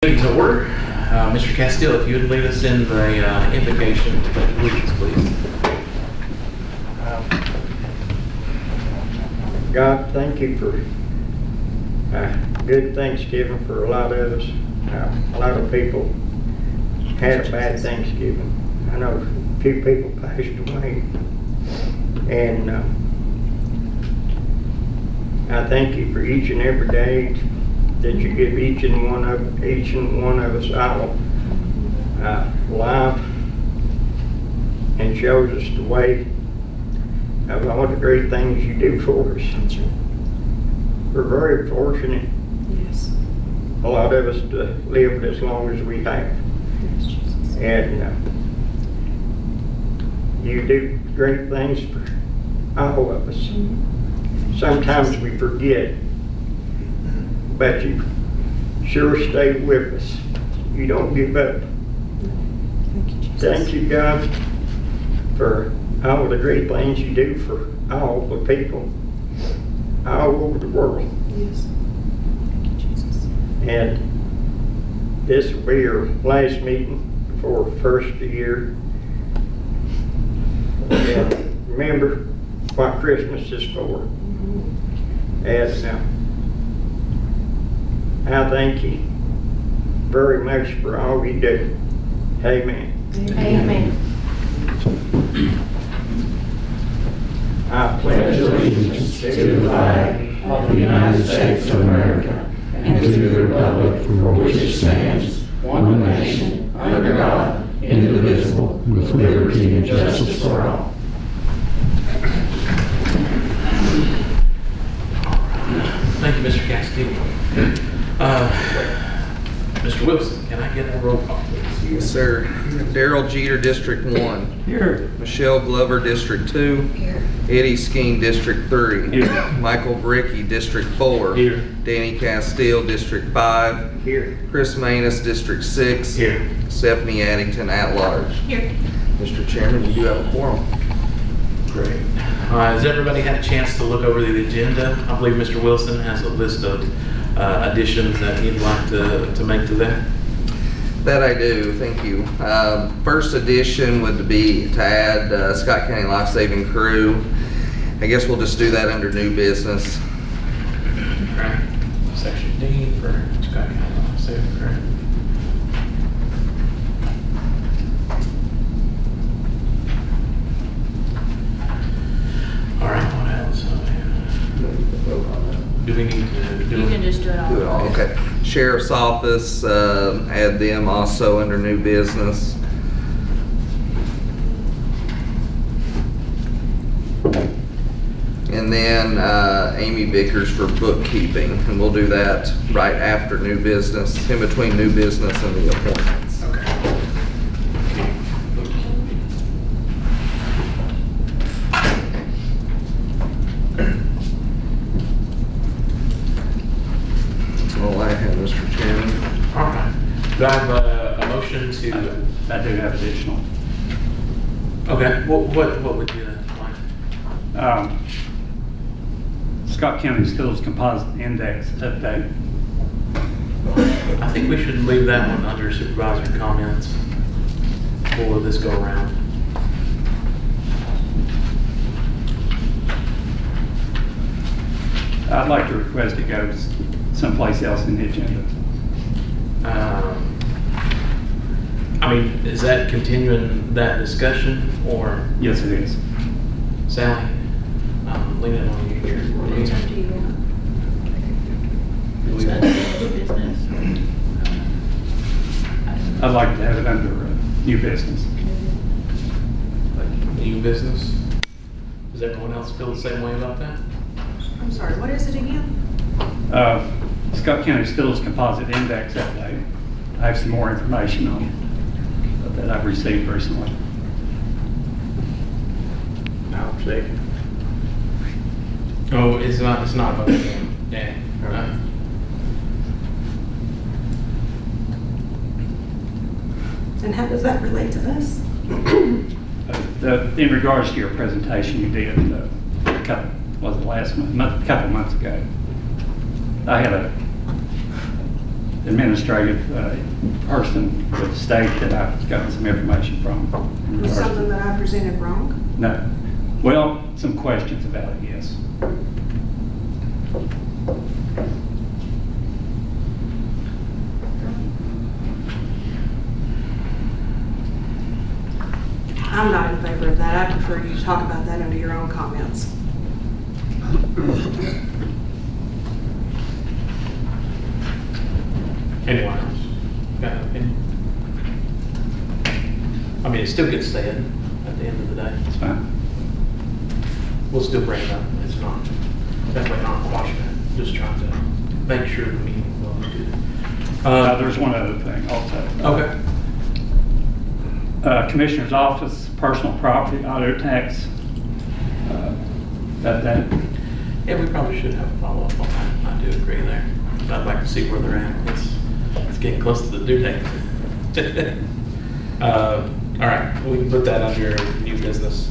Meeting's to order. Mr. Castile, if you would lead us in the invocation to the allegiance, please. God, thank you for good Thanksgiving for a lot of us. A lot of people had a bad Thanksgiving. I know a few people passed away. And I thank you for each and every day that you give each and one of us our life and shows us the way of all the great things you do for us. We're very fortunate, Yes. a lot of us, to live as long as we have. Yes, Jesus. And you do great things for all of us. Sometimes we forget, but you sure stay with us. You don't give up. Thank you, Jesus. Thank you, God, for all the great things you do for all the people all over the world. Yes. Thank you, Jesus. And this will be your last meeting before the first of the year. And remember what Christmas is for. And I thank you very much for all you do. Amen. Amen. I pledge allegiance to the flag of the United States of America and to the republic for which it stands, one nation, under God, indivisible, with liberty and justice for all. Thank you, Mr. Castile. Mr. Wilson, can I get a roll call, please? Yes, sir. Darrell Jeter, District 1. Here. Michelle Glover, District 2. Here. Eddie Skeen, District 3. Here. Michael Bricky, District 4. Here. Danny Castile, District 5. Here. Chris Manus, District 6. Here. Stephanie Addington, at large. Here. Mr. Chairman, you do have a quorum. Great. Has everybody had a chance to look over the agenda? I believe Mr. Wilson has a list of additions that he'd like to make to that. That I do, thank you. First addition would be to add Scott County Life Saving Crew. I guess we'll just do that under new business. Okay. Section D for Scott County Life Saving Crew. All right, what else? Do we need to do You it? can just do it all. Do it all, okay. Sheriff's Office, add them also under new business. And then Amy Vickers for bookkeeping, and we'll do that right after new business, in between new business and the appointments. Okay. That's all I have, Mr. Chairman. All right. Do I have a motion to? I do have additional. Okay. What would you like? Scott County Schools Composite Index update. I think we should leave that one under supervisor comments for this go around. I'd like to request it goes someplace else in the agenda. I mean, is that continuing that discussion, or Yes, it is. Sally? Leaning on you here. It's up to you. It's unfinished business. I'd like to have it under new business. New business? Does everyone else feel the same way about that? I'm sorry, what is it again? Scott County Schools Composite Index update. I have some more information on it that I've received recently. I'll second. Oh, it's not about that. Yeah. And how does that relate to us? In regards to your presentation you did a couple months ago, I had administrative person with the state that I've gotten some information from. Was something that I presented wrong? No. Well, some questions about it, yes. I'm not in favor of that. I prefer you to talk about that under your own comments. Anyone else got an opinion? I mean, it still gets said at the end of the day. It's fine. We'll still bring it up. It's not, definitely not quashing it. Just trying to make sure the meeting will be good. There's one other thing also. Okay. Commissioner's Office, personal property, auto tax. That Yeah, we probably should have a follow-up on that. I do agree there. I'd like to see where they're at. It's getting close to the due date. All right, we can put that under new business.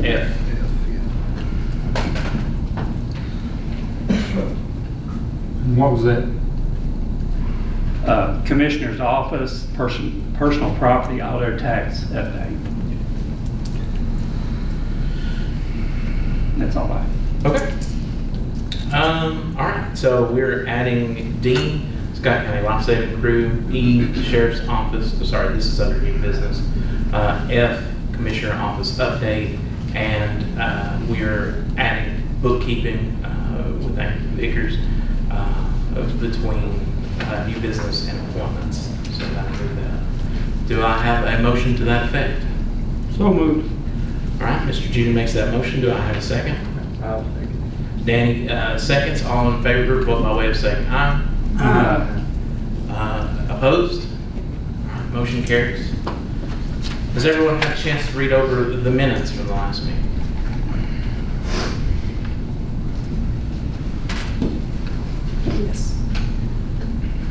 F. What was that? Commissioner's Office, personal property, auto tax update. That's all I have. Okay. All right, so we're adding D, Scott County Life Saving Crew, E, Sheriff's Office, sorry, this is under new business, F, Commissioner Office update, and we're adding bookkeeping with Andy Vickers between new business and appointments. So that would, do I have a motion to that effect? So moved. All right, Mr. Judy makes that motion. Do I have a second? I'll take it. Danny seconds. All in favor, vote by way of saying aye. Opposed? All right, motion carries. Has everyone had a chance to read over the minutes from the last meeting? Yes.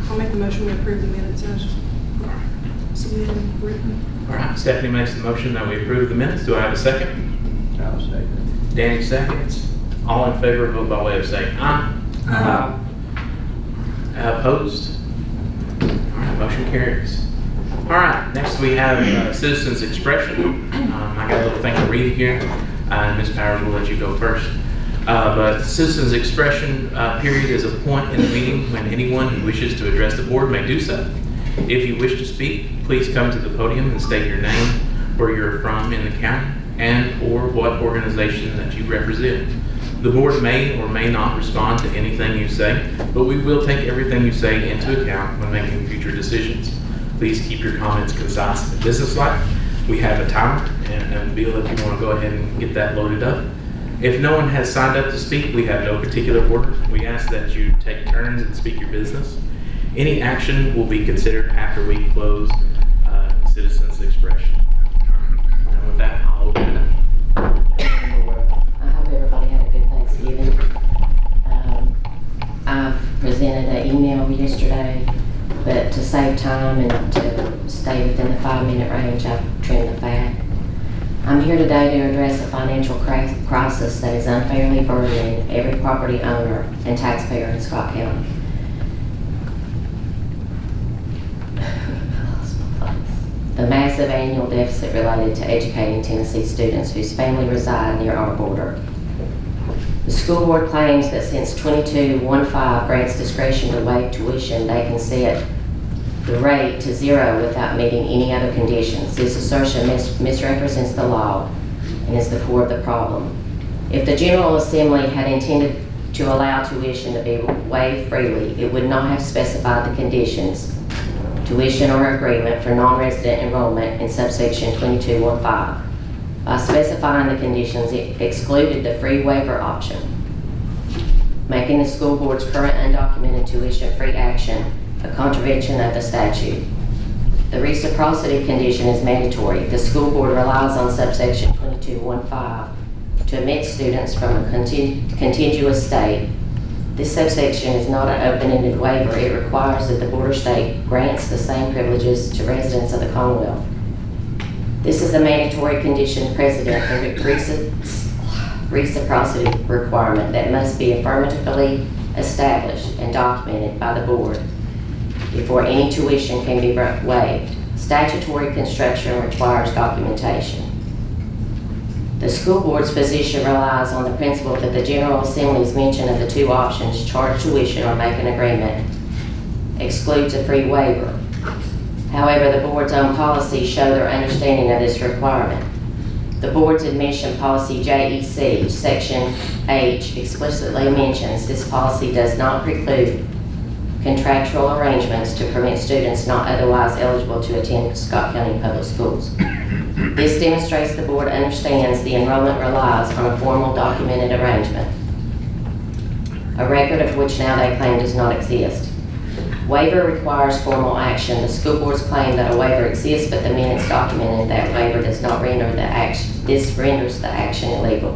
I'll make the motion to approve the minutes as submitted and written. All right, Stephanie makes the motion that we approve the minutes. Do I have a second? I'll take it. Danny seconds. All in favor, vote by way of saying aye. Opposed? All right, motion carries. All right, next we have citizens expression. I got a little thing to read here. Ms. Powers will let you go first. But citizens expression period is a point in the meeting when anyone who wishes to address the board may do so. If you wish to speak, please come to the podium and state your name, where you're from in the county, and or what organization that you represent. The board may or may not respond to anything you say, but we will take everything you say into account when making future decisions. Please keep your comments concise and businesslike. We have a timer, and Bill, if you want to go ahead and get that loaded up. If no one has signed up to speak, we have no particular order. We ask that you take turns and speak your business. Any action will be considered after we close citizens expression. And with that, I'll open it up. I hope everybody had a good Thanksgiving. I've presented an email yesterday, but to save time and to stay within the 5-minute range, I've trimmed the fat. I'm here today to address a financial crisis that is unfairly burdening every property owner and taxpayer in Scott County. The massive annual deficit related to educating Tennessee students whose family reside near our border. The school board claims that since 2215 grants discretion to waive tuition, they can set the rate to 0 without meeting any other conditions. This assertion misrepresents the law and is the core of the problem. If the General Assembly had intended to allow tuition to be waived freely, it would not have specified the conditions, tuition or agreement for non-resident enrollment in subsection 2215. By specifying the conditions, it excluded the free waiver option, making the school board's current undocumented tuition-free action a contravention of the statute. The reciprocity condition is mandatory. The school board relies on subsection 2215 to admit students from a contiguous state. This subsection is not an open-ended waiver. It requires that the border state grants the same privileges to residents of the Commonwealth. This is a mandatory condition precedent and reciprocity requirement that must be affirmatively established and documented by the board before any tuition can be waived. Statutory construction requires documentation. The school board's position relies on the principle that the General Assembly's mention of the two options, charge tuition or make an agreement, excludes a free waiver. However, the board's own policies show their understanding of this requirement. The board's admission policy JEC, section H, explicitly mentions this policy does not preclude contractual arrangements to permit students not otherwise eligible to attend Scott County Public Schools. This demonstrates the board understands the enrollment relies on a formal documented arrangement, a record of which now they claim does not exist. Waiver requires formal action. The school boards claim that a waiver exists, but the minutes documented that waiver does not render the action. This renders the action illegal.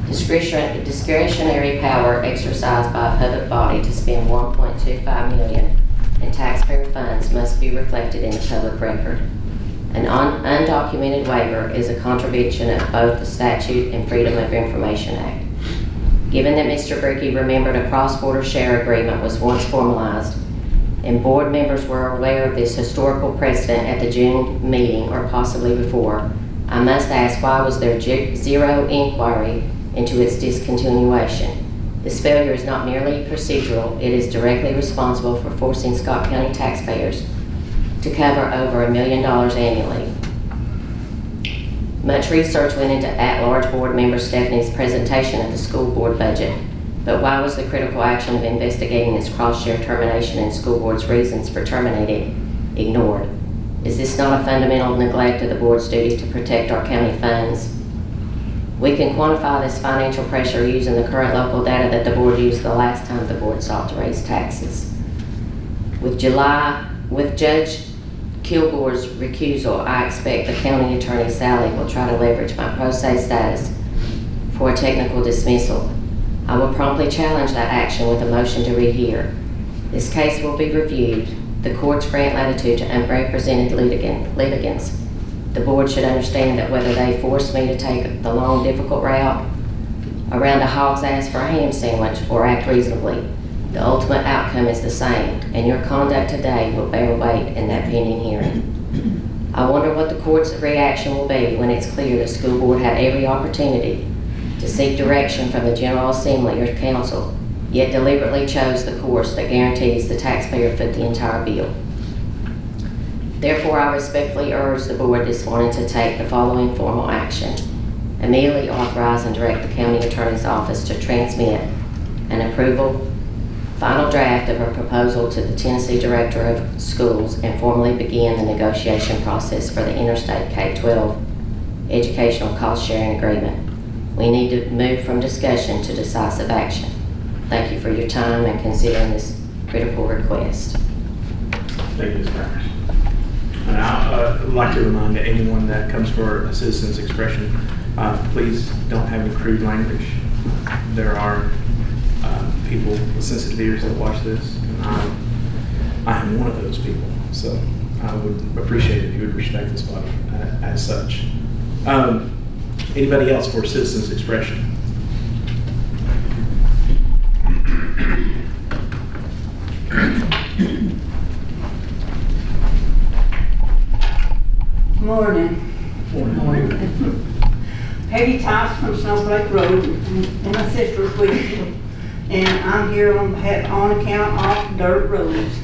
Discretionary power exercised by a public body to spend $1.25 million in taxpayer funds must be reflected in the public record. An undocumented waiver is a contravention of both the statute and Freedom of Information Act. Given that Mr. Brickey remembered a cross-border share agreement was once formalized, and board members were aware of this historical precedent at the June meeting or possibly before, I must ask, why was there zero inquiry into its discontinuation? This failure is not merely procedural, it is directly responsible for forcing Scott County taxpayers to cover over $1 million annually. Much research went into at-large board member Stephanie's presentation of the school board budget, but why was the critical action of investigating this cross-share termination and school board's reasons for terminating ignored? Is this not a fundamental neglect of the board's duty to protect our county funds? We can quantify this financial pressure using the current local data that the board used the last time the board sought to raise taxes. With Judge Kilgore's recusal, I expect the county attorney Sally will try to leverage my pro se status for a technical dismissal. I will promptly challenge that action with a motion to rehear. This case will be reviewed. The courts grant latitude to unrepresented litigants. The board should understand that whether they force me to take the long, difficult route around a hog's ass for a ham sandwich or act reasonably, the ultimate outcome is the same, and your conduct today will bear weight in that pending hearing. I wonder what the court's reaction will be when it's clear the school board had every opportunity to seek direction from the General Assembly or Council, yet deliberately chose the course that guarantees the taxpayer foot the entire bill. Therefore, I respectfully urge the board this morning to take the following formal action. Immediately authorize and direct the county attorney's office to transmit an approval final draft of a proposal to the Tennessee Director of Schools and formally begin the negotiation process for the Interstate K-12 Educational Cost Sharing Agreement. We need to move from discussion to decisive action. Thank you for your time and considering this critical request. Thank you, Ms. Powers. And I would like to remind anyone that comes for a citizen's expression, please don't have any crude language. There are people with sensitive ears that watch this, and I am one of those people. So I would appreciate it if you would respect this body as such. Anybody else for citizen's expression? Morning. Peggy Tice from Snowflake Road, and my sister's with me. And I'm here on account of dirt roads.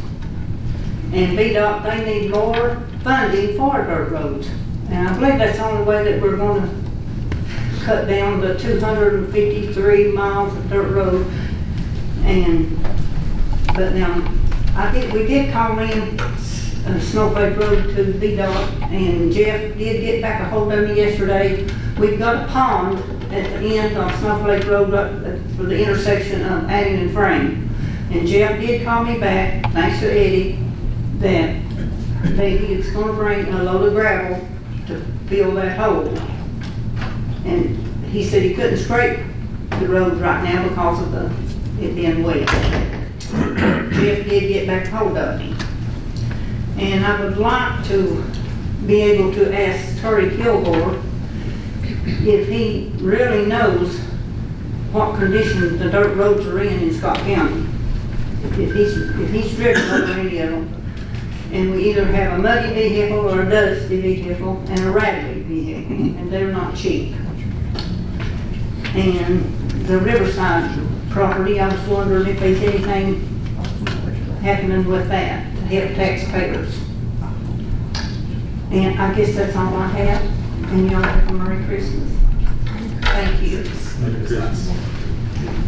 And VDOT, they need more funding for dirt roads. And I believe that's the only way that we're going to cut down the 253 miles of dirt road. But now, we did call in Snowflake Road to VDOT, and Jeff did get back a hold of me yesterday. We've got a pond at the end of Snowflake Road for the intersection of Adding and Frame. And Jeff did call me back, thanks to Eddie, that he was going to bring a load of gravel to fill that hole. And he said he couldn't scrape the road right now because of it being wet. Jeff did get back a hold of me. And I would like to be able to ask Terry Kilgore if he really knows what condition the dirt roads are in Scott County. If he's driven over any of them, and we either have a muddy vehicle or a dusty vehicle and a raggedy vehicle, and they're not cheap. And the Riverside property, I was wondering if there's anything happening with that to help taxpayers. And I guess that's all I have, and y'all have a Merry Christmas. Thank you.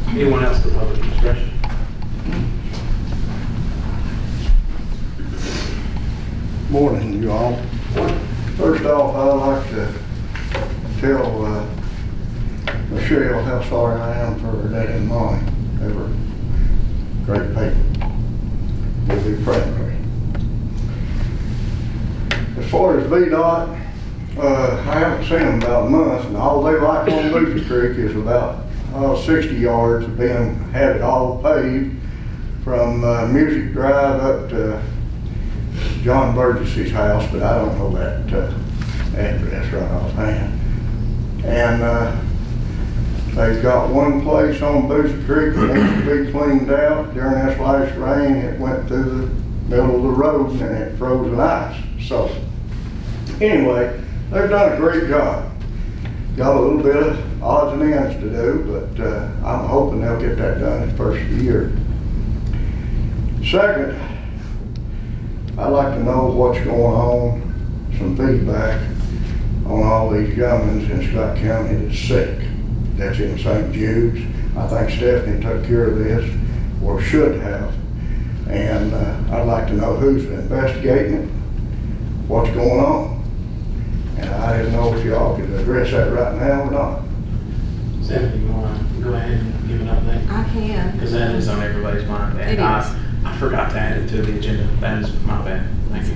Anyone else for public expression? Morning, you all. First off, I'd like to tell Michelle how sorry I am for her dad and mommy. They were great people. We'll be praying for her. As far as VDOT, I haven't seen them about a month, and all they like on Boozy Creek is about 60 yards of being had it all paved from Music Drive up to John Burgess's house, but I don't know that address right offhand. And they've got one place on Boozy Creek that needs to be cleaned out. During this last rain, it went through the middle of the road and it froze in ice. So anyway, they've done a great job. Got a little bit of odds and ends to do, but I'm hoping they'll get that done at the first of the year. Second, I'd like to know what's going on, some feedback on all these young'uns in Scott County that's sick. That's in St. Jude's. I think Stephanie took care of this, or should have. And I'd like to know who's investigating it, what's going on. And I didn't know if y'all could address that right now or not. Stephanie, you want to go ahead and give an update? I can. Because that is on everybody's mind. It And is. I forgot to add it to the agenda. That is my bad. Thank you.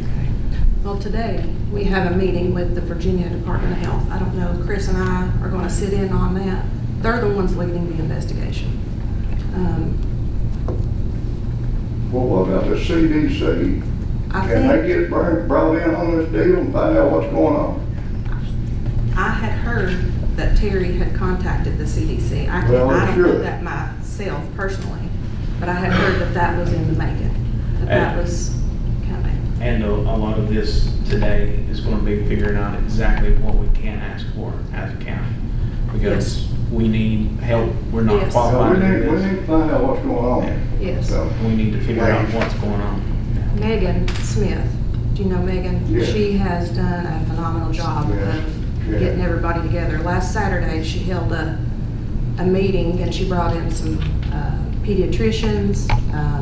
Well, today, we have a meeting with the Virginia Department of Health. I don't know, Chris and I are going to sit in on that. They're the ones leading the investigation. Well, what about the CDC? Can they get brought in on this deal and find out what's going on? I had heard that Terry had contacted the CDC. I don't know that myself personally, but I had heard that that was in the making, that was coming. And a lot of this today is going to be figuring out exactly what we can ask for as a county. Because we need help. We're not Yes. qualified to do We this. need to find out what's going on. Yes. So, We need to figure out what's going on. Megan Smith, do you know Megan? Yeah. She has done a phenomenal job Yeah. of getting everybody together. Last Saturday, she held a meeting and she brought in some pediatricians,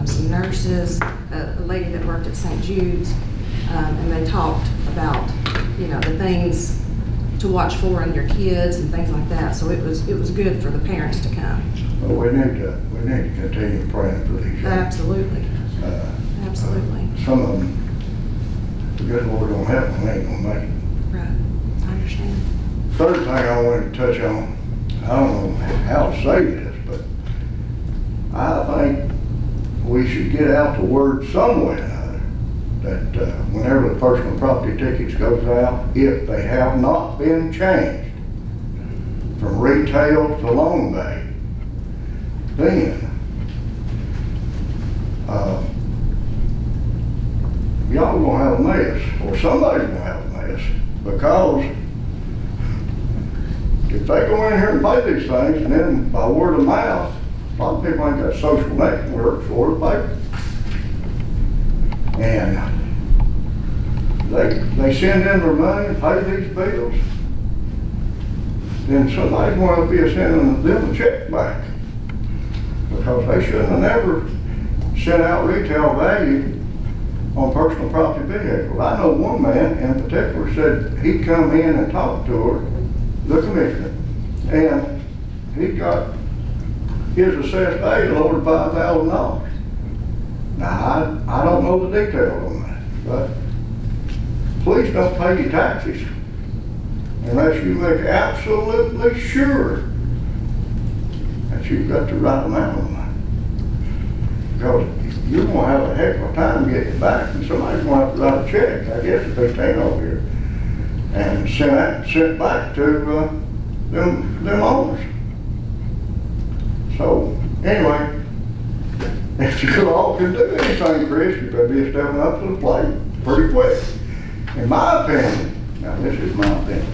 some nurses, a lady that worked at St. Jude's, and they talked about, you know, the things to watch for in your kids and things like that. So it was good for the parents to come. well, we need to continue praying for these young. Absolutely, absolutely. Some of them, the good Lord don't help them, they ain't gonna make it. Right, I understand. Third thing I wanted to touch on, I don't know how to say this, but I think we should get out the word some way or another, that whenever the personal property tickets goes out, if they have not been changed from retail to loan day, then y'all gonna have a mess, or somebody's gonna have a mess, because if they go in here and pay these things, and then by word of mouth, a lot of people ain't got social networks or the paper. And they send in their money and pay these bills, then somebody's going to be sending them a check back. Because they shouldn't have never sent out retail value on personal property vehicles. I know one man in particular said he'd come in and talk to her, the commissioner, and he got his assessed value over $5,000. Now, I don't know the details on that, but please don't pay your taxes unless you make absolutely sure that you've got the right amount on that. Because you're going to have a heck of a time getting it back, and somebody's going to have to write a check, I guess, if they came over here, and sent back to them owners. So, anyway, if you all can do anything, Chris, you better be stepping up to the plate pretty quick. In my opinion, now this is my opinion,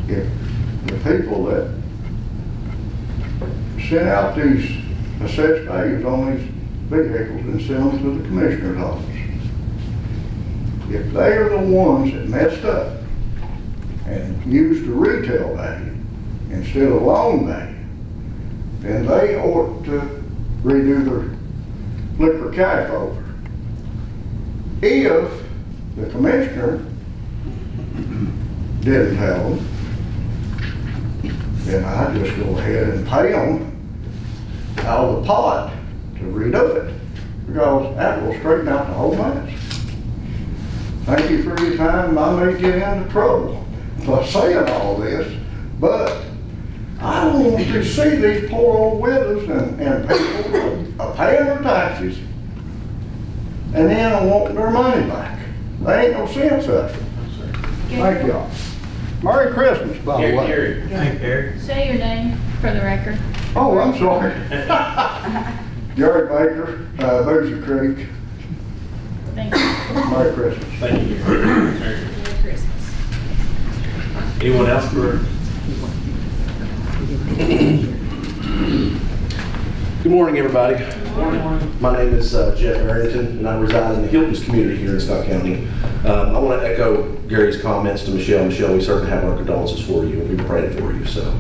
if the people that send out these assessed values on these vehicles and send them to the commissioner's office, if they are the ones that messed up and used the retail value instead of loan value, then they ought to redo their liquor cash over. If the commissioner didn't tell them, then I'd just go ahead and pay them out of the pot to redo it, because that will straighten out the whole mess. Thank you for your time. I may get into trouble for saying all this, but I don't want to see these poor old widows and people are paying their taxes and then wanting their money back. There ain't no sense of it. Thank y'all. Merry Christmas, by the way. Gary. Thank you, Gary. Say your name for the record. Oh, I'm sorry. Gary Baker, Boozy Creek. Thank you. Merry Christmas. Thank you, Gary. Merry Christmas. Anyone else for? Good morning, everybody. My name is Jeff Arrington, and I reside in the Hilton's community here in Scott County. I want to echo Gary's comments to Michelle. Michelle, we certainly have our condolences for you, and we've been praying for you. So,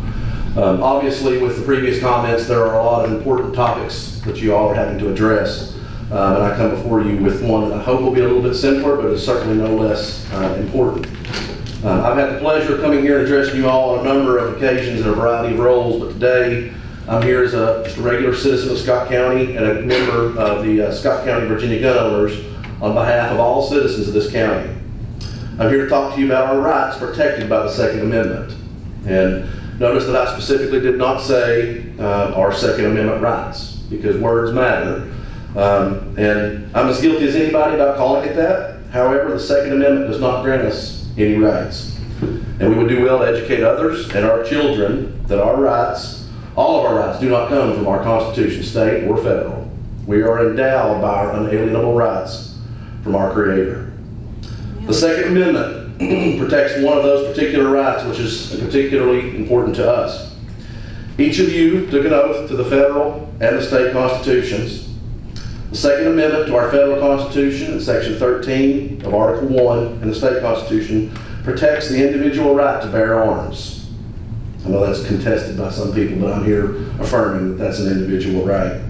obviously, with the previous comments, there are a lot of important topics that you all are having to address. And I come before you with one that I hope will be a little bit simpler, but is certainly no less important. I've had the pleasure of coming here and addressing you all on a number of occasions in a variety of roles, but today I'm here as just a regular citizen of Scott County and a member of the Scott County Virginia Gun Owners on behalf of all citizens of this county. I'm here to talk to you about our rights protected by the Second Amendment. And notice that I specifically did not say our Second Amendment rights, because words matter. And I'm as guilty as anybody about calling it that. However, the Second Amendment does not grant us any rights. And we would do well to educate others and our children that our rights, all of our rights, do not come from our Constitution, state or federal. We are endowed by our unalienable rights from our Creator. The Second Amendment protects one of those particular rights, which is particularly important to us. Each of you took an oath to the federal and the state constitutions. The Second Amendment to our federal Constitution, in Section 13 of Article 1 in the state Constitution, protects the individual right to bear arms. I know that's contested by some people, but I'm here affirming that that's an individual right.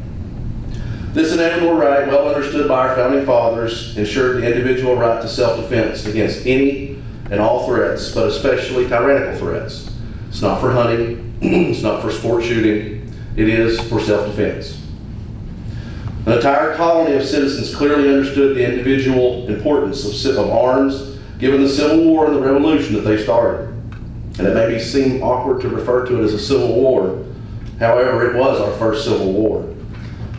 This inalienable right, well understood by our founding fathers, ensured the individual right to self-defense against any and all threats, but especially tyrannical threats. It's not for hunting, it's not for sport shooting, it is for self-defense. An entire colony of citizens clearly understood the individual importance of arms, given the Civil War and the Revolution that they started. And it may seem awkward to refer to it as a Civil War. However, it was our first Civil War.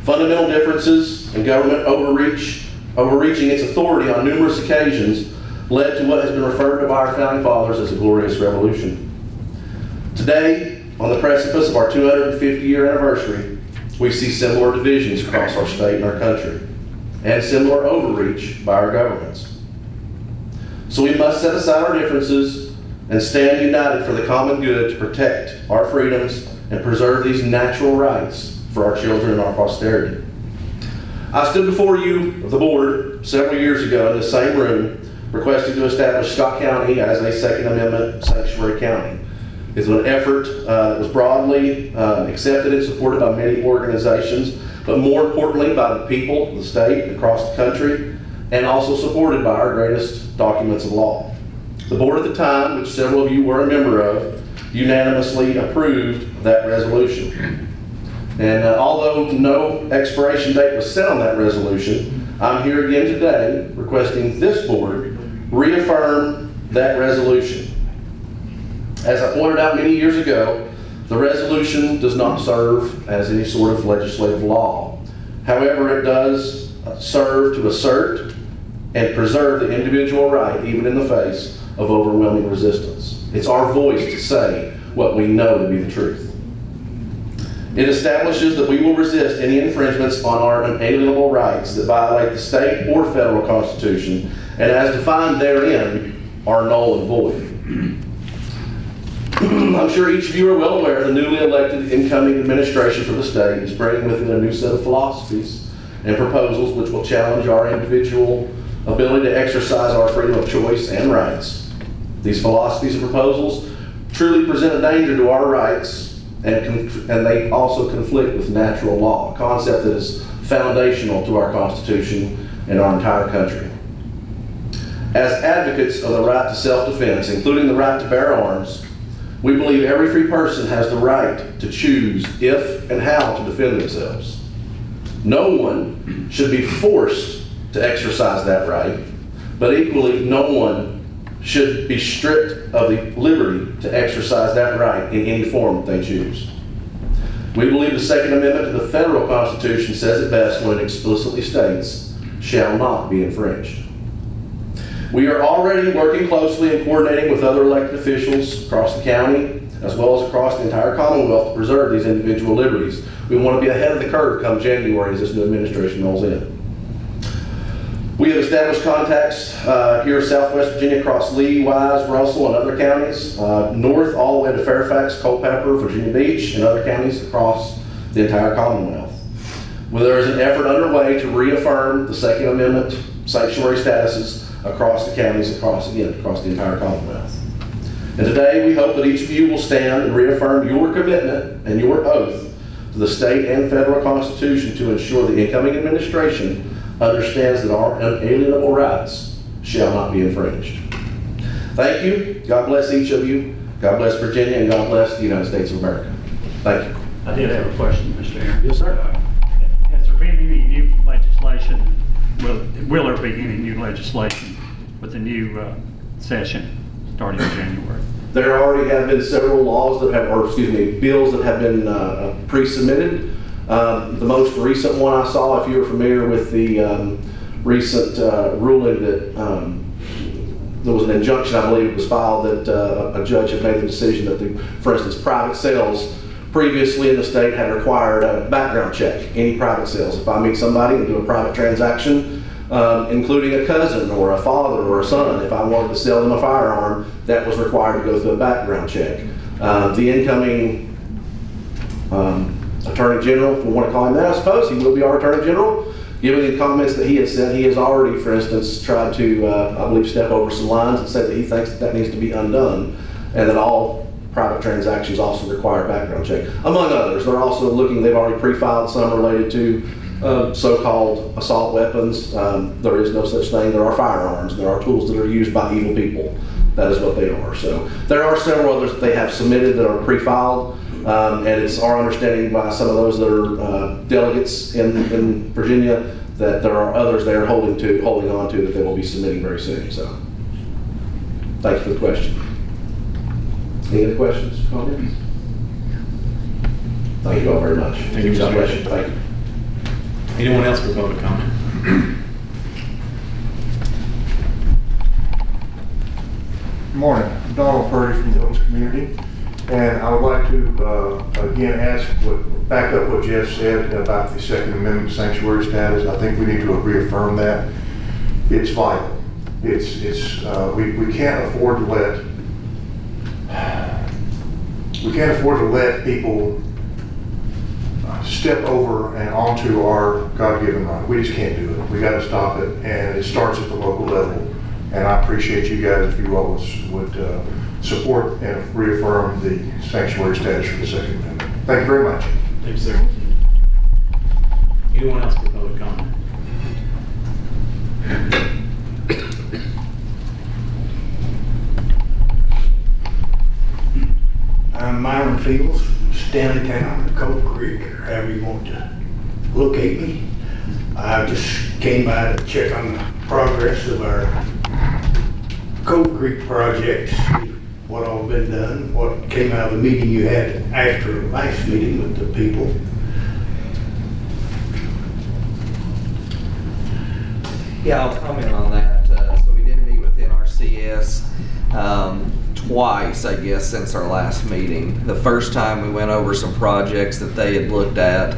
Fundamental differences in government overreaching its authority on numerous occasions led to what has been referred to by our founding fathers as a glorious revolution. Today, on the precipice of our 250-year anniversary, we see similar divisions across our state and our country, and similar overreach by our governments. So we must set aside our differences and stand united for the common good to protect our freedoms and preserve these natural rights for our children and our posterity. I stood before you, the board, several years ago in the same room, requesting to establish Scott County as a Second Amendment sanctuary county. It's an effort that was broadly accepted and supported by many organizations, but more importantly by the people of the state and across the country, and also supported by our greatest documents of law. The board at the time, which several of you were a member of, unanimously approved that resolution. And although no expiration date was set on that resolution, I'm here again today requesting this board reaffirm that resolution. As I pointed out many years ago, the resolution does not serve as any sort of legislative law. However, it does serve to assert and preserve the individual right, even in the face of overwhelming resistance. It's our voice to say what we know to be the truth. It establishes that we will resist any infringements on our unalienable rights that violate the state or federal constitution, and as defined therein, are null and void. I'm sure each of you are well aware the newly elected incoming administration for the state is bringing with it a new set of philosophies and proposals which will challenge our individual ability to exercise our freedom of choice and rights. These philosophies and proposals truly present a danger to our rights, and they also conflict with natural law, a concept that is foundational to our Constitution and our entire country. As advocates of the right to self-defense, including the right to bear arms, we believe every free person has the right to choose if and how to defend themselves. No one should be forced to exercise that right, but equally, no one should be stripped of the liberty to exercise that right in any form that they choose. We believe the Second Amendment to the federal Constitution says it best when it explicitly states, "shall not be infringed." We are already working closely and coordinating with other elected officials across the county, as well as across the entire Commonwealth, to preserve these individual liberties. We want to be ahead of the curve come January as this new administration rolls in. We have established contacts here in Southwest Virginia across Lee, Wise, Russell, and other counties, north all the way to Fairfax, Culpeper, Virginia Beach, and other counties across the entire Commonwealth. Well, there is an effort underway to reaffirm the Second Amendment sanctuary statuses across the counties, across the entire Commonwealth. And today we hope that each of you will stand and reaffirm your commitment and your oath to the state and federal Constitution to ensure the incoming administration understands that our unalienable rights shall not be infringed. Thank you. God bless each of you. God bless Virginia, and God bless the United States of America. Thank you. I did have a question, Mr. Aaron. Yes, sir. Has there been any new legislation, will there be any new legislation with the new session starting in January? There already have been several laws that have, bills that have been pre-submitted. The most recent one I saw, if you're familiar with the recent ruling that there was an injunction, I believe it was filed, that a judge had made the decision that, for instance, private sales previously in the state had required a background check, any private sales. If I meet somebody and do a private transaction, including a cousin or a father or a son, if I wanted to sell them a firearm, that was required to go through a background check. The incoming Attorney General, if we want to call him that, I suppose, he will be our Attorney General. Given the comments that he has said, he has already, for instance, tried to, I believe, step over some lines and said that he thinks that needs to be undone, and that all private transactions also require a background check, among others. They're also looking, they've already pre-filed some related to so-called assault weapons. There is no such thing. There are firearms. There are tools that are used by evil people. That is what they are. So there are several others that they have submitted that are pre-filed. And it's our understanding by some of those that are delegates in Virginia that there are others they are holding on to that they will be submitting very soon. So, thank you for the question. Any other questions, comments? Thank you all very much. Thank you, God Mr. bless you. Thank you. Anyone else for public comment? Good morning. I'm Donald Purdy from the Hilton's community. And I would like to, again, back up what Jeff said about the Second Amendment sanctuary status. I think we need to reaffirm that. It's vital. We can't afford to let people step over and onto our God-given right. We just can't do it. We got to stop it, and it starts at the local level. And I appreciate you guys if you all would support and reaffirm the sanctuary status for the Second Amendment. Thank you very much. Thank you, sir. Anyone else for public comment? I'm Myron Fields, Stanley Town, or Cove Creek, or however you want to locate me. I just came by to check on the progress of our Cove Creek project, what all been done, what came out of the meeting you had after the last meeting with the people. Yeah, I'll comment on that. So we did meet with NRCS twice, I guess, since our last meeting. The first time we went over some projects that they had looked at,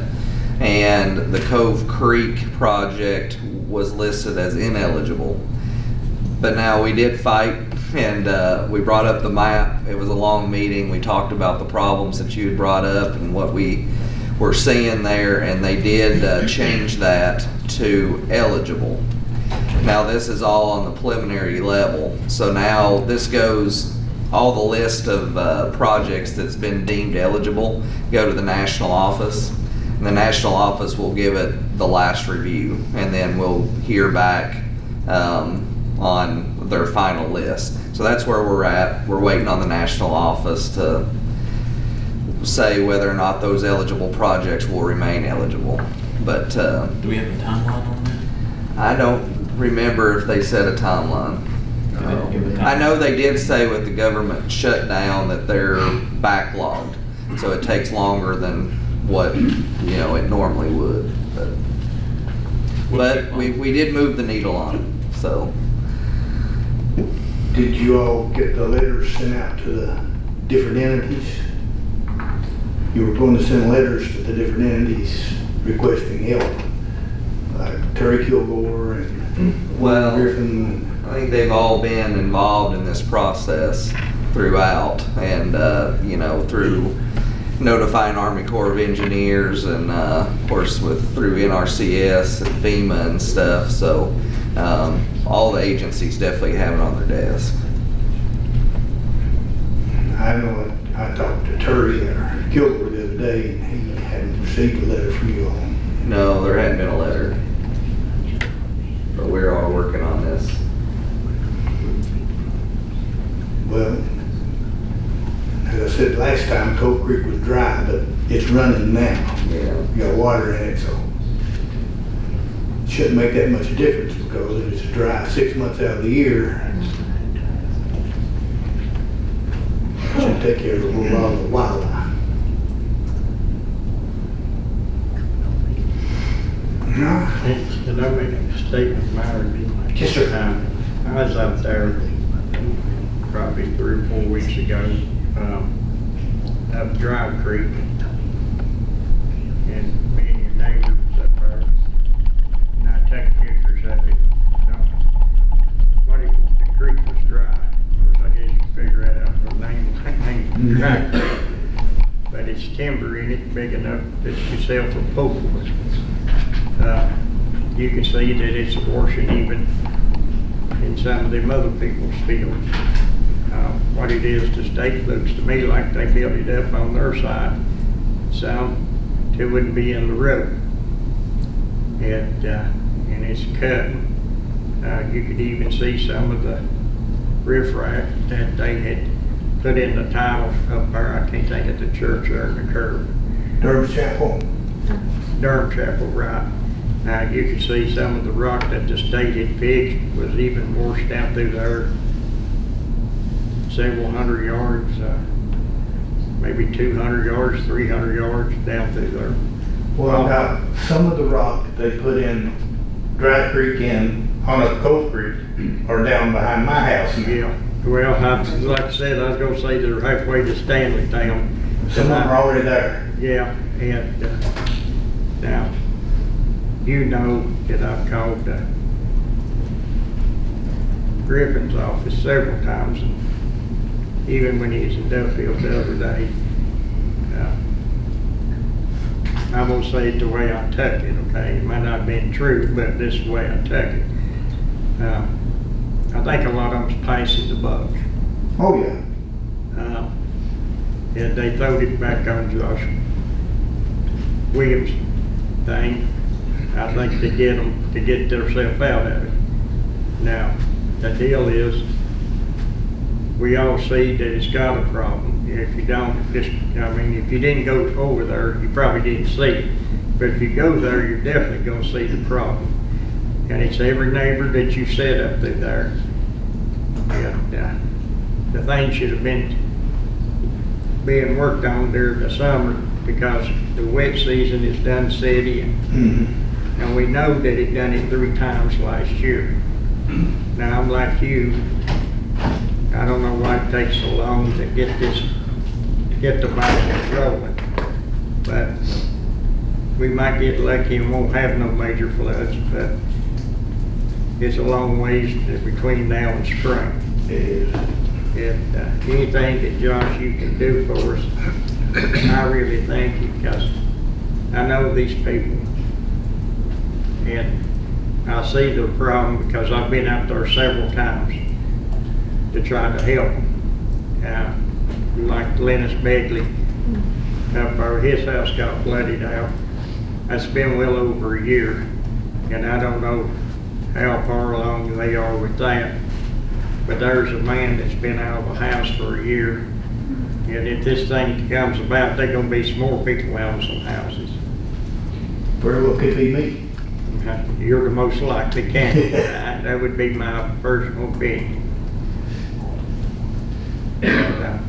and the Cove Creek project was listed as ineligible. But now we did fight, and we brought up the map. It was a long meeting. We talked about the problems that you had brought up and what we were seeing there, and they did change that to eligible. Now this is all on the preliminary level. So now this goes, all the list of projects that's been deemed eligible go to the national office. And the national office will give it the last review, and then we'll hear back on their final list. So that's where we're at. We're waiting on the national office to say whether or not those eligible projects will remain eligible. But Do we have a timeline on that? I don't remember if they set a timeline. I know they did say with the government shutdown that they're backlogged, so it takes longer than what it normally would. But we did move the needle on it. So Did you all get the letters sent out to the different entities? You were going to send letters to the different entities requesting help, like Terry Kilgore and Well, Griffin. I think they've all been involved in this process throughout, and through notifying Army Corps of Engineers, and of course through NRCS and FEMA and stuff. So all the agencies definitely have it on their desk. I know I talked to Terry or Kilgore the other day, and he hadn't received a letter from you all. No, there hadn't been a letter, but we're all working on this. Well, as I said last time, Cove Creek was dry, but it's running now. Yeah. You got water in it, so it shouldn't make that much difference, because if it's dry 6 months out of the year, it should take care of a little lot of the wildlife. Can I make a statement, Myron? Yes, sir. I was up there probably 3 or 4 weeks ago, up Drive Creek, and me and your neighbor was up there, and I took pictures of it. What if the creek was dry? Of course, I guess you can figure that out from the name Drive Creek. But it's timber in it big enough that you sell for pole. You can see that it's washing even in some of them other people's fields. What it is, the state looks to me like they built it up on their side, so it wouldn't be in the road. And it's cut. You could even see some of the riffraff that they had put in the tile up there. I can't think of the church there in the curve. Durham Chapel. Durham Chapel, right. Now you can see some of the rock that the state had fixed was even washed down through there several hundred yards, maybe 200 yards, 300 yards down through there. Well, now, some of the rock that they put in Dry Creek and on up Cove Creek are down behind my house. Yeah, well, like I said, I was gonna say they're halfway to Stanley Town. Some of them are already there. Yeah, and now, you know that I've called Griffin's office several times, and even when he was in Duffield the other day. I'm gonna say it the way I took it, okay? It might not have been true, but this is the way I took it. I think a lot of them's passing the buck. Oh, yeah. And they throwed it back on Josh Williams' thing. I think to get them to get themselves out of it. Now, the deal is, we all see that it's got a problem. If you don't, if you didn't go over there, you probably didn't see it. But if you go there, you're definitely gonna see the problem. And it's every neighbor that you set up through there. And, the thing should have been being worked on during the summer, because the wet season is done set in. Mm-hmm. And we know that it done it 3 times last year. Now, I'm like you, I don't know why it takes so long to get the ball rolling. But we might get lucky and won't have no major floods, but it's a long ways between now and spring. It is. And anything that Josh you can do for us, I really thank you, because I know these people. And I see the problem because I've been out there several times to try to help them. Like Lennis Begley, up there, his house got flooded out. That's been well over a year, and I don't know how far along they are with that. But there's a man that's been out of a house for a year, and if this thing comes about, there's gonna be some more people out of some houses. Very well could be me. You're the most likely candidate. That would be my personal opinion. And,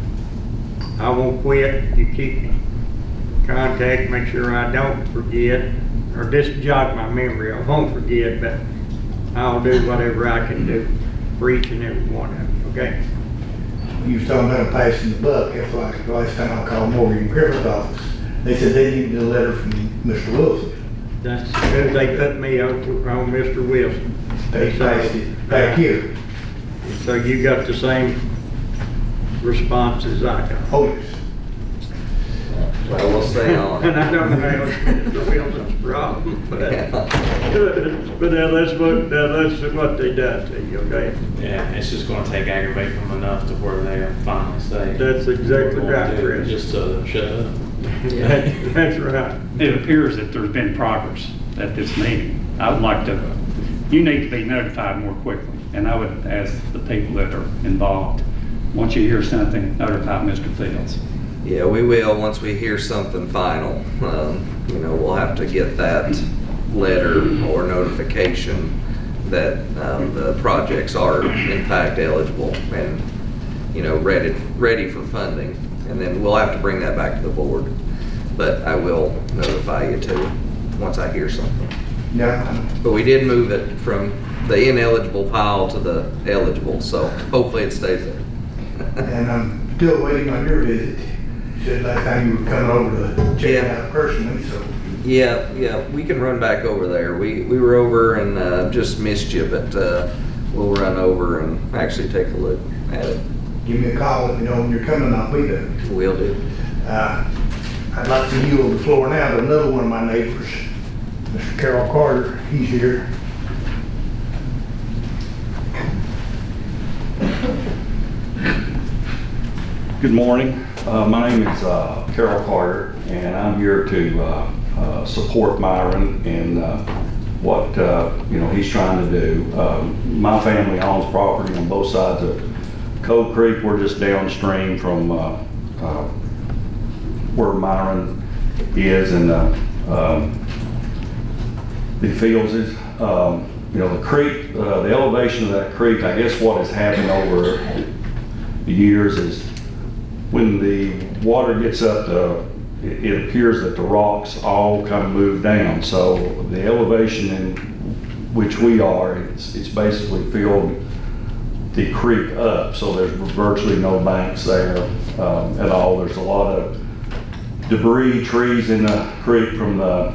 I won't quit. You keep me in contact, make sure I don't forget, or just jog my memory. I won't forget, but I'll do whatever I can do for each and every one of them, okay? You was talking about passing the buck. That's like the last time I called Morgan Griffith's office. They said they needed a letter from Mr. Wilson. That's good. They put me on Mr. Wilson. They passed it back here. So you got the same response as I got. Oh, yes. Well, we'll stay on. And I don't know how it's Mr. Wilson's problem, but that's what they done to you, okay? Yeah, it's just gonna take aggravating them enough to where they finally say. That's exactly "We're right, going to," Chris. just to shut up. That's right. It appears that there's been progress at this meeting. I would like to, you need to be notified more quickly, and I would ask the people that are involved, once you hear something, notify Mr. Fields. Yeah, we will, once we hear something final. You know, we'll have to get that letter or notification that the projects are in fact eligible and, you know, ready for funding. And then we'll have to bring that back to the board. But I will notify you too, once I hear something. Yeah. But we did move it from the ineligible pile to the eligible, so hopefully it stays there. And I'm still waiting on your visit. You said last time you were coming over to check it out personally, so. Yeah, we can run back over there. We were over and just missed you, but we'll run over and actually take a look at it. Give me a call, let me know when you're coming, I'll be there. Will do. I'd like to yield the floor now to another one of my neighbors, Mr. Carroll Carter. He's here. Good morning. My name is Carroll Carter, and I'm here to support Myron in what he's trying to do. My family owns property on both sides of Cove Creek. We're just downstream from where Myron is, and the fields is. The creek, the elevation of that creek, I guess what has happened over the years is when the water gets up, it appears that the rocks all kind of move down. So the elevation in which we are, it's basically filled the creek up. So there's virtually no banks there at all. There's a lot of debris, trees in the creek from the,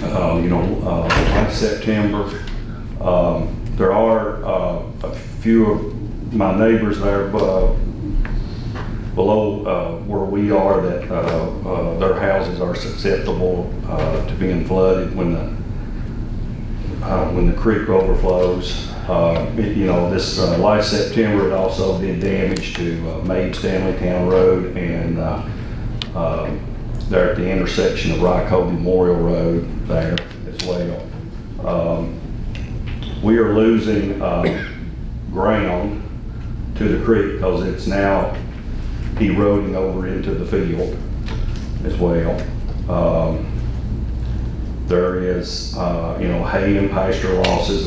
last September. There are a few of my neighbors there below where we are that their houses are susceptible to being flooded when the creek overflows. This last September it also did damage to Maid Stanleytown Road and there at the intersection of Ryco Memorial Road there as well. We are losing ground to the creek because it's now eroding over into the field as well. There is, hay and pasture losses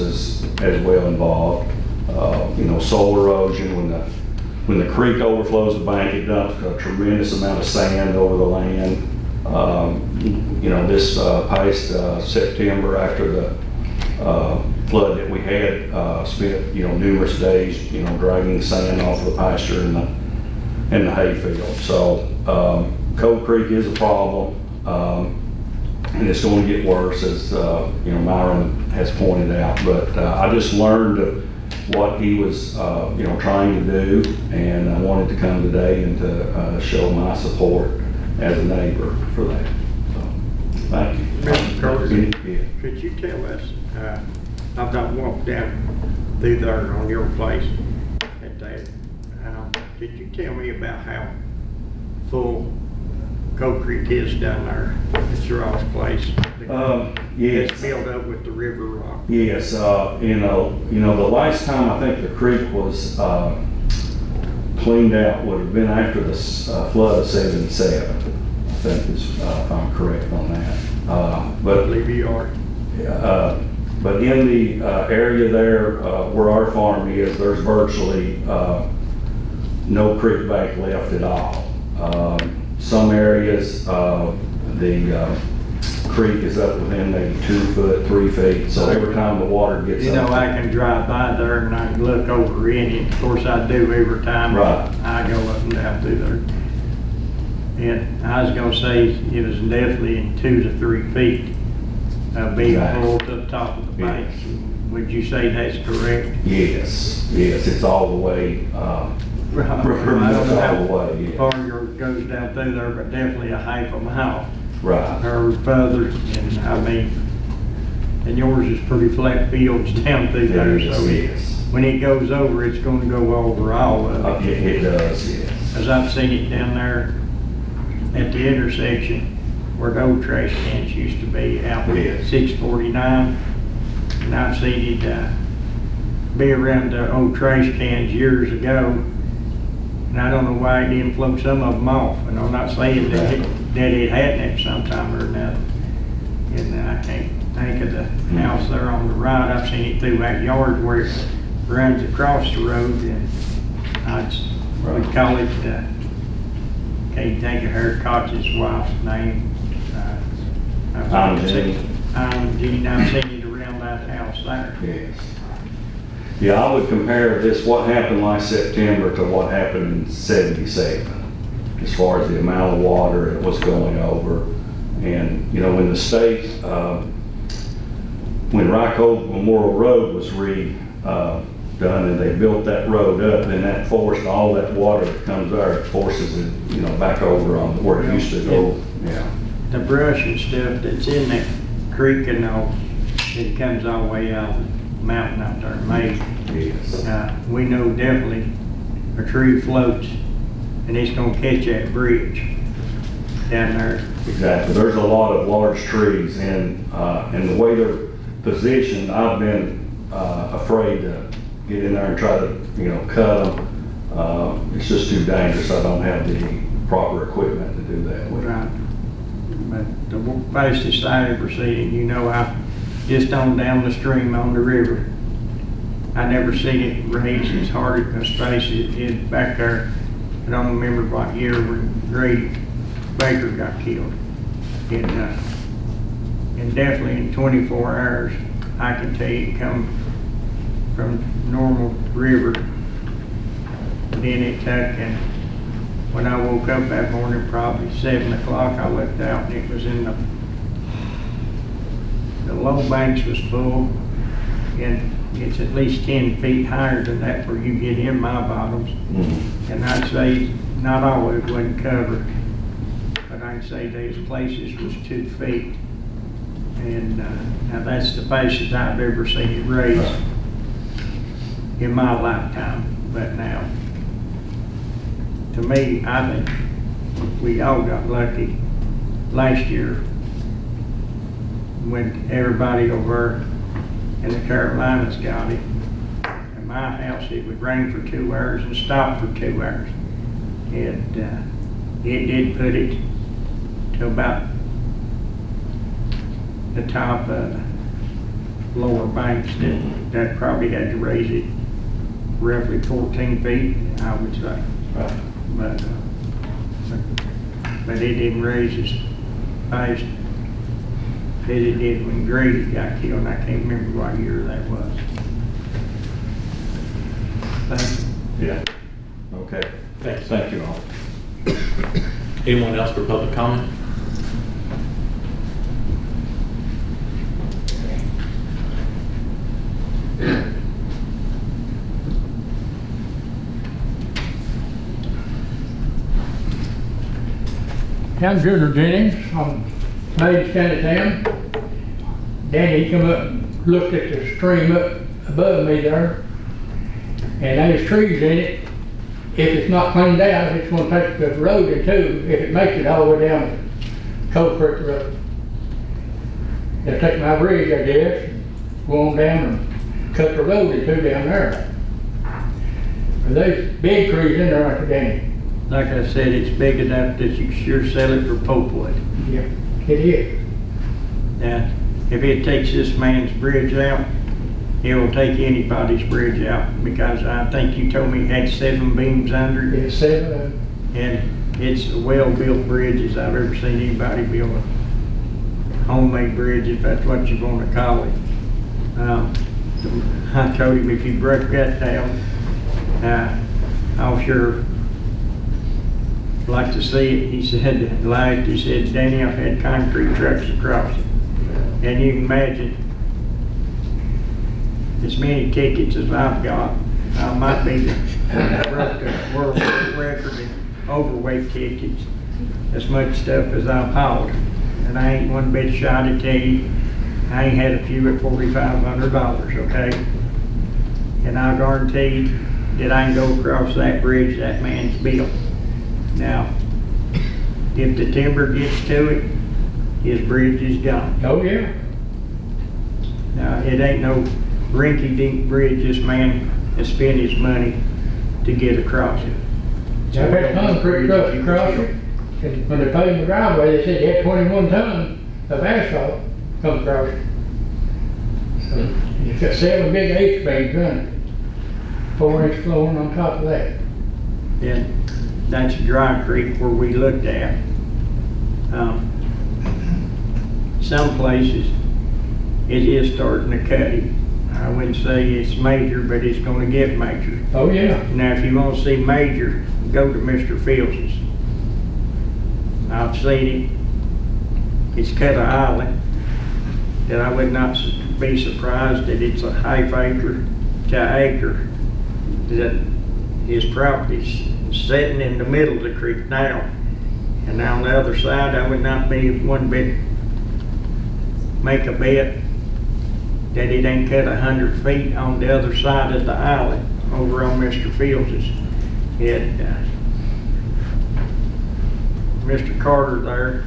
as well involved. Soil erosion. When the creek overflows the bank, it dumps a tremendous amount of sand over the land. This past September, after the flood that we had, spent, numerous days, dragging sand off the pasture and the hayfield. So, Cold Creek is a problem, and it's going to get worse, as, Myron has pointed out. But I just learned of what he was, trying to do, and I wanted to come today and to show my support as a neighbor for that. So, thank you. Mr. Carter, Yeah. could you tell us, I've not walked down through there on your place at that. Could you tell me about how full Cold Creek is down there at your all's place? Yes. It's filled up with the river rock. Yes, the last time I think the creek was cleaned out would have been after the flood of '77. I think if I'm correct on that. I believe you are. But in the area there where our farm is, there's virtually no creek bank left at all. Some areas, the creek is up within maybe 2 foot, 3 feet. So every time the water gets up, I can drive by there and I can look over in it. Of course, I do every time. Right. I go up and down through there. And I was gonna say it was definitely in 2 to 3 feet of being full to the top of the bank. Yes. Would you say that's correct? Yes, it's all the way, Right. pretty I don't much know all how the way, yeah. far it goes down through there, but definitely a half a mile Right. or further. And I mean, and yours is pretty flat fields down through there, Yes, so yes. when it goes over, it's gonna go over all of it. It does, yes. As I've seen it down there at the intersection where the old trash cans used to be out Yes. at 649. And I've seen it be around the old trash cans years ago. And I don't know why it didn't float some of them off. And I'm not saying that it hadn't at some time or another. And I can't think of the house there on the right. I've seen it through that yard where it runs across the road. And we call it, can't think of her Koch's wife's name. I've seen it around that house there. Yes. Yeah, I would compare this, what happened last September to what happened in '77, as far as the amount of water that was going over. And, when the state, when Rycove Memorial Road was redone and they built that road up, then that forced all that water that comes there, it forces it, back over on where it used to go. Yeah. The brush and stuff that's in that creek and all, it comes all the way out of the mountain out there, maybe. Yes. We know definitely a tree floats and it's gonna catch that bridge down there. Exactly. There's a lot of large trees, and the way they're positioned, I've been afraid to get in there and try to, cut them. It's just too dangerous. I don't have the proper equipment to do that with. Right. But the fastest I ever seen it, I just on down the stream on the river. I never seen it raise as hard as fast as it did back there. I don't remember what year when Grady Baker got killed. And definitely in 24 hours, I can tell you it come from normal river. Then it took, and when I woke up that morning, probably 7 o'clock, I looked out and it was in the low banks was full, and it's at least 10 feet higher than that where you get in my bottoms. Mm-hmm. And I'd say not all of it wasn't covered, but I'd say those places was 2 feet. And now that's the fastest I've ever seen it raise in my lifetime. But now, to me, I think we all got lucky last year when everybody over in the Carolinas got it. In my house, it would rain for 2 hours and stop for 2 hours. And it did put it to about the top of the lower banks that probably had to raise it roughly 14 feet, I would say. Right. But it didn't raise as fast. that it did when Grady got killed, and I can't remember what year that was. Thank you. Yeah. Okay. Thanks. Thank you all. Anyone else for public comment? I'm Junior Jennings, I'm Mays County Town. Danny, he come up, looked at the stream up above me there, and there's trees in it. If it's not cleaned out, it's gonna take the road in two, if it makes it all the way down Cold Creek Road. They'll take my bridge, I guess, go on down and cut the road in two down there. But there's big trees in there, like Danny. Like I said, it's big enough that you can sure sell it for pulpwood. Yeah, it is. Now, if it takes this man's bridge out, it will take anybody's bridge out, because I think you told me it had 7 beams under it. It's 7 of them. And it's a well-built bridge as I've ever seen anybody build a homemade bridge, if that's what you want to call it. I told him if he broke that down, I'll sure like to see it. He said, he said, Danny, I've had concrete trucks across it. And you can imagine, as many tickets as I've got, I might be the broke the world record in overweight tickets, as much stuff as I've hauled. And I ain't one bit shy to tell you, I ain't had a few at $4,500, okay? And I guarantee that I can go across that bridge that man's built. Now, if the timber gets to it, his bridge is gone. Oh, yeah. Now, it ain't no rinky-dink bridge this man has spent his money to get across it. I've had concrete trucks across it, and when they paved the driveway, they said they had 21 tons of asphalt come across it. So, it's got 7 big H-beams running, 4-inch flooring on top of that. And that's Dry Creek where we looked at. Some places, it is starting to cut it. I wouldn't say it's major, but it's gonna get major. Oh, yeah. Now, if you want to see major, go to Mr. Fields's. I've seen it. It's cut an island that I would not be surprised that it's a half acre to acre that his property's sitting in the middle of the creek now. And on the other side, I would not be one bit make a bet that it ain't cut 100 feet on the other side of the island over on Mr. Fields's. Mr. Carter there,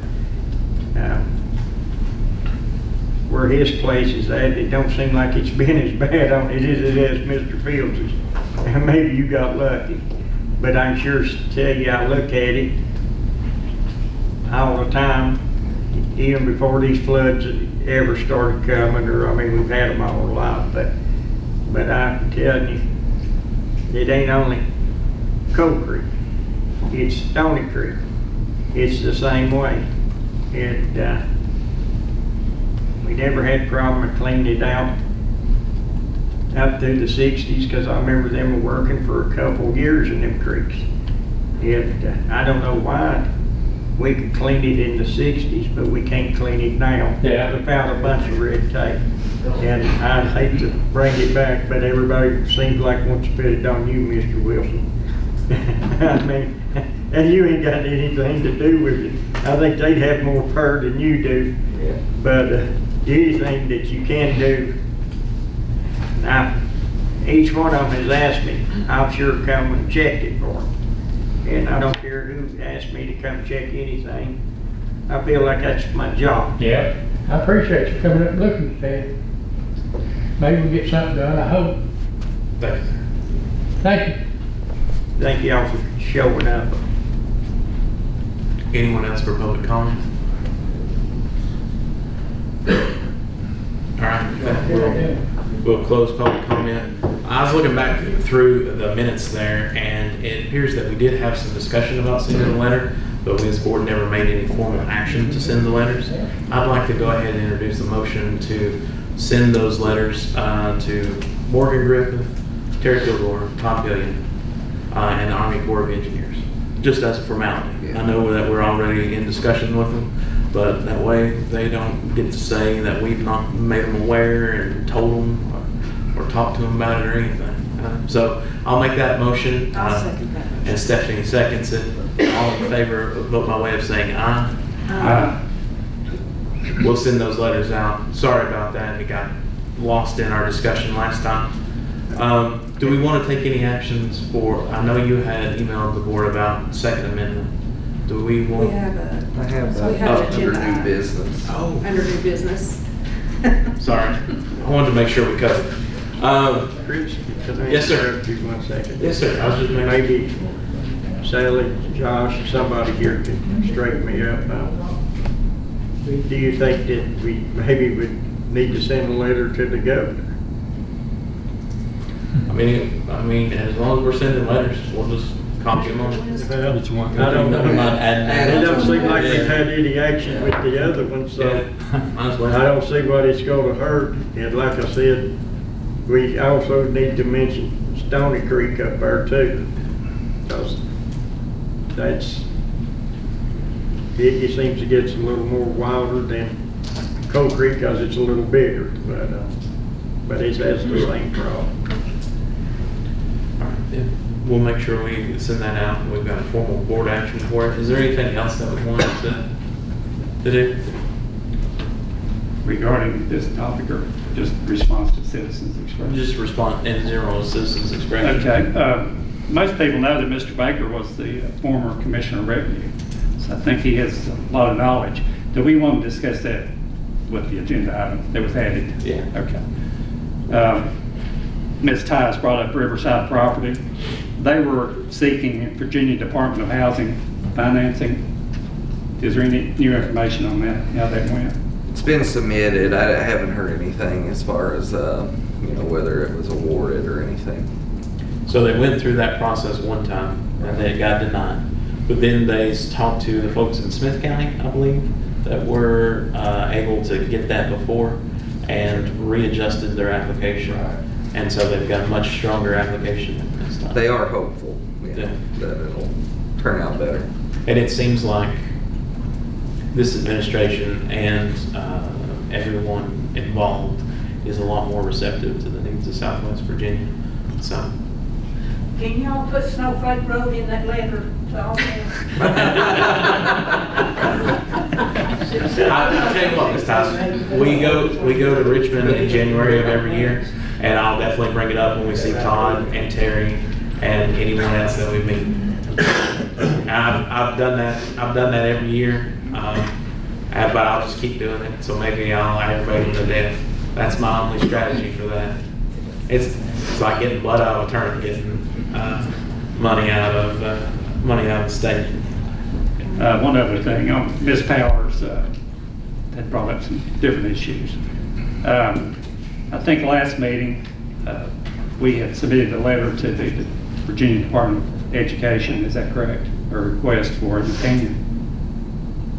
where his place is at, it don't seem like it's been as bad on it as it is Mr. Fields's. And maybe you got lucky, but I'm sure to tell you, I look at it all the time, even before these floods ever started coming, or I mean, we've had them all our life, but I'm telling you, it ain't only Cold Creek, it's Stony Creek. It's the same way. We never had a problem with cleaning it out up through the 60s, because I remember them working for a couple of years in them creeks. I don't know why we could clean it in the 60s, but we can't clean it now. Yeah. We found a bunch of red tape. And I'd hate to bring it back, but everybody seems like wants to put it on you, Mr. Wilson. I mean, and you ain't got anything to do with it. I think they'd have more power than you do. Yeah. But anything that you can do, now, each one of them has asked me, I've sure come and checked it for them. And I don't care who asked me to come check anything. I feel like that's my job. Yeah. I appreciate you coming up and looking at that. Maybe we'll get something done, I hope. Thanks. Thank you. Thank y'all for showing up. Anyone else for public comment? All right, we'll close public comment. I was looking back through the minutes there, and it appears that we did have some discussion about sending a letter. but this board never made any formal action to send the letters. I'd like to go ahead and introduce a motion to send those letters to Morgan Griffith, Terry Kilgore, Tom Pillion, and the Army Corps of Engineers, just as a formality. I know that we're already in discussion with them, but that way they don't get to say that we've not made them aware and told them or talked to them about it or anything. So I'll make that motion. I'll second that motion. And Stephanie seconds it. All in favor, vote by way of saying aye. Aye. We'll send those letters out. Sorry about that. It got lost in our discussion last time. Do we want to take any actions for, I know you had emailed the board about Second Amendment. Do we want? We have a, I have so we have an under agenda new item. business. Oh, Under new business. sorry. I wanted to make sure we covered it. Chris, can I Yes, sir. interrupt you 1 second? Yes, sir. I was just making. Maybe Sally, Josh, somebody here can straighten me up. Do you think that we maybe would need to send a letter to the governor? I mean, as long as we're sending letters, we'll just copy them on. Well, I don't know. It don't seem like we've had any action with the other ones, so Might as I well. don't see what it's gonna hurt. And like I said, we also need to mention Stony Creek up there too. Because that's, it seems to get a little more wilder than Coal Creek because it's a little bigger, but it has the same problem. All right, yeah. We'll make sure we send that out. We've got a formal board action for it. Is there anything else that we want to do? Regarding this topic, or just response to citizens expression? Just respond in general to citizens' expression. Okay. Most people know that Mr. Baker was the former Commissioner of Revenue, so I think he has a lot of knowledge. Do we want to discuss that with the agenda item that was added? Yeah. Okay. Ms. Tice brought up Riverside property. They were seeking Virginia Department of Housing financing. Is there any new information on that, how that went? It's been submitted. I haven't heard anything as far as, whether it was awarded or anything. So they went through that process one time and they got denied. But then they talked to the folks in Smith County, I believe, that were able to get that before and readjusted their application. Right. And so they've got a much stronger application this time. They are hopeful, Yeah. that it'll turn out better. And it seems like this administration and everyone involved is a lot more receptive to the needs of Southwest Virginia. So. Can y'all put Snowflake Road in that letter to all I'll tell you what, Ms. Tyson, we go to Richmond in January of every year, and I'll definitely bring it up when we see Todd and Terry and anyone else that we meet. I've done that every year, but I'll just keep doing it. So maybe I'll aggravate them to death. That's my only strategy for that. It's like getting blood out of a turnip, getting money out of the state. One other thing, Ms. Powers had brought up some different issues. I think last meeting, we had submitted a letter to the Virginia Department of Education, is that correct? A request for an opinion?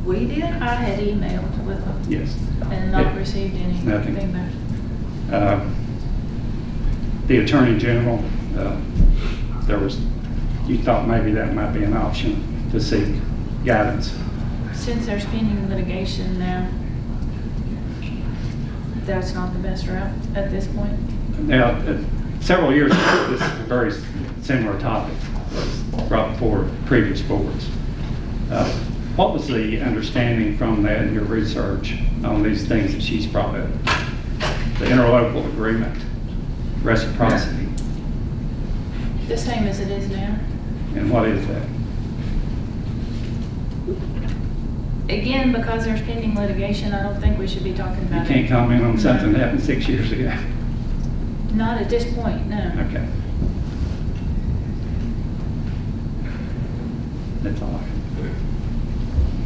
We did? I had emailed with them. Yes. And not received any Nothing. feedback. The Attorney General, you thought maybe that might be an option to seek guidance. Since there's pending litigation now, that's not the best route at this point. Now, several years ago, this is a very similar topic was brought before previous boards. What was the understanding from that in your research on these things that she's brought up? The interlocal agreement, reciprocity, The same as it is now. and what is that? Again, because there's pending litigation, I don't think we should be talking You about can't it. comment on something that happened 6 years ago. Not at this point, no. Okay. That's all I can.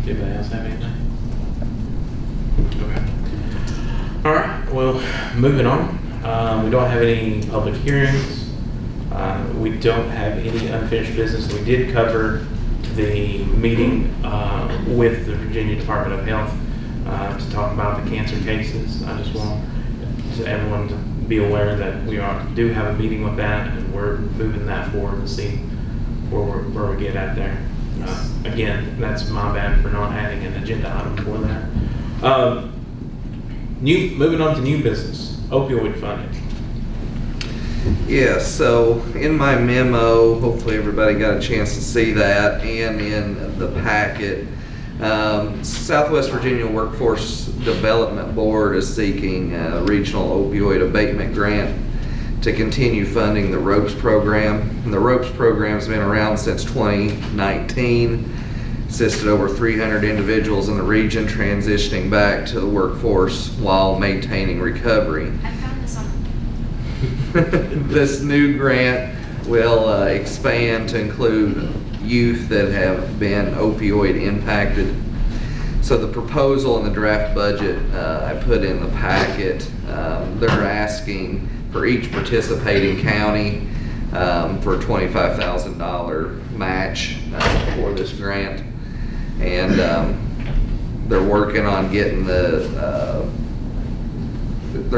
Anybody else have anything? Okay. All right, well, moving on. We don't have any public hearings. We don't have any unfinished business. We did cover the meeting with the Virginia Department of Health to talk about the cancer cases. I just want everyone to be aware that we do have a meeting with that, and we're moving that forward to see where we get at there. Again, that's my bad for not adding an agenda item for that. Moving on to new business, opioid funding. Yeah, so in my memo, hopefully everybody got a chance to see that, and in the packet, Southwest Virginia Workforce Development Board is seeking a regional opioid abatement grant to continue funding the ROPES program. And the ROPES program has been around since 2019. Assisted over 300 individuals in the region transitioning back to the workforce while maintaining recovery. I found this on. This new grant will expand to include youth that have been opioid impacted. So the proposal in the draft budget I put in the packet, they're asking for each participating county for a $25,000 match for this grant. And they're working on getting they're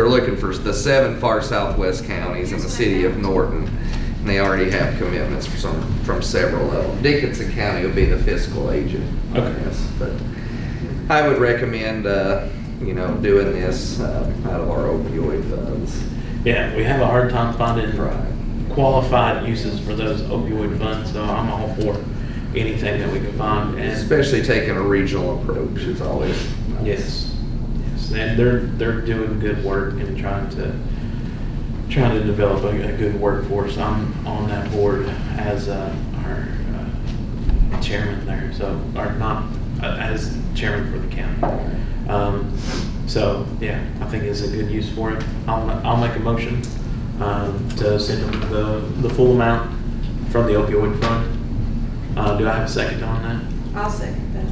looking for the 7 far southwest counties and the city of Norton. And they already have commitments from several of them. Dickinson County will be the fiscal agent on this. But I would recommend, doing this out of our opioid funds. Yeah, we have a hard time finding qualified uses for those opioid funds, so I'm all for anything that we can find. And especially taking a regional approach is always nice. Yes, and they're doing good work and trying to develop a good workforce. I'm on that board as our chairman there, as chairman for the county. So yeah, I think it's a good use for it. I'll make a motion to send them the full amount from the opioid fund. Do I have a second on that? I'll second that.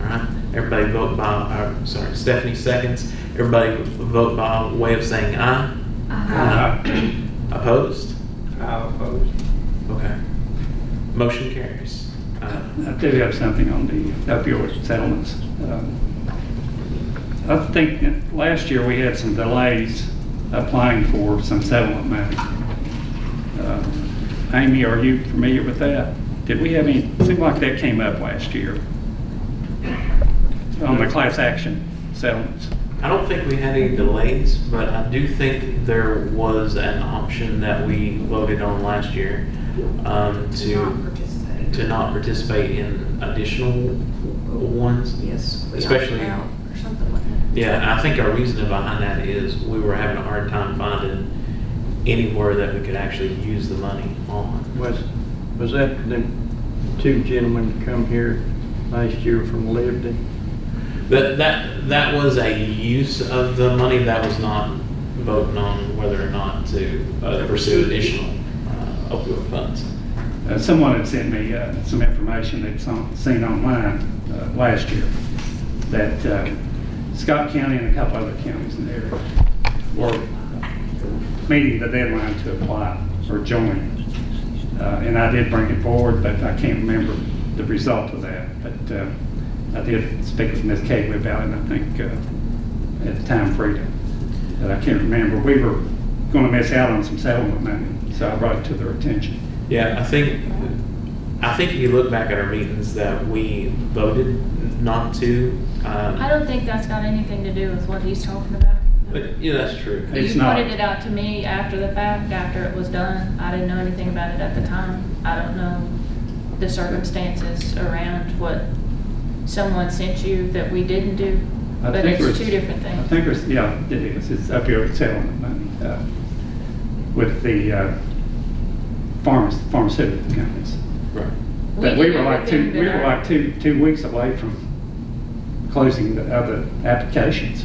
All right. Everybody vote by. Stephanie seconds. Everybody vote by way of saying aye. Aye. Opposed? I oppose. Okay. Motion carries. I do have something on the opioid settlements. I think that last year we had some delays applying for some settlement money. Amy, are you familiar with that? Did we have any, it seemed like that came up last year on the class action settlements. I don't think we had any delays, but I do think there was an option that we voted on last year to not participate in additional ones. Yes. Especially. Or something like that. Yeah, I think our reasoning behind that is we were having a hard time finding anywhere that we could actually use the money on. Was that the 2 gentlemen that come here last year from Liberty? That was a use of the money. That was not voting on whether or not to pursue additional opioid funds. Someone had sent me some information they'd seen online last year that Scott County and a couple other counties in the area were meeting the deadline to apply or join. And I did bring it forward, but I can't remember the result of that. But I did speak with Ms. Cagley about it, and I think at the time Frida, that I can't remember. We were going to miss out on some settlement money, so I brought it to their attention. Yeah, I think if you look back at our meetings that we voted not to. I don't think that's got anything to do with what he's talking about. But yeah, that's true. It's You not. pointed it out to me after the fact, after it was done. I didn't know anything about it at the time. I don't know the circumstances around what someone sent you that we didn't do, I but think it's 2 different I things. think it is. It's opioid settlement money with the pharmaceutical companies. Right. But we did were like everything two weeks away from closing the other applications,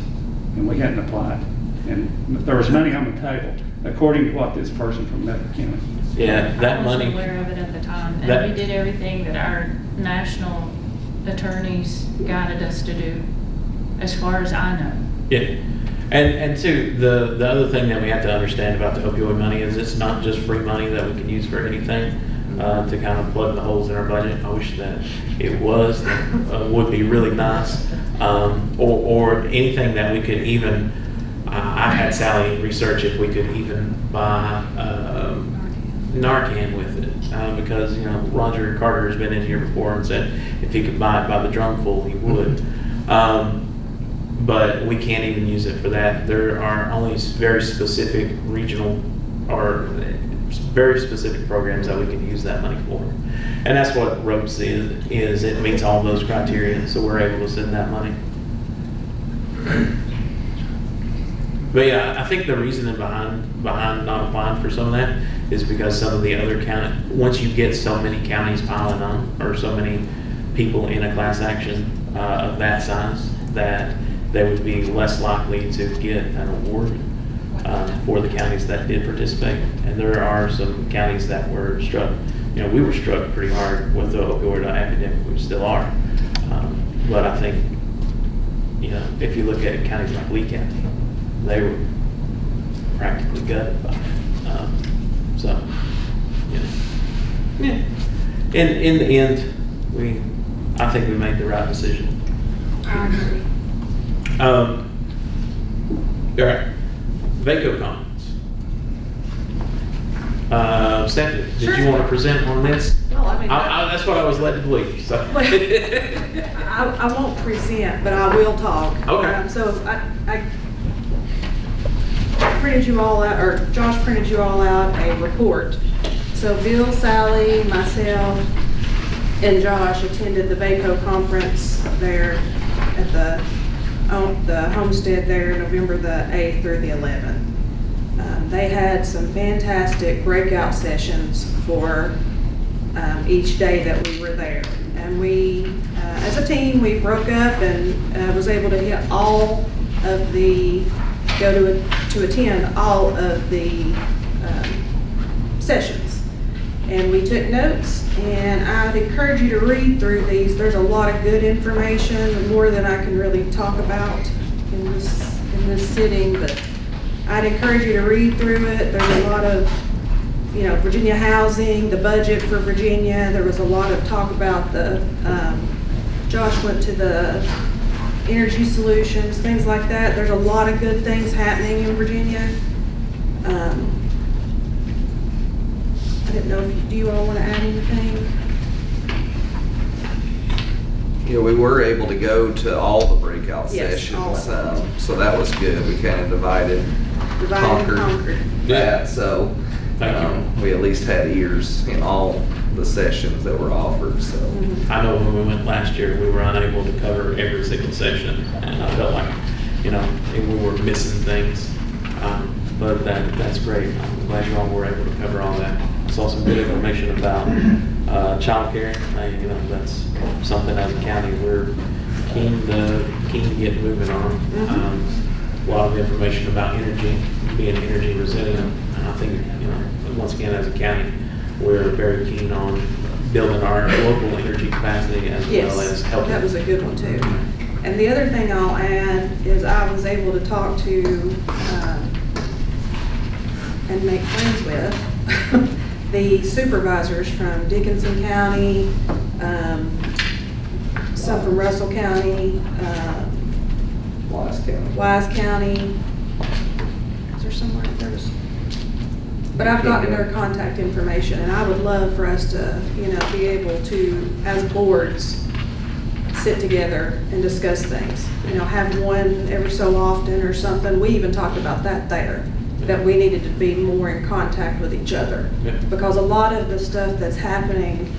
and we hadn't applied. And there was money on the table, according to what this person from Medford County. Yeah, that I money. wasn't aware of it at the time, That- and we did everything that our national attorneys guided us to do, as far as I know. Yeah, and two, the other thing that we have to understand about the opioid money is it's not just free money that we can use for anything. to kind of plug the holes in our budget. I wish that it was, would be really nice. Or anything that we could even, I had Sally research if we could even buy Narcan with it. Because, you know, Roger Carter has been in here before and said if he could buy it by the drumful, he would. But we can't even use it for that. There are only very specific regional or very specific programs that we can use that money for. And that's what ROPES is. It meets all those criteria, so we're able to send that money. But yeah, I think the reasoning behind not applying for some of that is because some of the other county, once you get so many counties piling on, or so many people in a class action of that size, that they would be less likely to get an award for the counties that did participate. And there are some counties that were struck, you know, we were struck pretty hard with the opioid epidemic, we still are. But I think, you know, if you look at counties like Lee County, they were practically gutted by it. So, you know, yeah. In the end, I think we made the right decision. I agree. All right, VACO comments. Stephanie, did you want to present on this? Well, I mean, that's what I was led to believe. So. I won't present, but I will talk. Okay. So I printed you all out, or Josh printed you all out a report. So Bill, Sally, myself, and Josh attended the VACO conference there at the homestead there, November the 8th through the 11th. They had some fantastic breakout sessions for each day that we were there. And we, as a team, we broke up and was able to hit all of the, to attend all of the sessions. And we took notes, and I'd encourage you to read through these. There's a lot of good information, more than I can really talk about in this sitting, but I'd encourage you to read through it. There's a lot of, you know, Virginia housing, the budget for Virginia. There was a lot of talk about the, Josh went to the energy solutions, things like that. There's a lot of good things happening in Virginia. I didn't know if do you all want to add anything? Yeah, we were able to go to all the breakout sessions, all of them. so that was good. We kind of divided and conquered that. So we at least had ears in all the sessions that were offered. So I know when we went last year, we were unable to cover every single session, and I felt like, you know, we were missing things. But that's great. I'm glad you all were able to cover all that. I saw some good information about child care. You know, that's something as a county we're keen to get moving on. A lot of information about energy, being energy resilient. And I think, you know, once again as a county, we're very keen on building our local energy capacity as well as helping. That was a good one too. And the other thing I'll add is I was able to talk to and make friends with the supervisors from Dickinson County, some from Russell County, Wise County. Is there somewhere there was? But I've gotten their contact information, and I would love for us to, you know, be able to, as boards, sit together and discuss things. You know, have one every so often or something. We even talked about that there, that we needed to be more in contact with each other. Yeah. Because a lot of the stuff that's happening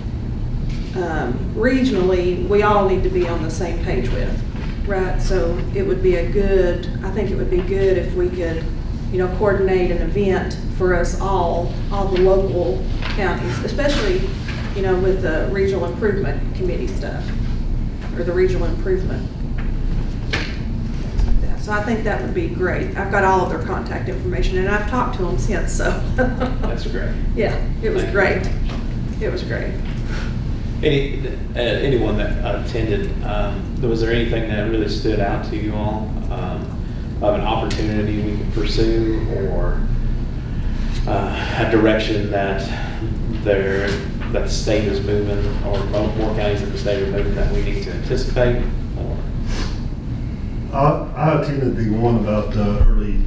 regionally, we all need to be on the same page with, right? So it would be I think it would be good if we could, you know, coordinate an event for us all the local counties, especially, you know, with the regional improvement committee stuff, or the regional improvement. So I think that would be great. I've got all of their contact information, and I've talked to them since, so. That's great. Yeah, it was great. It was great. Anyone that attended, was there anything that really stood out to you all of an opportunity we could pursue, or a direction that that the state is moving, or more counties in the state are moving that we need to anticipate? Or I attended the one about early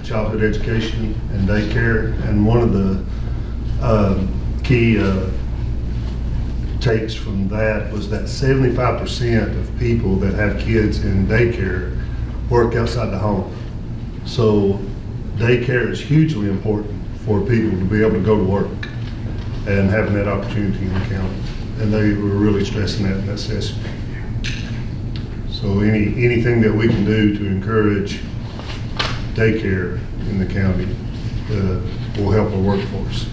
childhood education and daycare, and one of the key takes from that was that 75% of people that have kids in daycare work outside the home. So daycare is hugely important for people to be able to go to work and having that opportunity in the county. And they were really stressing that in that session. So anything that we can do to encourage daycare in the county will help our workforce.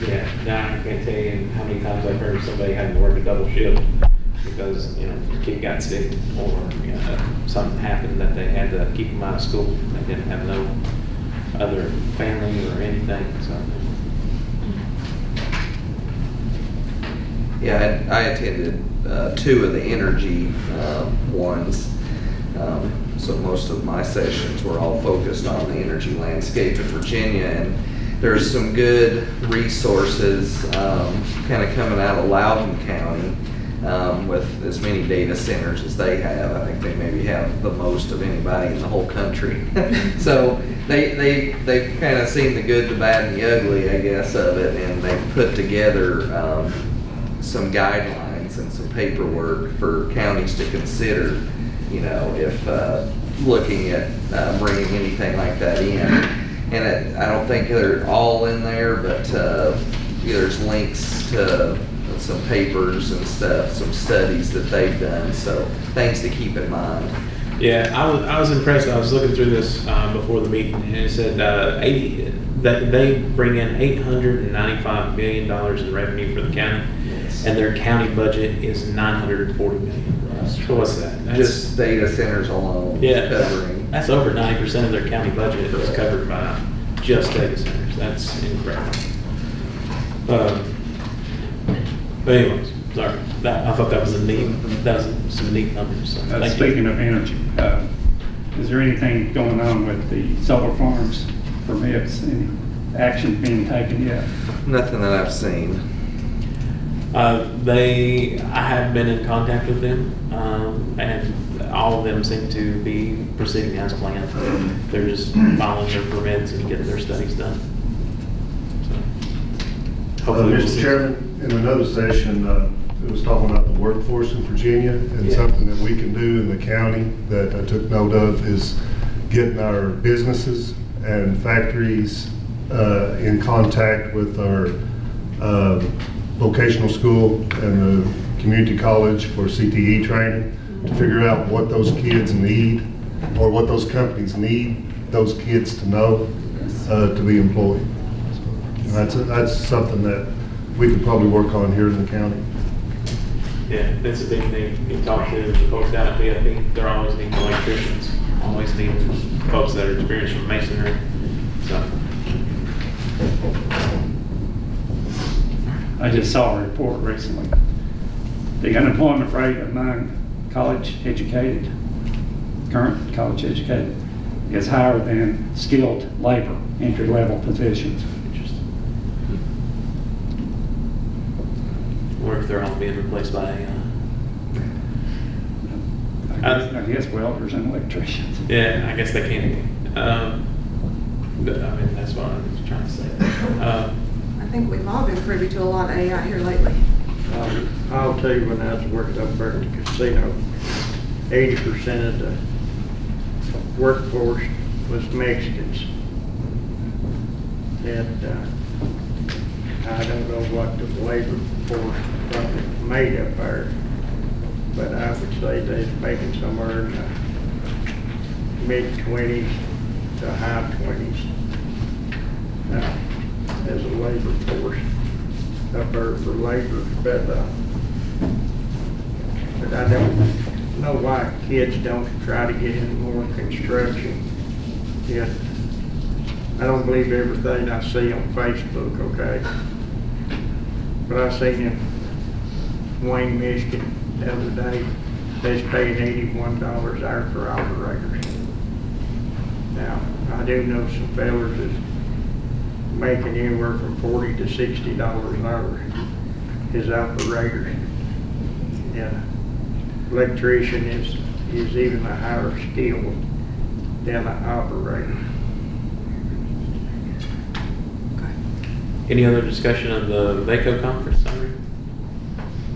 Yeah, now I can't tell you how many times I've heard somebody having to work a double shift because, you know, a kid got sick or, you know, something happened that they had to keep them out of school. They didn't have no other family or anything, so. Yeah, I attended 2 of the energy ones. So most of my sessions were all focused on the energy landscape in Virginia, and there's some good resources kind of coming out of Loudoun County with as many data centers as they have. I think they maybe have the most of anybody in the whole country. So they've kind of seen the good, the bad, and the ugly, I guess, of it, and they've put together some guidelines and some paperwork for counties to consider, you know, if looking at bringing anything like that in. And I don't think they're all in there, but there's links to some papers and stuff, some studies that they've done, so things to keep in mind. Yeah, I was impressed. I was looking through this before the meeting, and it said that they bring in $895 million in revenue for the county, and their county budget is $940 million. So what's that? That's, just data centers alone. Yeah, covering. That's over 90% of their county budget is covered by just data centers. That's incredible. But anyways, sorry. I thought that was some neat numbers. So Speaking of energy, is there anything going on with the solar farms permits? Any action being taken yet? Nothing that I've seen. I have been in contact with them, and all of them seem to be proceeding as planned. They're just filing their permits and getting their studies done. So, Mr. Chairman, in another session, it was talking about the workforce in Virginia, and something that we can do in the county that I took note of is getting our businesses and factories in contact with our vocational school and the community college for CTE training to figure out what those kids need or what those companies need those kids to know to be employed. So that's something that we could probably work on here in the county. Yeah, that's a big thing. You talk to the folks down at BFP, they're always needing electricians, always needing folks that are experienced from masonry. So. I just saw a report recently. The unemployment rate among current college educated, is higher than skilled labor, entry-level positions. Interesting. Or if they're all being replaced by I guess welders and electricians. yeah, I guess they can be. But I mean, that's what I was trying to say. I think we've all been privy to a lot of AI here lately. I'll tell you, when I was working up there at the casino, 80% of the workforce was Mexicans. And I don't know what the labor force probably made up there, but I would say they're making somewhere in the mid-20s to high 20s as a labor force up there for labor. But I don't know why kids don't try to get in more construction. Yeah, I don't believe everything I see on Facebook, okay? But I seen in Wayne, Michigan the other day, they's paying $81 an hour for operators. Now, I do know some fellas that making anywhere from $40 to $60 an hour as operators. And electrician is even a higher skill than an operator. Any other discussion of the VACO conference summary?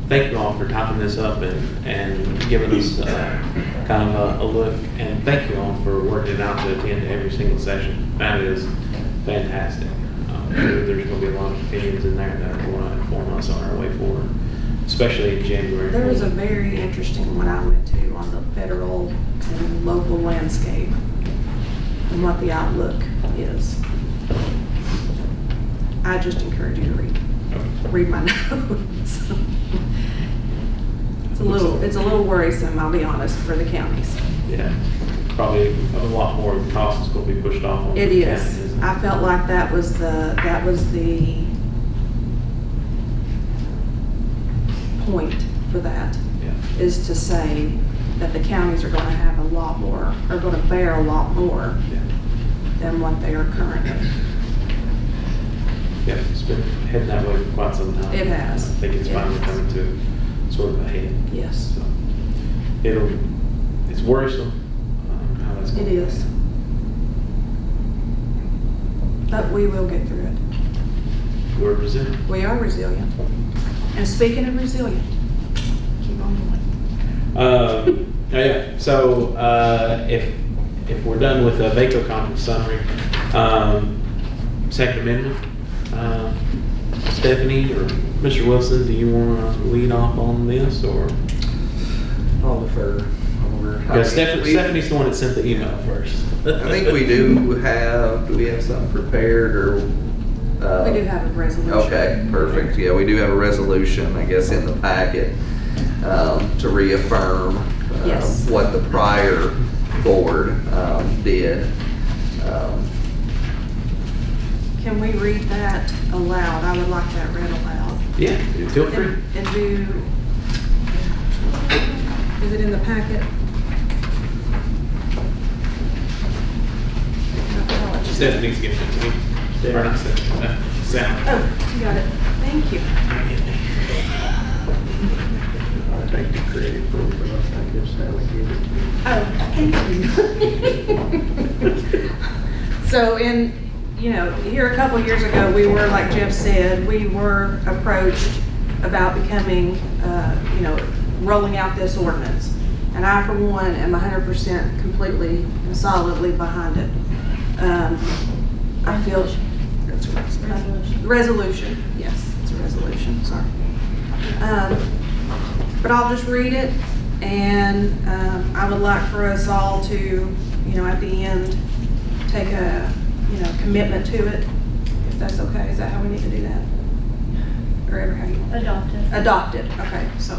Thank you all for typing this up and giving us kind of a look. And thank you all for working it out to attend every single session. That is fantastic. I'm sure there's going to be a lot of opinions in there that are going to inform us on our way forward, especially in January. There was a very interesting one I went to on the federal and local landscape and what the outlook is. I just encourage you to read my notes. It's a little worrisome, I'll be honest, for the counties. Yeah, probably a lot more of the cost is going to be pushed off on It the is. counties, isn't it? I felt like that was the point for that, is to say that the counties are going to have a lot more, are going to bear a lot more than what they are currently. Yeah, it's been heading that way for quite some time. It has. I think it's finally coming to sort of a head. Yes. So it's worrisome how that's going. It is. But we will get through it. We're resilient. We are resilient. And speaking of resilient, keep on going. Yeah. So if we're done with the VACO conference summary, Second Amendment. Stephanie or Mr. Wilson, do you want to lead off on this, or? I'll defer. Yeah, Stephanie's the one that sent the email first. I think we do have something prepared, or? We do have a resolution. Okay, perfect. Yeah, we do have a resolution, I guess, in the packet to reaffirm Yes. what the prior board did. Can we read that aloud? I would like that read aloud. Yeah, feel free. And do, is it in the packet? Stephanie's giving it to me. Or not Stephanie, Sam. Oh, you got it. Thank you. I take the credit for it, but I think it's Sally give it. Oh, thank you. So here a couple years ago, we were, like Jeff said, we were approached about becoming, rolling out this ordinance. And I, for one, am 100% completely and solidly behind it. I feel. It's a resolution. Resolution, yes, it's a resolution, sorry. But I'll just read it, and I would like for us all to, at the end, take a, commitment to it, if that's okay. Is that how we need to do that? Or ever how you want? Adopted. Adopted, okay, so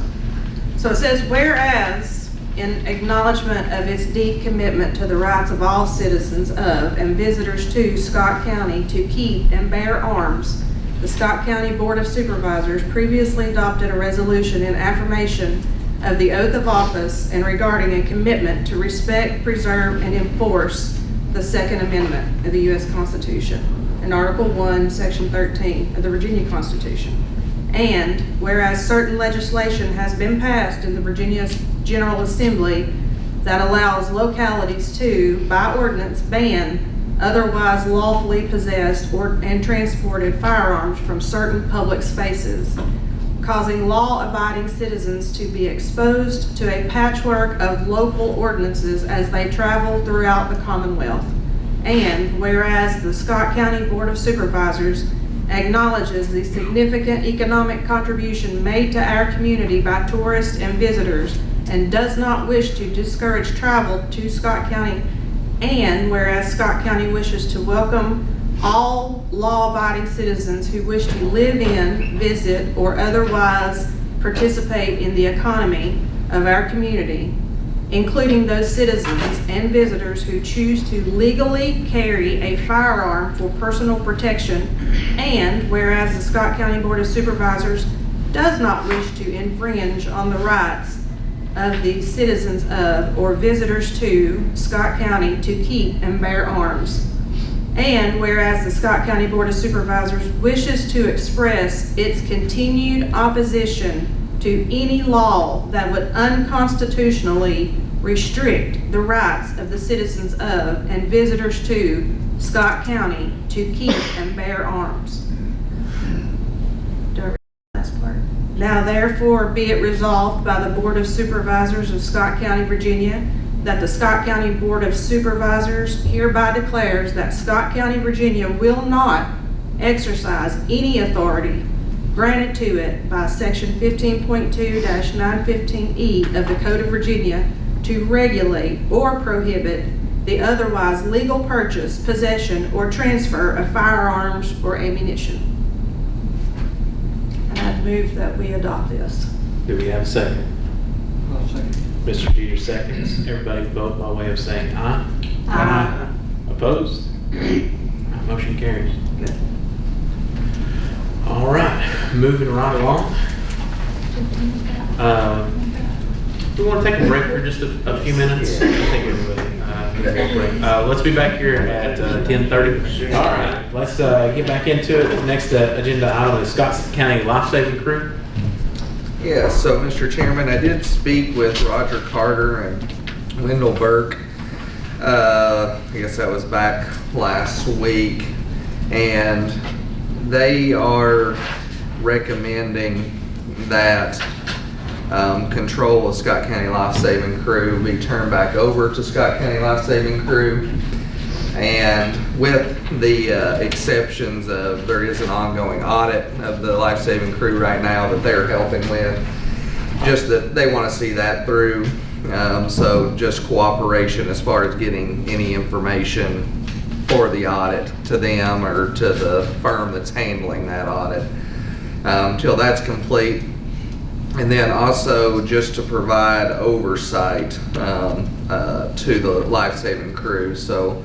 it says, whereas in acknowledgement of its deep commitment to the rights of all citizens of and visitors to Scott County to keep and bear arms, the Scott County Board of Supervisors previously adopted a resolution in affirmation of the oath of office and regarding a commitment to respect, preserve, and enforce the Second Amendment of the U.S. Constitution and Article 1, Section 13 of the Virginia Constitution. And whereas certain legislation has been passed in the Virginia General Assembly that allows localities to, by ordinance, ban otherwise lawfully possessed and transported firearms from certain public spaces, causing law-abiding citizens to be exposed to a patchwork of local ordinances as they travel throughout the Commonwealth. And whereas the Scott County Board of Supervisors acknowledges the significant economic contribution made to our community by tourists and visitors and does not wish to discourage travel to Scott County, and whereas Scott County wishes to welcome all law-abiding citizens who wish to live in, visit, or otherwise participate in the economy of our community, including those citizens and visitors who choose to legally carry a firearm for personal protection, and whereas the Scott County Board of Supervisors does not wish to infringe on the rights of the citizens of or visitors to Scott County to keep and bear arms. And whereas the Scott County Board of Supervisors wishes to express its continued opposition to any law that would unconstitutionally restrict the rights of the citizens of and visitors to Scott County to keep and bear arms. Do I read the last part? Now therefore be it resolved by the Board of Supervisors of Scott County, Virginia, that the Scott County Board of Supervisors hereby declares that Scott County, Virginia will not exercise any authority granted to it by Section 15.2-915E of the Code of Virginia to regulate or prohibit the otherwise legal purchase, possession, or transfer of firearms or ammunition. And I'd move that we adopt this. Do we have a second? I'll second. Mr. Jeter seconds. Everybody vote by way of saying aye. Aye. Opposed? Motion carries. All right, moving right along. We want to take a break for just a few minutes. I think everybody needs a break. Let's be back here at 10:30. All right, let's get back into it. The next agenda item is Scott County Life Saving Crew. Yeah, so Mr. Chairman, I did speak with Roger Carter and Wendell Burke. I guess that was back last week, and they are recommending that control of Scott County Life Saving Crew be turned back over to Scott County Life Saving Crew, and with the exceptions of there is an ongoing audit of the Life Saving Crew right now that they're helping with, just that they want to see that through. So just cooperation as far as getting any information for the audit to them or to the firm that's handling that audit until that's complete. And then also just to provide oversight to the Life Saving Crew. So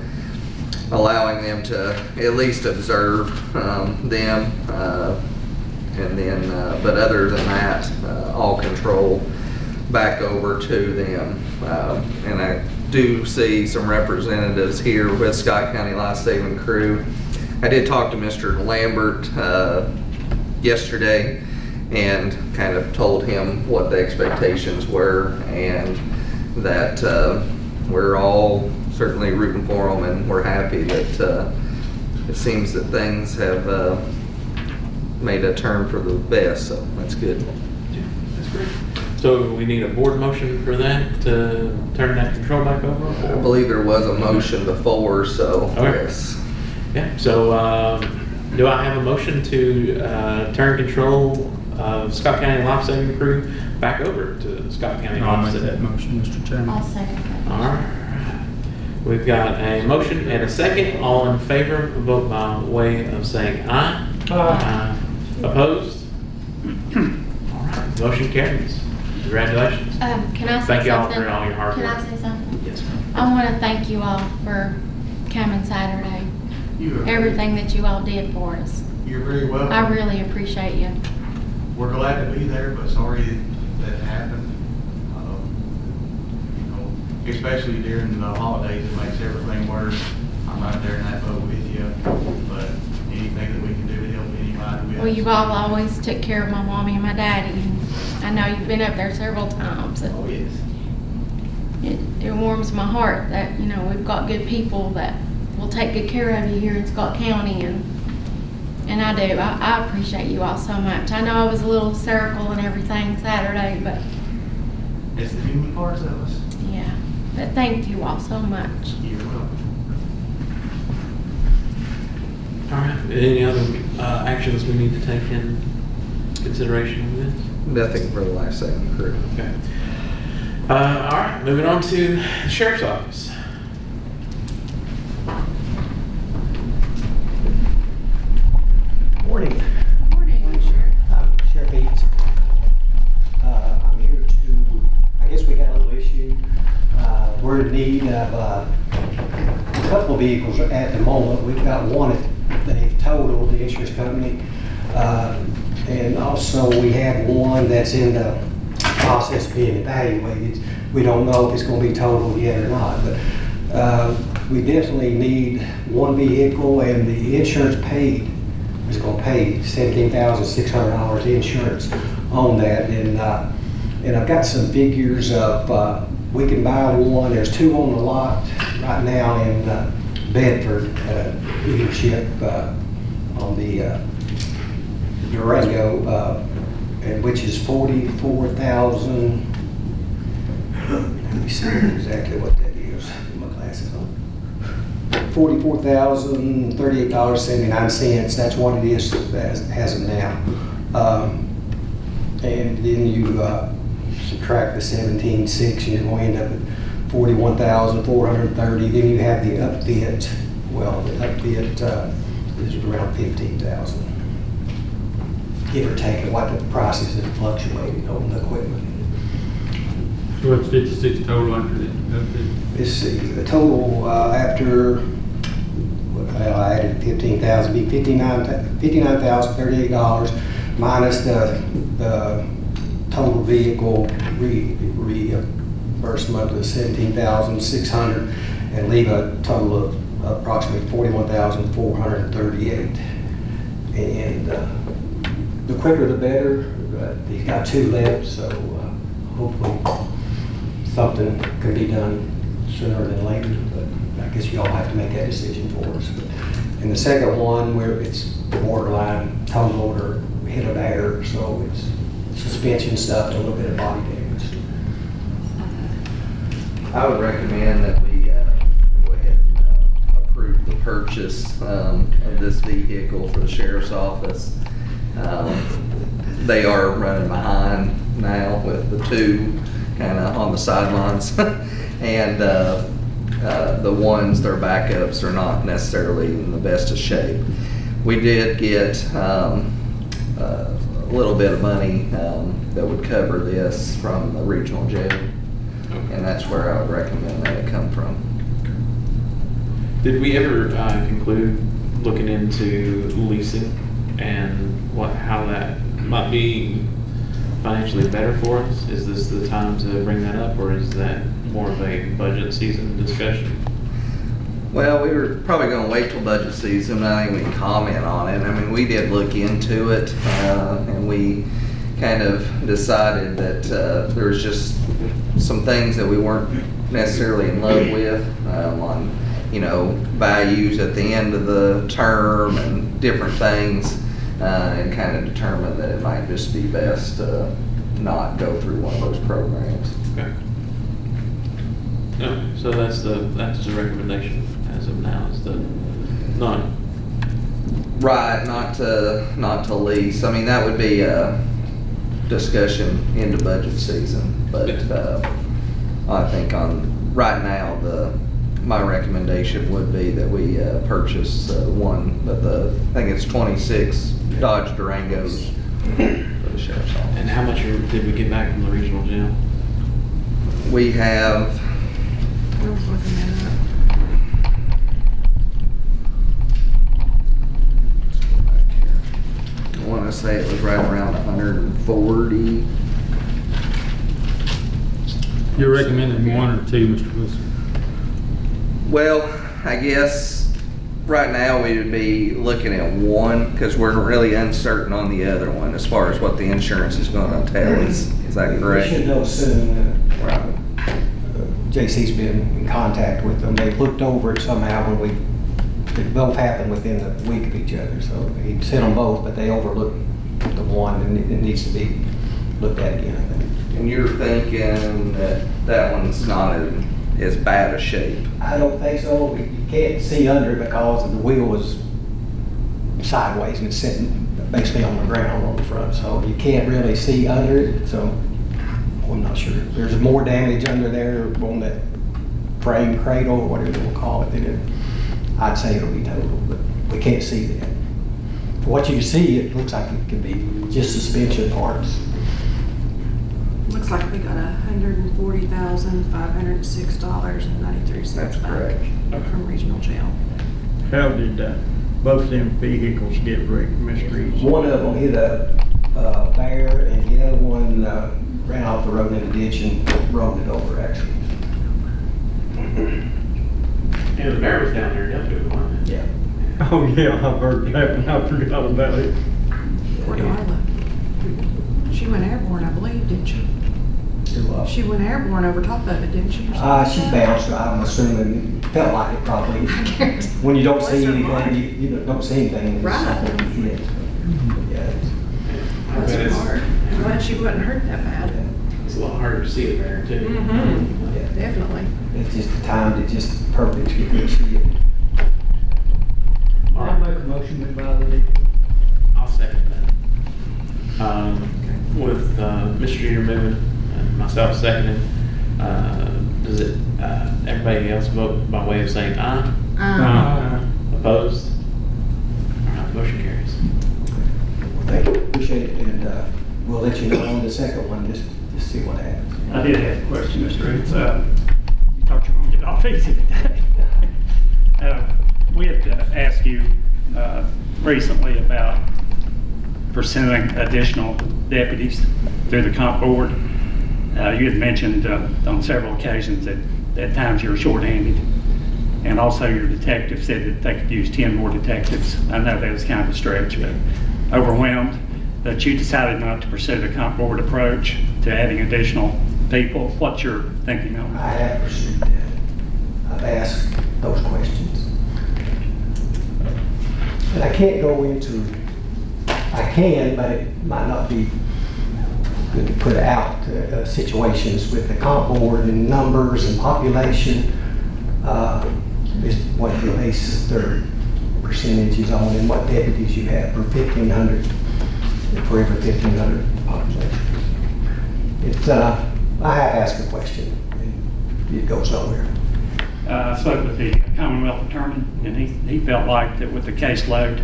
allowing them to at least observe them, and then, but other than that, all control back over to them. And I do see some representatives here with Scott County Life Saving Crew. I did talk to Mr. Lambert yesterday and kind of told him what the expectations were, and that we're all certainly rooting for them, and we're happy that it seems that things have made a turn for the best, so that's good. Yeah, that's great. So we need a board motion for that to turn that control back over? I believe there was a motion before, so okay. Yes. Yeah, so do I have a motion to turn control of Scott County Life Saving Crew back over to Scott County Life Saving? I'll make that motion, Mr. Chairman. I'll second that. All right. We've got a motion and a second. All in favor, vote by way of saying aye. Aye. Opposed? All right, motion carries. Congratulations. Can I say Thank you all something? for all your hard Can work. I say something? Yes, ma'am. I want to thank you all for coming Saturday. Everything that you all did for us. You're very welcome. I really appreciate you. We're glad to be there, but sorry that it happened. Especially during the holidays, it makes everything worse. I'm right there in that boat with you, but anything that we can do to help anybody. Well, you've all always took care of my mommy and my daddy, and I know you've been up there several times. Oh, yes. It warms my heart that, you know, we've got good people that will take good care of you here in Scott County, and I do. I appreciate you all so much. I know I was a little hysterical and everything Saturday, but It's the human parts of us. yeah. But thank you all so much. You're welcome. All right. Any other actions we need to take in consideration of this? Nothing for the Life Saving Crew. Okay. All right. Moving on to the Sheriff's Office. Morning. Morning, Sheriff. I'm Sheriff Eads. I'm here to, I guess we got a little issue. We're in need of a couple of vehicles at the moment. We've got one that they've totaled, the insurance company. And also we have one that's in the process of being evaluated. We don't know if it's going to be totaled yet or not, but We definitely need one vehicle, and the insurance paid is going to pay $17,600 insurance on that. And I've got some figures of we can buy one. There's two on the lot right now in Bedford dealership on the Durango, and which is 44,000. Let me see exactly what that is. Put my glasses on. $44,038.79. That's what it is as of now. And then you subtract the 17,600, and you're going to end up at 41,430. Then you have the upfit. Well, the upfit is around 15,000, give or take. What the prices have fluctuated on the equipment. So what's 56 total after that? Let's see, the total after, well, I added 15,000, be $59,038 minus the total vehicle reimbursement of 17,600, and leave a total of approximately 41,438. And the quicker the better. He's got two left, so hopefully something can be done sooner than later, but I guess you all have to make that decision for us. And the second one, where it's borderline totaled or hit of air, so it's suspension stuff, and a little bit of body damage. I would recommend that we go ahead and approve the purchase of this vehicle for the sheriff's office. They are running behind now with the two kind of on the sidelines, and the ones, their backups, are not necessarily in the best of shape. We did get a little bit of money that would cover this from the regional jail, and that's where I would recommend that it come from. Did we ever conclude looking into leasing and how that might be financially better for us? Is this the time to bring that up, or is that more of a budget season discussion? Well, we were probably going to wait till budget season. I think we can comment on it. I mean, we did look into it, and we kind of decided that there's just some things that we weren't necessarily in love with on, values at the end of the term and different things, and kind of determined that it might just be best to not go through one of those programs. Okay. Okay, so that's the recommendation as of now, is the not to lease. I mean, that would be a discussion into budget season, but I think right now my recommendation would be that we purchase one, but I think it's 26 Dodge Durangos for the sheriff's office. And how much did we get back from the regional jail? We have. I was looking that up. I want to say it was right around 140. You're recommending one or two, Mr. Wilson? Well, I guess right now we would be looking at one, because we're really uncertain on the other one as far as what the insurance is going to tell us. Is that correct? We should know soon. JC's been in contact with them. They looked over it somehow when they both happened within a week of each other. So he sent them both, but they overlooked the one, and it needs to be looked at again, I think. And you're thinking that one's not in as bad a shape? I don't think so. You can't see under it because the wheel is sideways and it's sitting basically on the ground on the front. So you can't really see under it. So I'm not sure. There's more damage under there on that frame cradle, or whatever we'll call it. I'd say it'll be total, but we can't see that. For what you see, it looks like it could be just suspension parts. Looks like we got $140,506.93 That's back correct. from regional jail. How did both of them vehicles get wrecked, Mr. Reeves? One of them hit a bear, and the other one ran off the road in a ditch and rolled it over, actually. Yeah, the mayor was down there, definitely, wasn't it? Yeah. Oh, yeah, I've heard that and I forgot about it. Poor Darla. She went airborne, I believe, didn't she? She went airborne over top of it, didn't she? or something She like that? bounced, I'm assuming, felt like it probably. When you don't see anything, you don't see anything. it's- Right. Yeah. I bet it's, Hard. I'm glad she wasn't hurt that bad. it's a lot harder to see it there too. Mm-hmm, definitely. It's just the time to just perfect to get see it. All I'll right, make a motion to buy the legal. I'll second that. With Mr. Jeter moving and myself seconding, does it, everybody else vote by way of saying aye? Opposed? All right, motion carries. Thank you, appreciate it, and we'll let you know on the second one, just see what happens. I did have a question, Mr. Roots. You thought you were going to get off easy today. We had asked you recently about pursuing additional deputies through the comp board. You had mentioned on several occasions that at times you were shorthanded. And also your detective said that they could use 10 more detectives. I know that was kind of a stretch, but overwhelmed. But you decided not to pursue the comp board approach to adding additional people. What's your thinking on I that? have pursued that. I've asked those questions. And I can't go into, I can, but it might not be good to put out situations with the comp board and numbers and population. Is what they base their percentages on and what deputies you have per 1,500, for every 1,500 population. It's, I have asked a question, and it goes nowhere. I spoke with the Commonwealth Attorney, and he felt like that with the caseload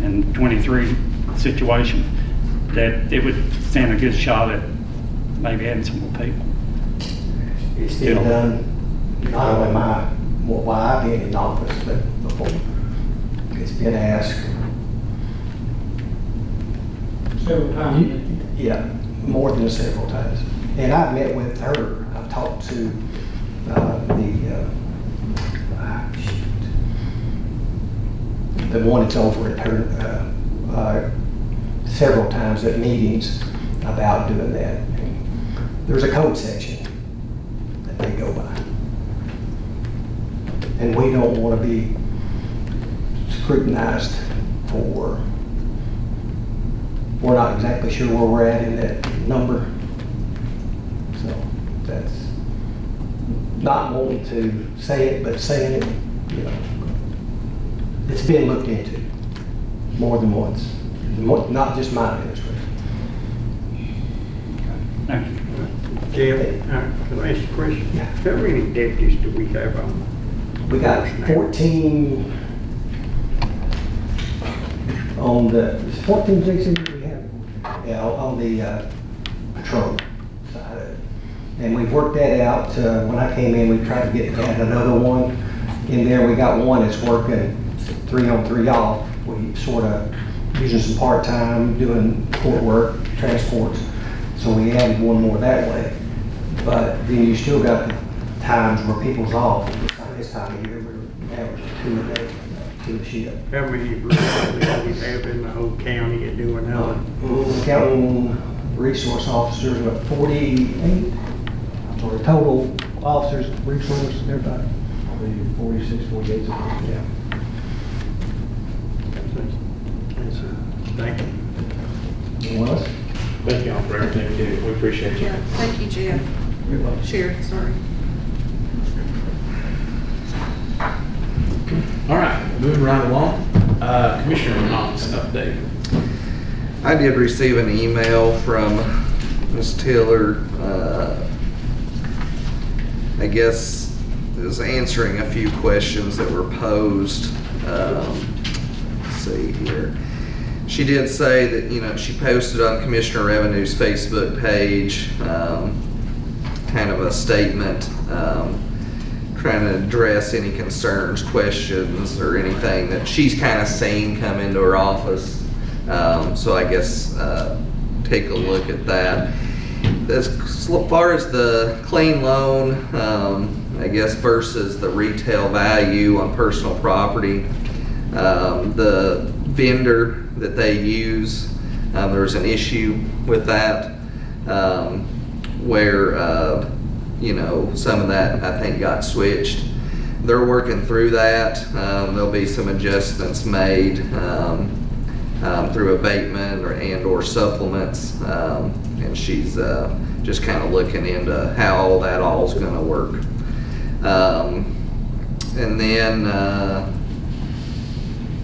and 23 situation, that it would stand a good shot at maybe adding some more people. It's been done, not only while I've been in office, but before. It's been asked. Several times. Yeah, more than several times. And I've met with her. I've talked to the one that's over at her several times at meetings about doing that. And there's a code section that they go by. And we don't want to be scrutinized for, we're not exactly sure where we're at in that number. So that's not wanting to say it, but saying it, you know. It's been looked into more than once, not just my administration. Thank you. Jeff, can I ask a question? Yeah. How many deputies do we have on? We got 14 on the, is 14 Jason we have? Yeah, on the patrol side of it. And we've worked that out. When I came in, we tried to get add another one in there. We got one that's working 3 on 3 off. We sort of using some part-time, doing court work, transports. So we added one more that way. But then you still got the times where people's off. This time of year, we're averaging 2 a day, 2 a shift. How many really do we have in the whole county at doing that? Counting resource officers, what, 48? Or total officers, resource, everybody? 46, 48, yeah. Thank you. Anyone else? Thank y'all for everything you do. We appreciate you. Yeah, thank you, Jeff. You're welcome. Sheriff, sorry. All right, moving right along. Commissioner Knox update. I did receive an email from Ms. Taylor, I guess it was answering a few questions that were posed. Let's see here. She did say that, you know, she posted on Commissioner Revenue's Facebook page kind of a statement trying to address any concerns, questions, or anything that she's kind of seen come into her office. So I guess take a look at that. As far as the clean loan, I guess versus the retail value on personal property. The vendor that they use, there was an issue with that where you know, some of that I think got switched. They're working through that. There'll be some adjustments made through abatement or supplements, and she's just kind of looking into how all that all's going to work. And then,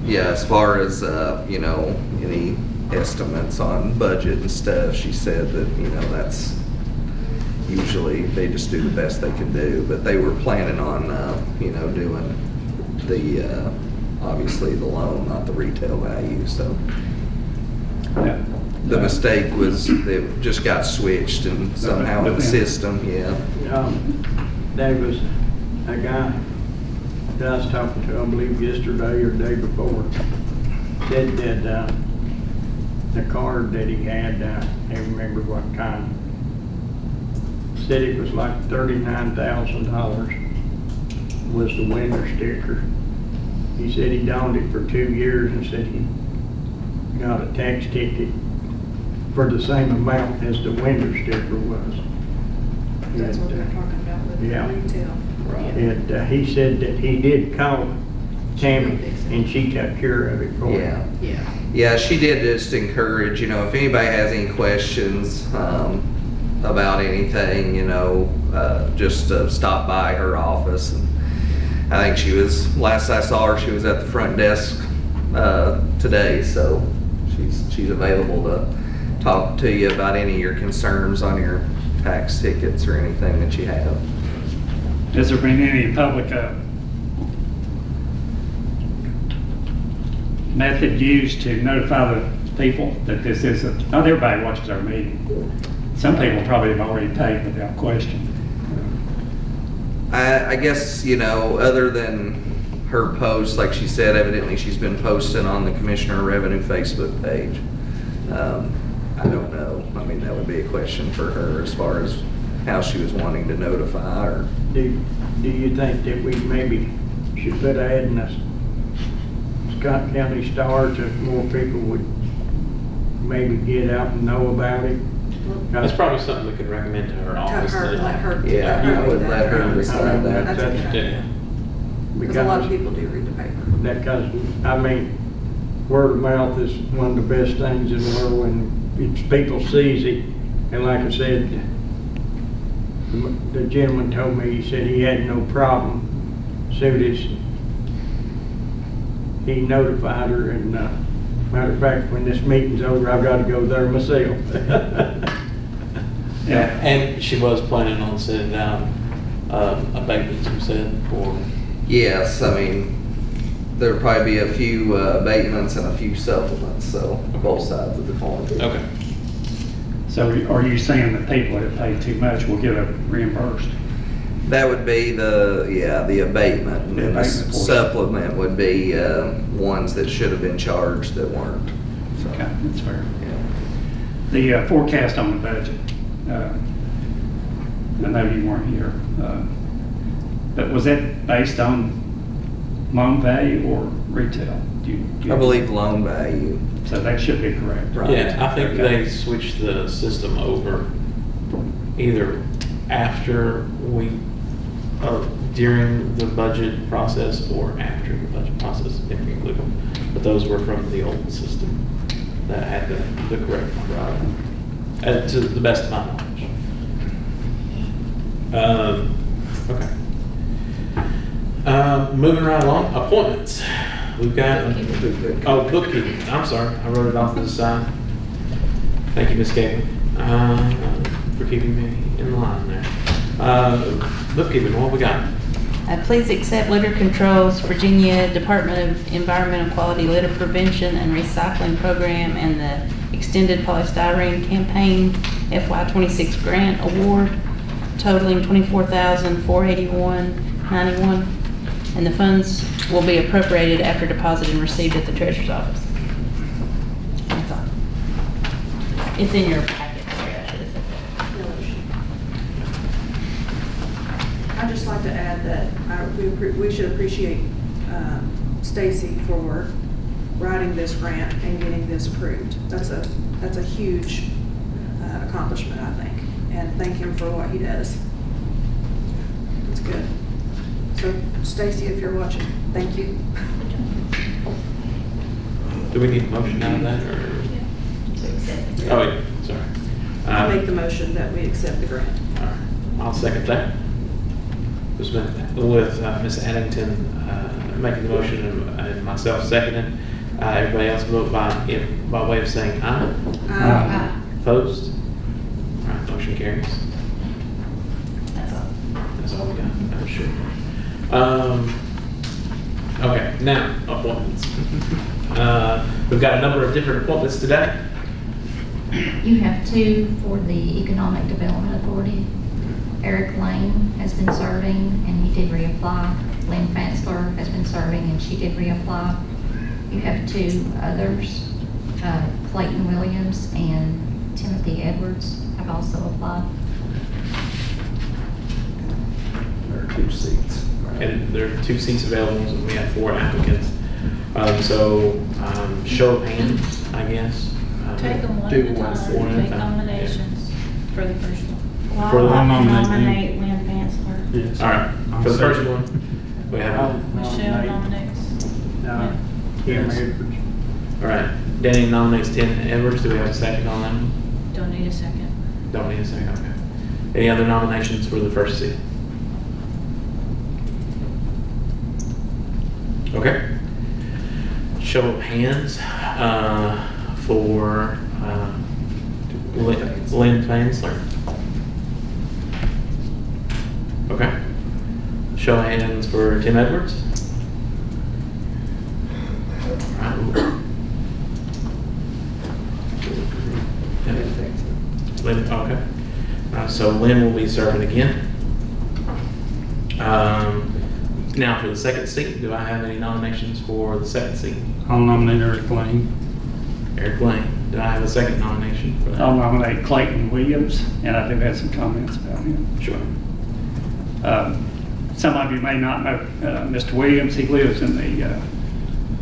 yeah, as far as you know, any estimates on budget and stuff, she said that, you know, that's usually they just do the best they can do, but they were planning on you know, doing the obviously the loan, not the retail value. So Yeah. the mistake was they just got switched and somehow in the system. Yeah. There was a guy that I was talking to, I believe yesterday or the day before, said that the card that he had, I can't remember what kind, said it was like $39,000 was the winner sticker. He said he'd owned it for 2 years and said he got a tax ticket for the same amount as the winner sticker was. That's what they're talking about with Yeah. retail. And he said that he did call Tammy and she took care of it for him. Yeah. Yeah, she did just encourage, you know, if anybody has any questions about anything, you know, just stop by her office. And I think she was, last I saw her, she was at the front desk today, so she's available to talk to you about any of your concerns on your tax tickets or anything that you have. Has there been any public method used to notify the people that this is not everybody watches our meeting. Some people probably have already paid without question. I guess, you know, other than her post, like she said, evidently she's been posting on the Commissioner of Revenue Facebook page. I don't know. I mean, that would be a question for her as far as how she was wanting to notify her. Do you think that we maybe should put an ad in the Scott County Star so more people would maybe get out and know about it? That's probably something we could recommend to her office. Let her. Yeah, I would let her decide that. That's a good idea. Because a lot of people do read the paper. Because, I mean, word of mouth is one of the best things in the world, and if people sees it, and like I said, the gentleman told me, he said he had no problem. Soon as he notified her, and matter of fact, when this meeting's over, I've got to go there myself. Yeah, and she was planning on sending down abatements, you said, for... Yes, I mean, there'll probably be a few abatements and a few supplements, so both sides of the coin. Okay. So are you saying that people that pay too much will get reimbursed? That would be the abatement. And the supplement would be ones that should have been charged that weren't. So, okay, that's fair. Yeah. The forecast on the budget, I know you weren't here, but was that based on loan value or retail? I believe loan value. So that should be correct, right? Yeah, I think they switched the system over either after during the budget process or after the budget process, if we include them. But those were from the old system that had the correct number on it, to the best of my knowledge. Okay. Moving right along, appointments. We've got, bookkeeping. I'm sorry, I wrote it off to the side. Thank you, Ms. Gatley, for keeping me in line there. Bookkeeping, what we got? Please accept litter controls, Virginia Department of Environmental Quality Litter Prevention and Recycling Program and the Extended Polystyrene Campaign FY26 Grant Award totaling $24,481.91, and the funds will be appropriated after deposit and received at the Treasurer's Office. That's all. It's in your packet. I I'd just like to add that we should appreciate Stacy for writing this grant and getting this approved. That's a huge accomplishment, I think, and thank him for what he does. It's good. So Stacy, if you're watching, thank you. Do we need a motion out of that, or? Oh, wait, sorry. I'll make the motion that we accept the grant. All right, I'll second that. With Ms. Addington making the motion and myself seconding. Everybody else vote by way of saying aye. Aye. Opposed? All right, motion carries. That's all we got, I'm sure. Okay, now appointments. We've got a number of different appointments today. You have two for the Economic Development Authority. Eric Lane has been serving and he did reapply. Lynn Fansler has been serving and she did reapply. You have two others, Clayton Williams and Timothy Edwards have also applied. There are 2 seats. And there are 2 seats available, so we have 4 applicants. Show of hands, I guess. Take them one at a time, take nominations for the first one. Well, For the- I'd like to nominate Lynn Fansler. Yes. All right, for the first one, we have, Michelle nominates. Tim Edwards. all right, Danny nominates Tim Edwards. Do we have a second on that one? Don't need a second. Don't need a second, okay. Any other nominations for the first seat? Okay. Show of hands for Lynn Fansler. Okay. Show of hands for Tim Edwards. All right. Lynn, okay. So Lynn will be serving again. Now for the second seat, do I have any nominations for the second seat? I'll nominate Eric Lane. Eric Lane. Do I have a second nomination for that? I'll nominate Clayton Williams, and I do have some comments about him. Sure. Some of you may not know Mr. Williams. He lives in the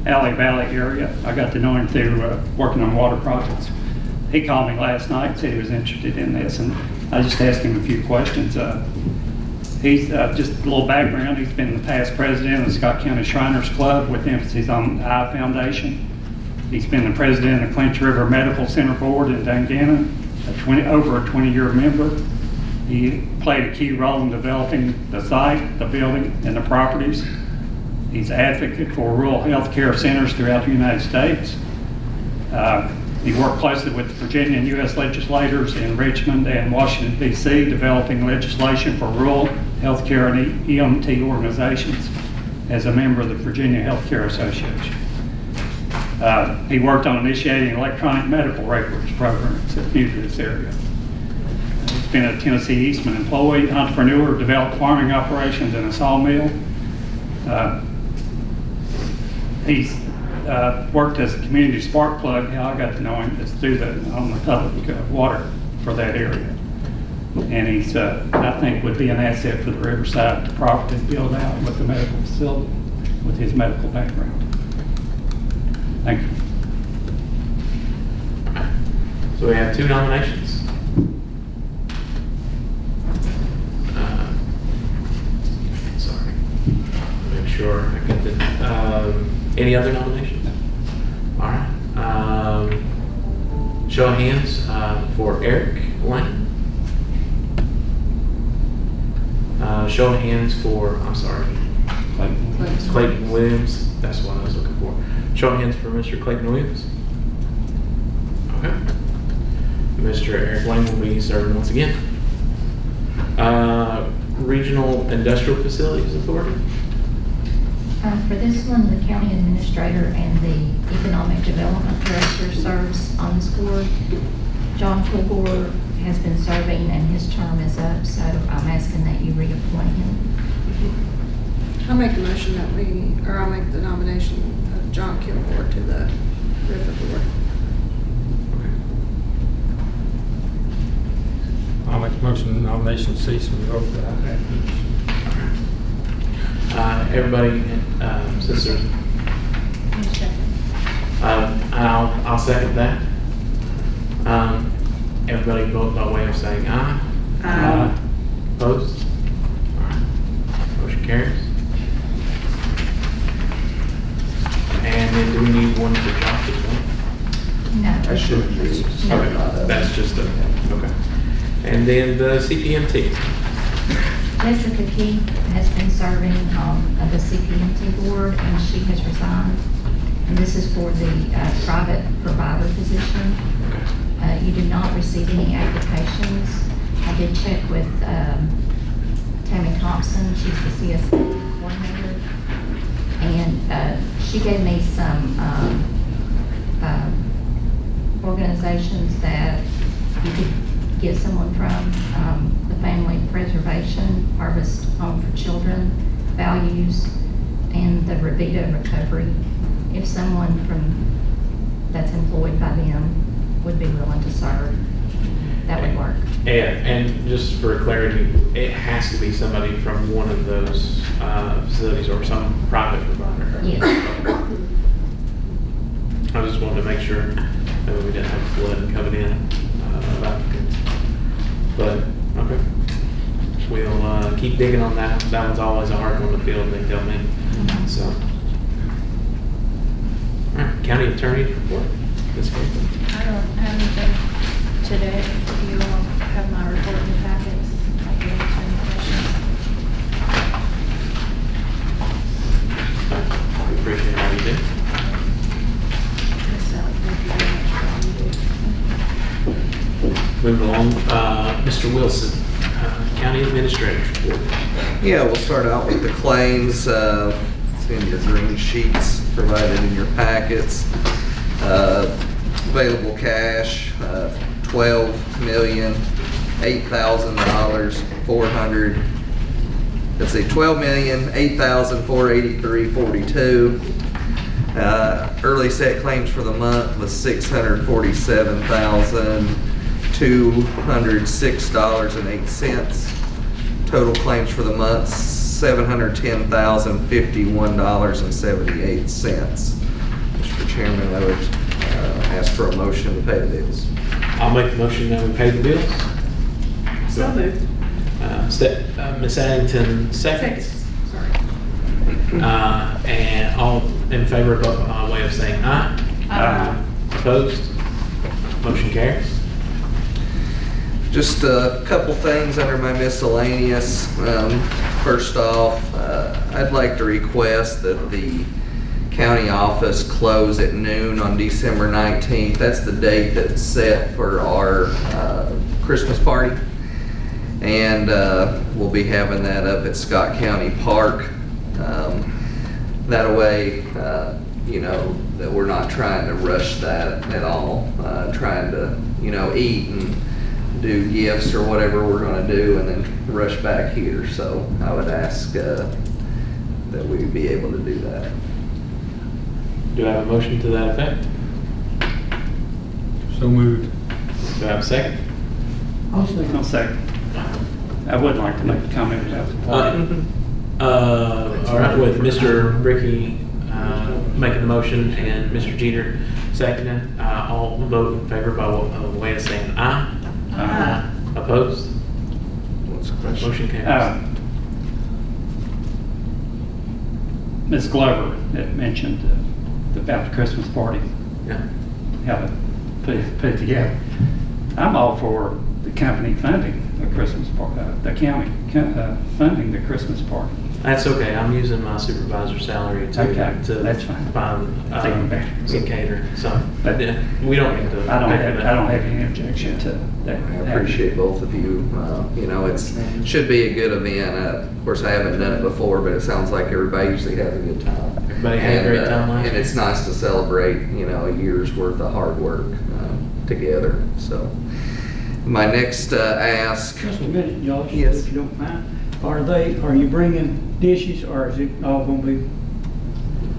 Alley Valley area. I got to know him through working on water projects. He called me last night and said he was interested in this, and I just asked him a few questions. He's just a little background. He's been the past president of the Scott County Shriners Club with emphasis on the Eye Foundation. He's been the president of the Clinch River Medical Center Board in Dungannon, over a 20-year member. He played a key role in developing the site, the building, and the properties. He's an advocate for rural health care centers throughout the United States. He worked closely with the Virginia and U.S. legislators in Richmond and Washington, D.C., developing legislation for rural health care and EMT organizations as a member of the Virginia Healthcare Association. He worked on initiating electronic medical records programs that's new to this area. He's been a Tennessee Eastman employee, entrepreneur, developed farming operations in a sawmill. He's worked as a community spark plug. How I got to know him is through on the public water for that area. And he's, I think, would be an asset for the Riverside property to build out with the medical facility, with his medical background. Thank you. So we have 2 nominations. Sorry. Make sure I get the. Any other nominations? All right. Show of hands for Eric Lane. Show of hands for, I'm sorry, Clayton Williams. That's what I was looking for. Show of hands for Mr. Clayton Williams. Okay. Mr. Eric Lane will be serving once again. Regional Industrial Facilities Authority. For this one, the county administrator and the economic development director serves on this board. John Kilgore has been serving and his term is up, so I'm asking that you reappoint him. I'll make the motion that I'll make the nomination of John Kilgore to the River Board. I'll make a motion the nomination cease and go for that. Everybody, since there's, I'll second that. Everybody vote by way of saying aye. Aye. Opposed? All right. Motion carries. And then do we need one for Josh as well? No. That should be. Okay, that's just a, okay. And then the CPMT. Jessica Keith has been serving on the CPMT board, and she has resigned. And this is for the private provider position. You did not receive any applications. I did check with Tammy Thompson, she's the CSC coordinator, and she gave me some organizations that you could get someone from, the Family Preservation, Harvest Home for Children, Values, and the Revita Recovery. If someone that's employed by them would be willing to serve, that would work. And just for clarity, it has to be somebody from one of those facilities or some private provider. Yes. I just wanted to make sure that we didn't have flooding coming in about the kids. But, okay. We'll keep digging on that. That one's always a hard one to fill, they tell me. So, all right, county attorney report. Ms. Campbell. I don't have anything today. If you all have my report in the packets, I'll be able to answer any questions. We appreciate all you do. Moving along, Mr. Wilson, county administrator's report. Yeah, we'll start out with the claims. It's in your green sheets provided in your packets. Available cash, $12,008,400. Let's see, $12,008,483.42. Early set claims for the month was $647,206.08. Total claims for the month, $710,051.78. Mr. Chairman, I would ask for a motion to pay the bills. I'll make the motion that we pay the bills. So moved. Ms. Addington seconds. Sorry. And all in favor of way of saying aye. Aye. Opposed? Motion carries. Just a couple things under my miscellaneous. First off, I'd like to request that the county office close at noon on December 19th. That's the date that's set for our Christmas party. And we'll be having that up at Scott County Park. That way, you know, that we're not trying to rush that at all. Trying to, you know, eat and do gifts or whatever we're going to do and then rush back here. So I would ask that we be able to do that. Do I have a motion to that effect? So moved. Do I have a second? I'll second. I would like to make a comment about the party. All right, with Mr. Bricky making the motion and Mr. Jeter seconding, all vote in favor by way of saying aye. Aye. Opposed? What's the question? Motion carries. Ms. Glover had mentioned about the Christmas party. Yeah. How to put it together. I'm all for the company funding the Christmas party, the county funding the Christmas party. That's okay. I'm using my supervisor salary to that's fine. Find some cater. So Yeah. we don't need to. I don't have any objection to that. I appreciate both of you. You know, should be a good event. Of course, I haven't done it before, but it sounds like everybody usually has a good time. Everybody had a great time last And year. it's nice to celebrate, you know, a year's worth of hard work together. So, my next ask. Just a minute, Josh, Yes. if you don't mind. Are you bringing dishes, or is it all gonna be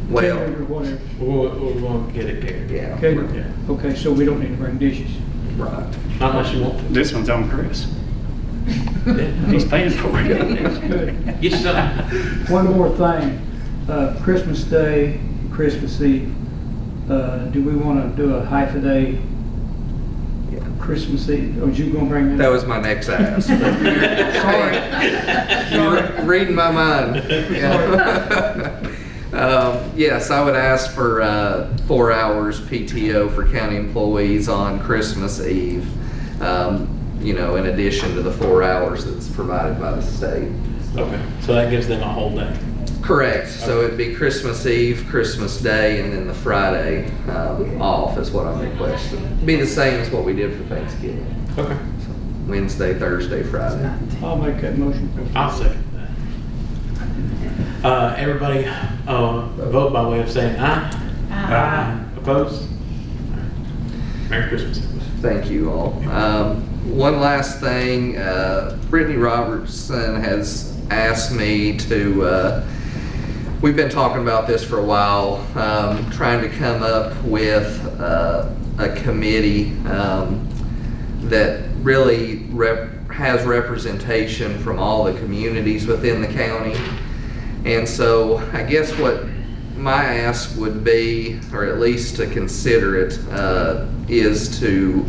Well, catered or whatever? We'll get it catered. Yeah. Catered? Yeah. Okay, so we don't need to bring dishes. Right. Not unless you want to. This one's on Chris. He's paying for it. Get yourself. One more thing, Christmas Day, Christmas Eve, do we want to do a half a day Christmas Eve? Or was you going to bring that? That was my next ask. You're reading my mind. Yeah. Yes, I would ask for 4 hours PTO for county employees on Christmas Eve, in addition to the 4 hours that's provided by the state. Okay, so that gives them a whole day. Correct. So it'd be Christmas Eve, Christmas Day, and then the Friday off is what I'm requesting. It'd be the same as what we did for Thanksgiving. Okay. So Wednesday, Thursday, Friday. I'll make that motion. I'll second that. Everybody vote by way of saying aye. Aye. Opposed? Merry Christmas. Thank you all. One last thing, Brittany Robertson has asked me to, we've been talking about this for a while, trying to come up with a committee that really has representation from all the communities within the county. And so I guess what my ask would be, or at least to consider it, is to,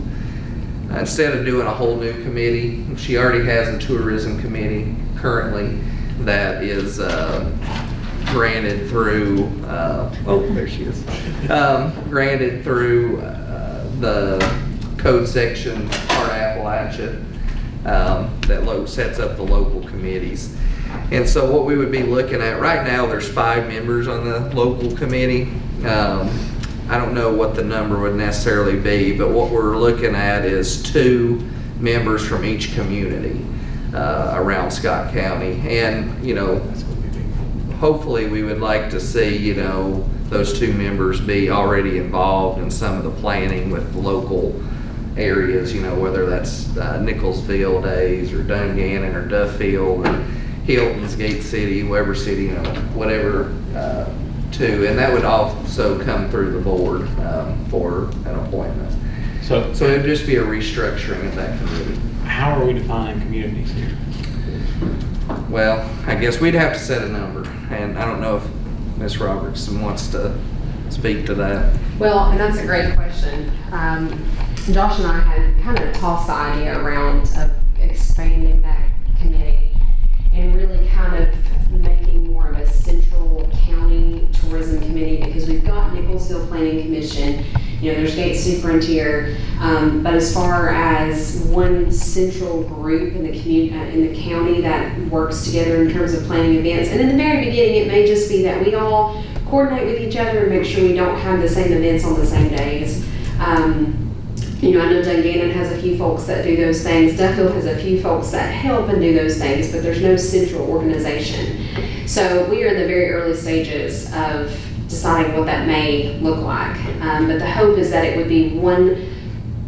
instead of doing a whole new committee, she already has a tourism committee currently that is granted through, there she is, granted through the code section, part of Appalachia, that sets up the local committees. And so what we would be looking at, right now there's 5 members on the local committee. I don't know what the number would necessarily be, but what we're looking at is 2 members from each community around Scott County. And, hopefully we would like to see, those 2 members be already involved in some of the planning with the local areas, whether that's Nicholsville days or Dungannon or Duffield or Hilton's, Gate City, Weber City, whatever, too. And that would also come through the board for an appointment. So it would just be a restructuring of that committee. How are we defining communities here? Well, I guess we'd have to set a number, and I don't know if Ms. Robertson wants to speak to that. Well, and that's a great question. Josh and I had kind of tossed the idea around of expanding that committee and really kind of making more of a central county tourism committee, because we've got Nicholsville Planning Commission, there's Gate City Frontier, but as far as one central group in the county that works together in terms of planning events, and in the very beginning it may just be that we all coordinate with each other and make sure we don't have the same events on the same days. I know Dungannon has a few folks that do those things. Duffield has a few folks that help and do those things, but there's no central organization. So we are in the very early stages of deciding what that may look like. But the hope is that it would be one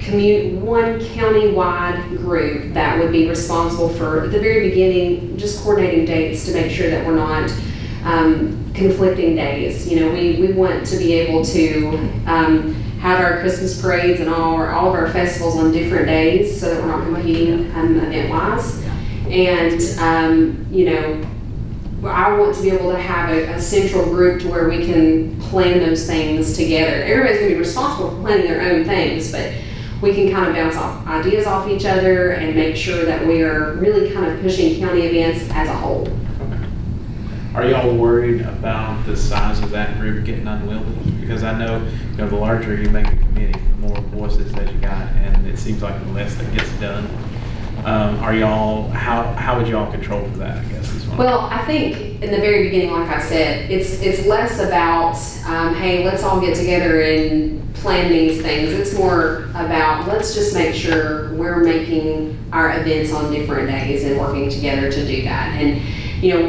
county-wide group that would be responsible for, at the very beginning, just coordinating dates to make sure that we're not conflicting days. We want to be able to have our Christmas parades and all of our festivals on different days so that we're not competing event-wise. And, I want to be able to have a central group to where we can plan those things together. Everybody's going to be responsible for planning their own things, but we can kind of bounce off ideas off each other and make sure that we are really kind of pushing county events as a whole. Are y'all worried about the size of that group getting unwieldy? Because I know, the larger you make a committee, the more voices that you got, and it seems like the less that gets done. How would y'all control for that, I guess, is one. Well, I think in the very beginning, like I said, it's less about, hey, let's all get together and plan these things. It's more about, let's just make sure we're making our events on different days and working together to do that. And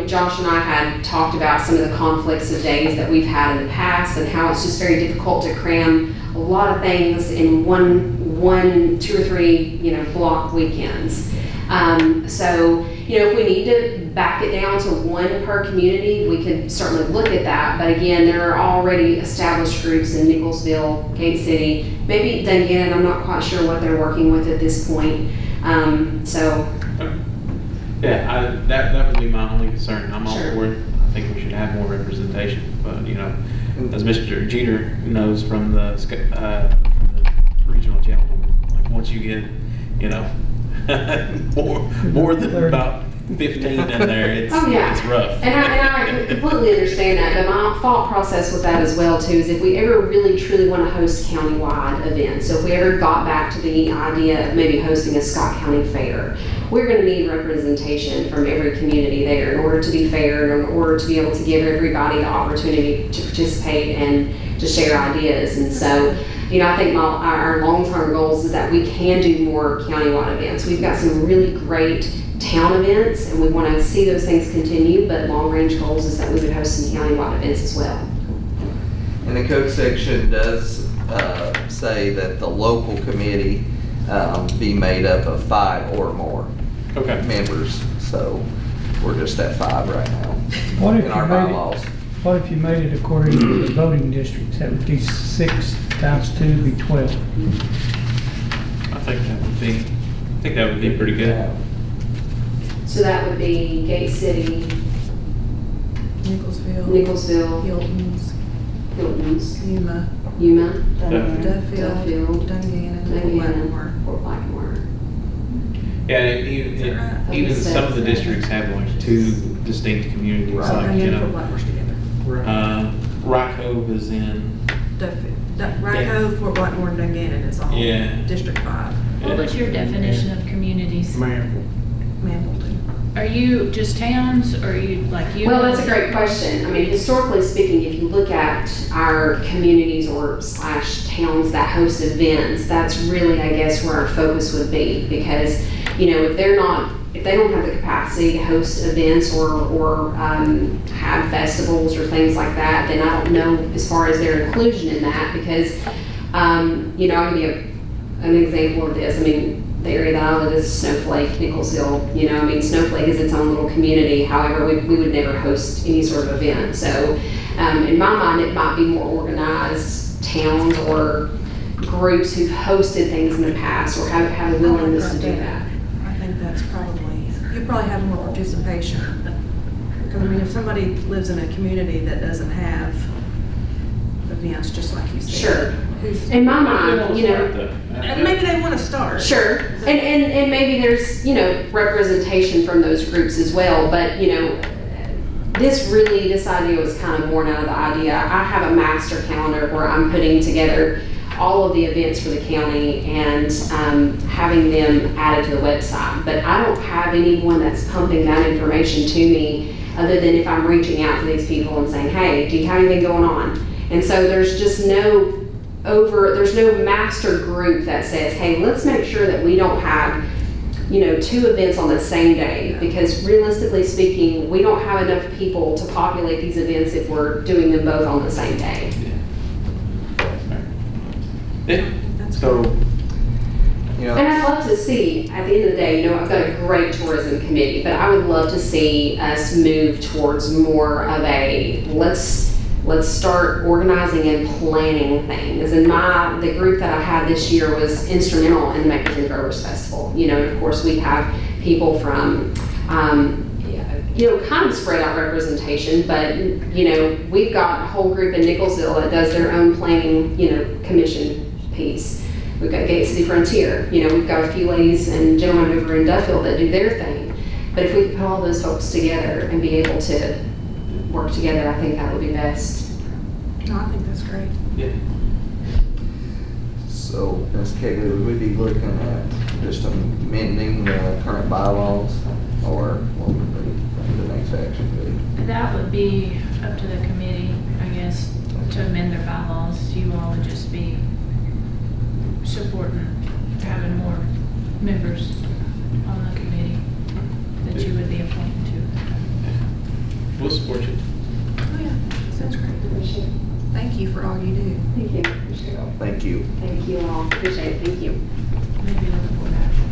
Josh and I had talked about some of the conflicts of days that we've had in the past and how it's just very difficult to cram a lot of things in one 2 or 3, block weekends. So, if we need to back it down to 1 per community, we could certainly look at that. But again, there are already established groups in Nicholsville, Gate City, maybe Dungannon. I'm not quite sure what they're working with at this point. Yeah, that would be my only concern. I'm all Sure. for it. I think we should have more representation, but, you know, as Mr. Jeter knows from the regional jail, like, once you get, you know, more than about 15 in there, it's rough. And I completely understand that, but my thought process with that as well too is if we ever really truly want to host countywide events, so if we ever got back to the idea of maybe hosting a Scott County fair, we're going to need representation from every community there in order to be fair and in order to be able to give everybody the opportunity to participate and to share ideas. And so, you know, I think our long-term goals is that we can do more countywide events. We've got some really great town events, and we want to see those things continue, but long-range goals is that we would host some countywide events as well. And the code section does say that the local committee be made up of 5 or more members. So we're just at 5 right now in our bylaws. What if you made it according to the voting districts? That would be 6 times 2 would be 12. I think that would be pretty good. So that would be Gate City, Nicholsville, Hilton's, Yuma, Duffield, Dungannon, Fort Blackmore. Yeah, even some of the districts have like 2 distinct communities, like, you know, Rock Cove is in Rye-Cove, Fort Blackmore, and Dungannon is all District 5. What was your definition of communities? Mapleton. Are you just towns, or are you like you? Well, that's a great question. I mean, historically speaking, if you look at our communities or / towns that host events, that's really, I guess, where our focus would be, because, you know, if they don't have the capacity to host events or have festivals or things like that, then I don't know as far as their inclusion in that, because, you know, I'll give you an example of this. I mean, the area that I live is Snowflake, Nicholsville. You know, I mean, Snowflake is its own little community. However, we would never host any sort of event. So, in my mind, it might be more organized towns or groups who've hosted things in the past or have a willingness to do that. I think that's you probably have more participation. Because, I mean, if somebody lives in a community that doesn't have events, just like you said. Sure. In my mind, you know. And maybe they want to start. Sure. And maybe there's, you know, representation from those groups as well. But, you know, this idea was kind of born out of the idea. I have a master calendar where I'm putting together all of the events for the county and having them added to the website. But I don't have anyone that's pumping that information to me other than if I'm reaching out to these people and saying, hey, do you have anything going on? And so there's just there's no master group that says, hey, let's make sure that we don't have, you know, 2 events on the same day, because realistically speaking, we don't have enough people to populate these events if we're doing them both on the same day. So, you know, and I'd love to see, at the end of the day, you know, I've got a great tourism committee, but I would love to see us move towards more of a let's start organizing and planning things. And the group that I had this year was instrumental in the Makers and Growers Festival. You know, and of course we have people from, you know, kind of spread out representation, but, you know, we've got a whole group in Nicholsville that does their own planning, you know, commission piece. We've got Gate City Frontier. You know, we've got a few ladies and gentlemen over in Duffield that do their thing. But if we could put all those folks together and be able to work together, I think that would be best. No, I think that's great. Yeah. So, Ms. Kegley, would we be looking at just amending the current bylaws, or what would be the next action be? That would be up to the committee, I guess, to amend their bylaws. You all would just be supporting having more members on the committee that you would be appointed to. We'll support you. Oh yeah, sounds great. Thank you for all you do. Thank you. Thank you. Thank you all. Appreciate it. Thank you. Maybe another board action.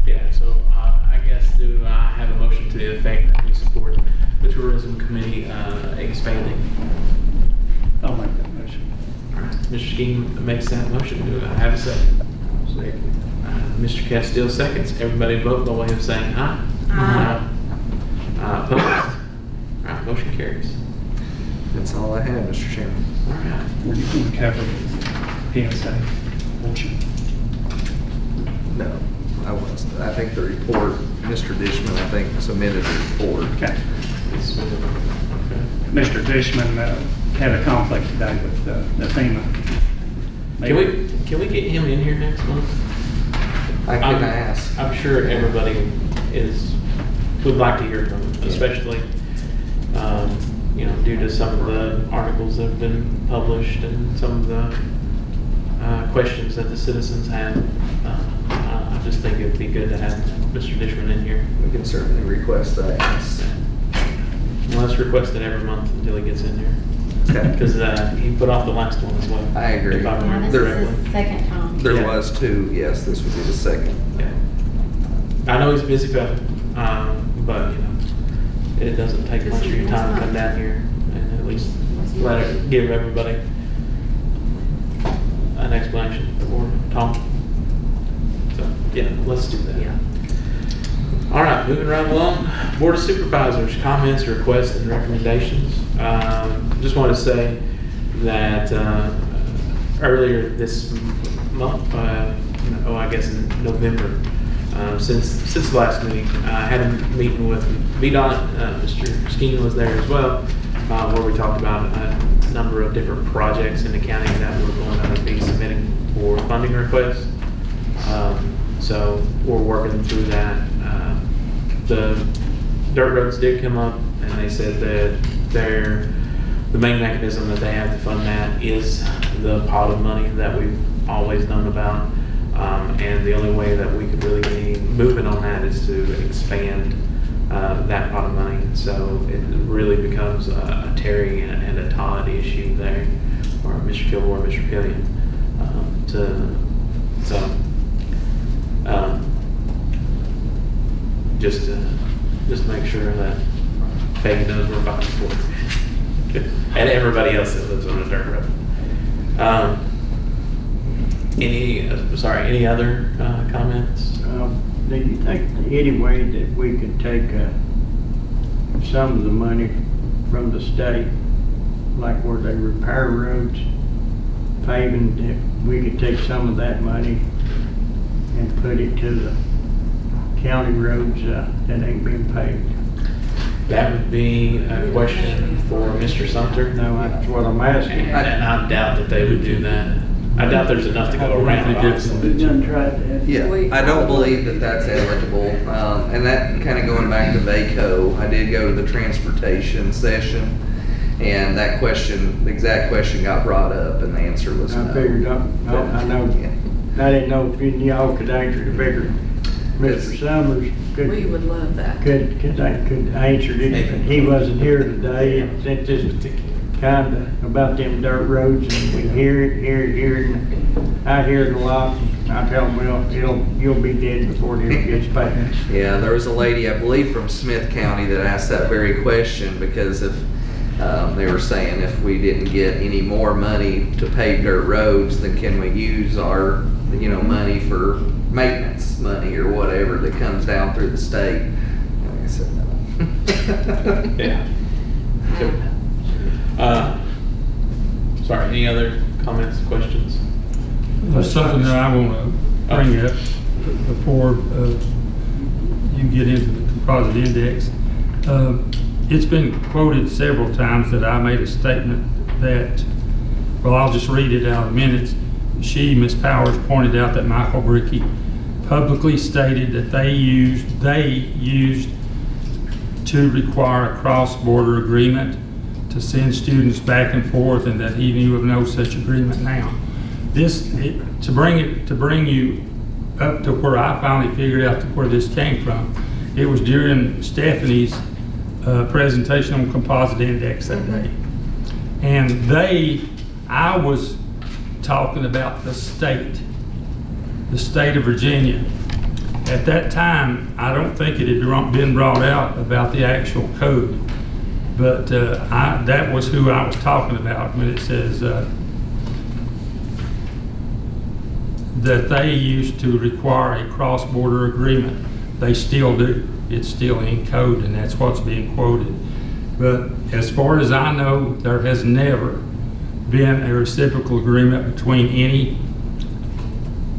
Yeah, so I guess do I have a motion to the effect that we support the tourism committee expanding? I'll make that motion. All right, Mr. Skeen makes that motion. Do I have a second? Second. Mr. Castile seconds. Everybody vote by way of saying aye. Aye. Opposed? All right, motion carries. That's all I have, Mr. Chairman. All right. We're going to cover PSA, won't you? No, I wasn't. I think the report, Mr. Dishman, I think, submitted a report. Okay. Mr. Dishman had a conflict today with the FEMA. Can we get him in here next month? I can ask. I'm sure everybody would like to hear from him, especially due to some of the articles that have been published and some of the questions that the citizens have. I just think it'd be good to have Mr. Dishman in here. We can certainly request that. Well, let's request it every month until he gets in here. Okay. Because he put off the last one as well. I agree. If I remember This correctly. is the second time. There Yeah. was two, yes, this would be the second. Yeah. I know he's a busy fellow, but it doesn't take much of your time to come down here and at least give everybody an explanation or talk. So yeah, let's do that. Yeah. All right, moving right along. Board of Supervisors, comments, requests, and recommendations. Just want to say that earlier this month, I guess in November, since the last meeting, I had a meeting with VDOT. Mr. Skeen was there as well, where we talked about a number of different projects in the county that we're going to be submitting for funding requests. So we're working through that. The dirt roads did come up, and they said that the main mechanism that they have to fund that is the pot of money that we've always known about. And the only way that we could really be moving on that is to expand that pot of money. So it really becomes a Terry and a Todd issue there, or Mr. Kilgore, Mr. Pillion. Just make sure that Peggy knows we're fighting for it. And everybody else that lives on a dirt road. Any other comments? Do you think any way that we could take some of the money from the state, like where they repair roads, paving, that we could take some of that money and put it to the county roads that ain't been paved? That would be a question for Mr. Sumter. No, that's what I'm asking. And I doubt that they would do that. I doubt there's enough to go around. Yeah, I don't believe that that's eligible. And that kind of going back to VACO, I did go to the transportation session, and that question, the exact question got brought up, and the answer was no. I figured I know. Yeah. I didn't know if y'all could answer the figure. Mr. Summers We would love that. could answer it. He wasn't here today, and since this kind of about them dirt roads, and we hear it, and I hear it a lot. I tell them, well, you'll be dead before it gets paid. Yeah, there was a lady, I believe from Smith County, that asked that very question, because if they were saying if we didn't get any more money to pave dirt roads, then can we use our money for maintenance money or whatever that comes down through the state? And I said no. Yeah. Sorry, any other comments, questions? There's something that I want to bring up before you get into the composite index. It's been quoted several times that I made a statement that, well, I'll just read it out of minutes. Ms. Powers, pointed out that Michael Brickey publicly stated that they used to require a cross-border agreement to send students back and forth, and that he knew of no such agreement now. To bring you up to where I finally figured out where this came from, it was during Stephanie's presentation on composite index that day. And I was talking about the state of Virginia. At that time, I don't think it had been brought out about the actual code, but that was who I was talking about when it says that they used to require a cross-border agreement. They still do. It's still in code, and that's what's being quoted. But as far as I know, there has never been a reciprocal agreement between any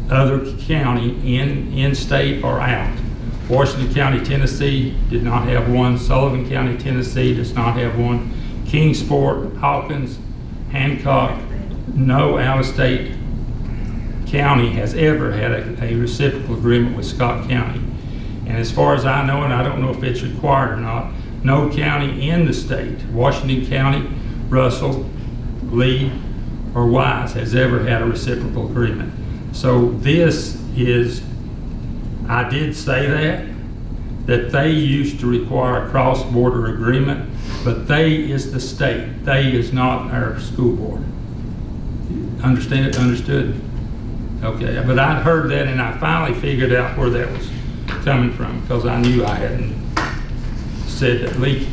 other county in state or out. Washington County, Tennessee did not have one. Sullivan County, Tennessee does not have one. Kingsport, Hawkins, Hancock, no out-of-state county has ever had a reciprocal agreement with Scott County. And as far as I know, and I don't know if it's required or not, no county in the state, Washington County, Russell, Lee, or Wise, has ever had a reciprocal agreement. So this is, I did say that they used to require a cross-border agreement, but they is the state. They is not our school board. Understand? Understood? Okay, but I'd heard that, and I finally figured out where that was coming from, because I knew I hadn't said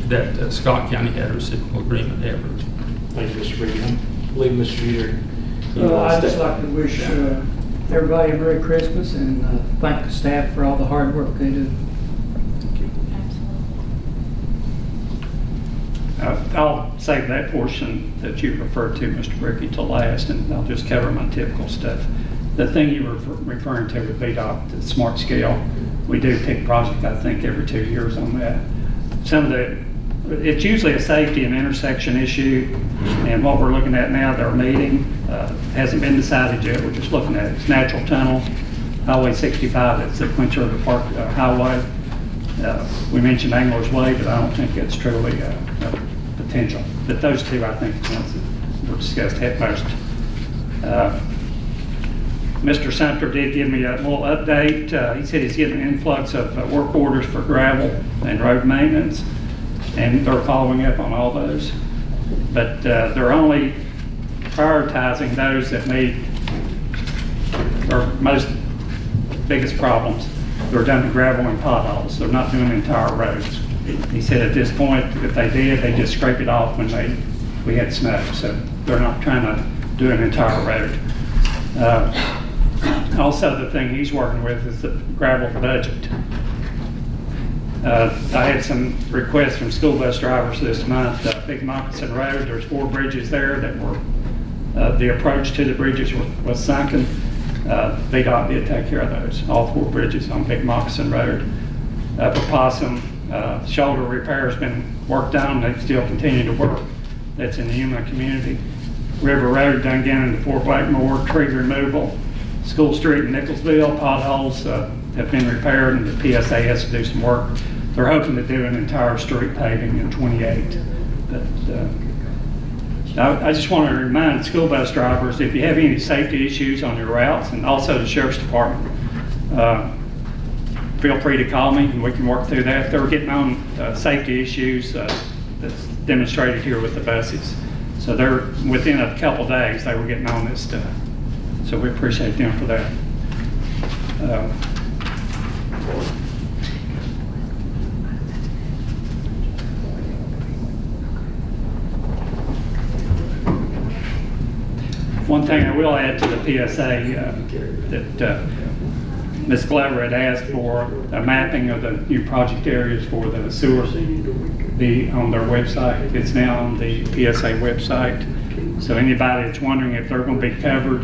that Scott County had a reciprocal agreement ever. Thank you, Mr. Reed. I believe Mr. Reeder. I'd just like to wish everybody a Merry Christmas and thank the staff for all the hard work they do. I'll save that portion that you referred to, Mr. Bricky, to last, and I'll just cover my typical stuff. The thing you were referring to with VDOT, the smart scale, we do pick project, I think, every 2 years on that. It's usually a safety and intersection issue, and what we're looking at now, their meeting, hasn't been decided yet. We're just looking at it. It's Natural Tunnel, Highway 65, that's the Quincy River Park Highway. We mentioned Angler's Way, but I don't think it's truly a potential. But those two, I think, are ones that were discussed at most. Mr. Sumter did give me a little update. He said he's getting an influx of work orders for gravel and road maintenance, and they're following up on all those. But they're only prioritizing those that need our most biggest problems. They're done to gravel and potholes. They're not doing entire roads. He said at this point, if they did, they just scrape it off when we had snow. So they're not trying to do an entire road. Also, the thing he's working with is the gravel budget. I had some requests from school bus drivers this month. Big Moccasin Road, there's 4 bridges there that were, the approach to the bridges was sunken. VDOT did take care of those, all 4 bridges on Big Moccasin Road. Possum shoulder repair has been worked on. They still continue to work. That's in the Yuma community. River Road, Dungannon to Fort Blackmore, tree removal. School Street in Nicholsville, potholes have been repaired, and the PSA has to do some work. They're hoping to do an entire street paving in 28. But I just want to remind school bus drivers, if you have any safety issues on your routes, and also the Sheriff's Department, feel free to call me and we can work through that. They're getting on safety issues that's demonstrated here with the buses. So they're, within a couple of days, they were getting on this stuff. So we appreciate them for that. One thing I will add to the PSA that Ms. Glover had asked for a mapping of the new project areas for the sewers be on their website. It's now on the PSA website. So anybody that's wondering if they're going to be covered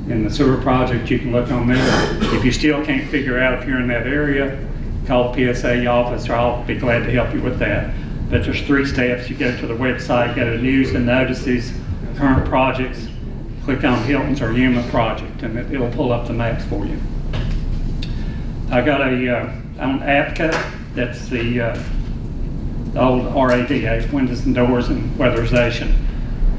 in the sewer project, you can look on there. If you still can't figure out if you're in that area, call the PSA office, or I'll be glad to help you with that. But there's 3 steps. You go to the website, go to news and notices, current projects, click on Hilton's or Yuma project, and it'll pull up the maps for you. I got on APCA, that's the old RADA, Windows and Doors and Weatherization.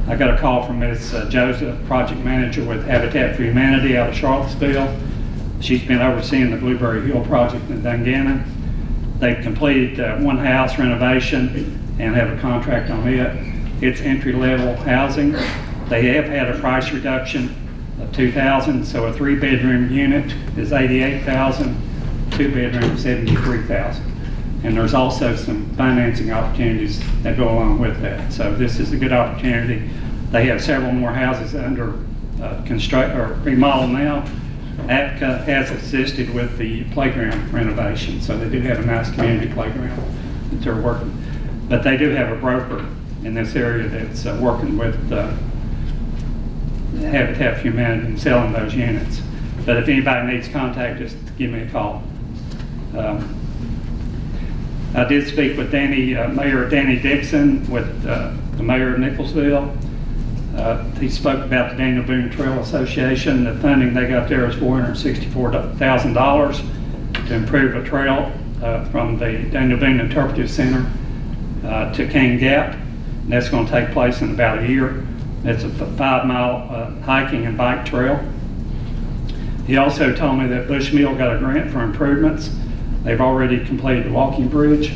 I got a call from Ms. Joseph, project manager with Habitat for Humanity out of Charlottesville. She's been overseeing the Blueberry Hill project in Dungannon. They've completed 1 house renovation and have a contract on it. It's entry-level housing. They have had a price reduction of $2,000, so a 3-bedroom unit is $88,000, 2-bedroom $73,000. And there's also some financing opportunities that go along with that. So this is a good opportunity. They have several more houses under construct or remodel now, APCA has assisted with the playground renovation, so they do have a nice community playground that they're working. But they do have a broker in this area that's working with Habitat for Humanity and selling those units. But if anybody needs contact, just give me a call. I did speak with Mayor Danny Dixon with the mayor of Nicholsville. He spoke about the Daniel Boone Trail Association. The funding they got there is $464,000 to improve a trail from the Daniel Boone Interpretive Center to Cane Gap. And that's going to take place in about a year. It's a 5-mile hiking and bike trail. He also told me that Bushmill got a grant for improvements. They've already completed the walking bridge,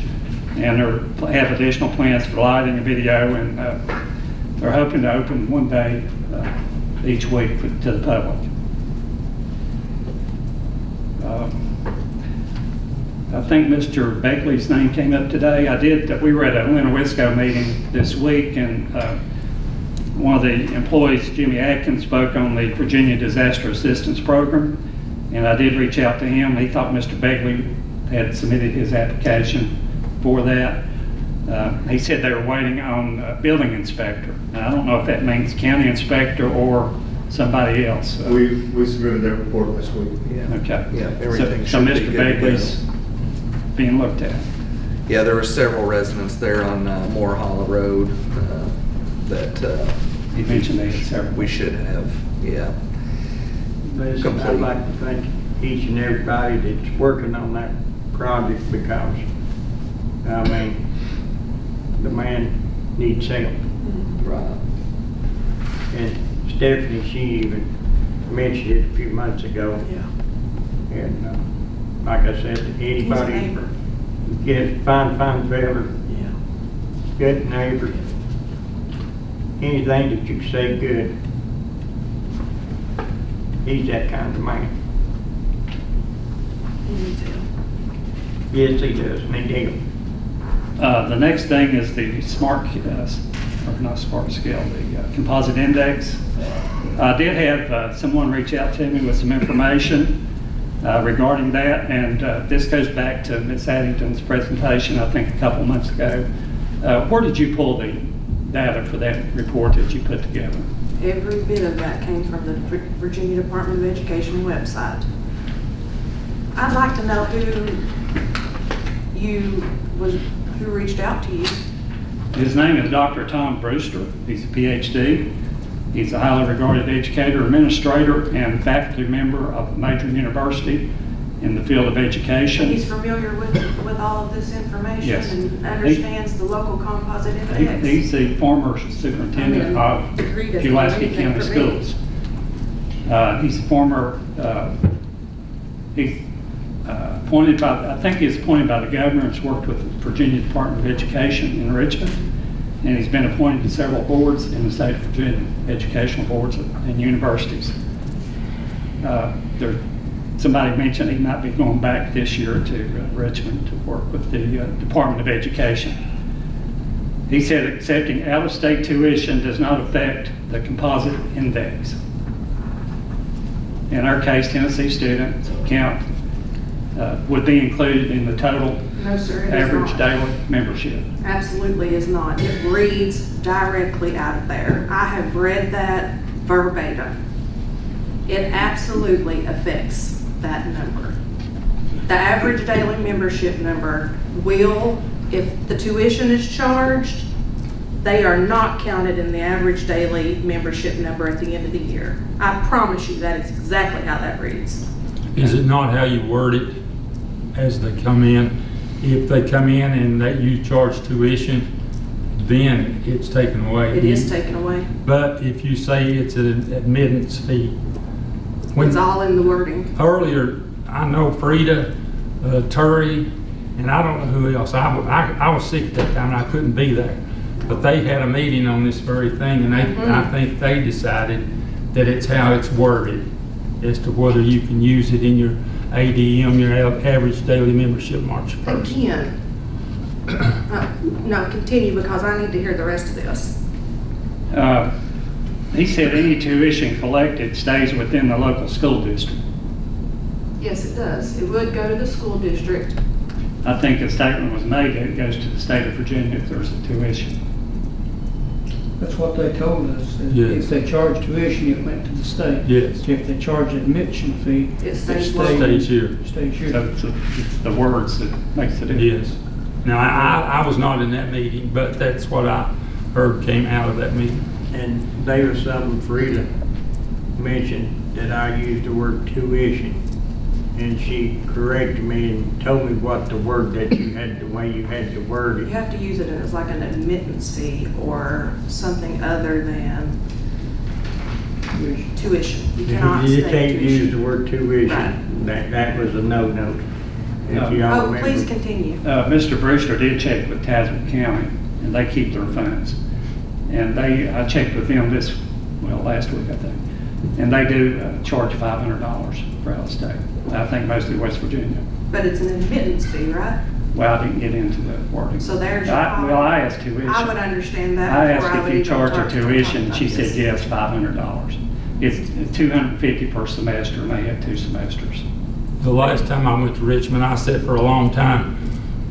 and they have additional plans for lighting and video, and they're hoping to open one day each week to the public. I think Mr. Beckley's name came up today. We were at a Winnewisco meeting this week, and one of the employees, Jimmy Atkins, spoke on the Virginia Disaster Assistance Program, and I did reach out to him. He thought Mr. Beckley had submitted his application for that. He said they were waiting on a building inspector. Now, I don't know if that means county inspector or somebody else. We submitted that report last week. Yeah. Okay. Yeah, everything So should be Mr. good to Beckley's being looked at. Yeah, there were several residents there on Moore Hollow Road that He mentioned they had several. we should have, yeah. Listen, I'd like to thank each and everybody that's working on that project, because, I mean, the man needs help. Right. And Stephanie, she even mentioned it a few months ago. Yeah. And like I said, anybody, neighbor. get fine fella, Yeah. good neighbor, anything that you say good, he's that kind of man. He needs help. Yes, he does, and he did. The next thing is the composite index. I did have someone reach out to me with some information regarding that, and this goes back to Ms. Addington's presentation, I think a couple months ago. Where did you pull the data for that report that you put together? Every bit of that came from the Virginia Department of Education website. I'd like to know who reached out to you. His name is Dr. Tom Brewster. He's a PhD. He's a highly regarded educator, administrator, and faculty member of a major university in the field of education. He's familiar with all of this information. Yes. And understands the local composite index. He's the former superintendent of Pulaski County Schools. He's a former, appointed by, I think he's appointed by the governor and has worked with the Virginia Department of Education in Richmond. And he's been appointed to several boards in the state of Virginia, educational boards and universities. Somebody mentioned he might be going back this year to Richmond to work with the Department of Education. He said accepting out-of-state tuition does not affect the composite index. In our case, Tennessee students count would be included in the total No, sir, it is average not. daily membership. Absolutely is not. It reads directly out of there. I have read that verbatim. It absolutely affects that number. The average daily membership number will, if the tuition is charged, they are not counted in the average daily membership number at the end of the year. I promise you that is exactly how that reads. Is it not how you word it as they come in? If they come in and that you charge tuition, then it's taken away. It is taken away. But if you say it's an admittance fee. It's all in the wording. Earlier, I know Frida, Turry, and I don't know who else. I was sick at that time and I couldn't be there. But they had a meeting on this very thing, and I think they decided that it's how it's worded as to whether you can use it in your ADM, your average daily membership March 1st. Again, no, continue, because I need to hear the rest of this. He said any tuition collected stays within the local school district. Yes, it does. It would go to the school district. I think a statement was made that it goes to the state of Virginia if there's a tuition. That's what they told us. That Yes. If they charge tuition, it went to the state. Yes. If they charge admission fee, It stays Stays here. Stays here. So it's the words that makes the difference. Yes. Now, I was not in that meeting, but that's what I heard came out of that meeting. And there was something Frida mentioned that I used the word tuition. And she corrected me and told me what the word that you had, the way you had to word You it. have to use it as like an admittance fee or something other than tuition. You cannot You say can't use tuition. the word tuition. That was a no-no. If y'all Oh, remember. please continue. Mr. Brewster did check with Tazewell County, and they keep their funds. And I checked with them last week, I think. And they do charge $500 for out of state. I think mostly West Virginia. But it's an admittance fee, right? Well, I didn't get into the wording. So there's your Well, I asked tuition. I would understand that I before I asked would if you even charge talk her to them tuition, about she said this. yes, $500. It's $250 per semester, and they have 2 semesters. The last time I went to Richmond, I sat for a long time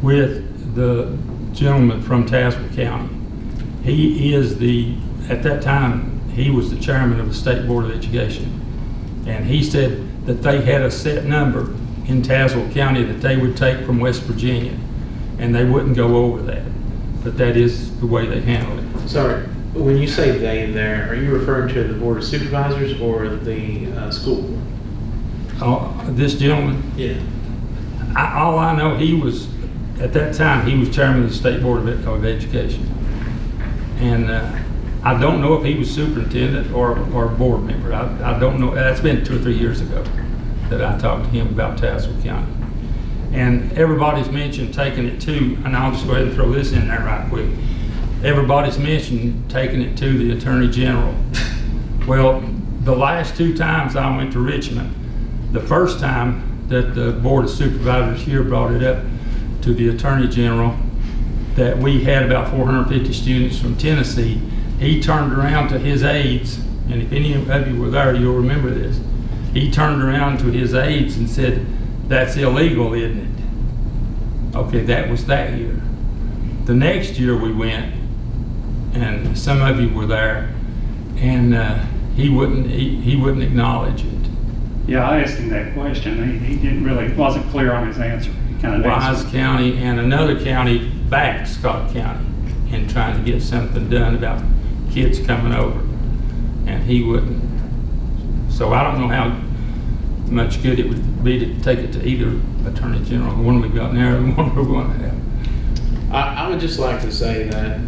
with the gentleman from Tazewell County. He is at that time, he was the chairman of the State Board of Education. And he said that they had a set number in Tazewell County that they would take from West Virginia, and they wouldn't go over that. But that is the way they handle it. Sorry, when you say they there, are you referring to the Board of Supervisors or the school board? This gentleman, Yeah. all I know, at that time, he was chairman of the State Board of Education. And I don't know if he was superintendent or board member. I don't know. That's been 2 or 3 years ago that I talked to him about Tazewell County. And everybody's mentioned taking it to, and I'll just go ahead and throw this in there right quick. Everybody's mentioned taking it to the Attorney General. Well, the last 2 times I went to Richmond, the first time that the Board of Supervisors here brought it up to the Attorney General, that we had about 450 students from Tennessee, he turned around to his aides, and if any of you were there, you'll remember this. He turned around to his aides and said, "That's illegal, isn't it?" Okay, that was that year. The next year we went, and some of you were there, and he wouldn't acknowledge it. Yeah, I asked him that question. He didn't really, wasn't clear on his answer. He kind of Wise answered. County and another county backed Scott County in trying to get something done about kids coming over, and he wouldn't. So I don't know how much good it would be to take it to either Attorney General, the one we got now, or the one we're going to have. I would just like to say that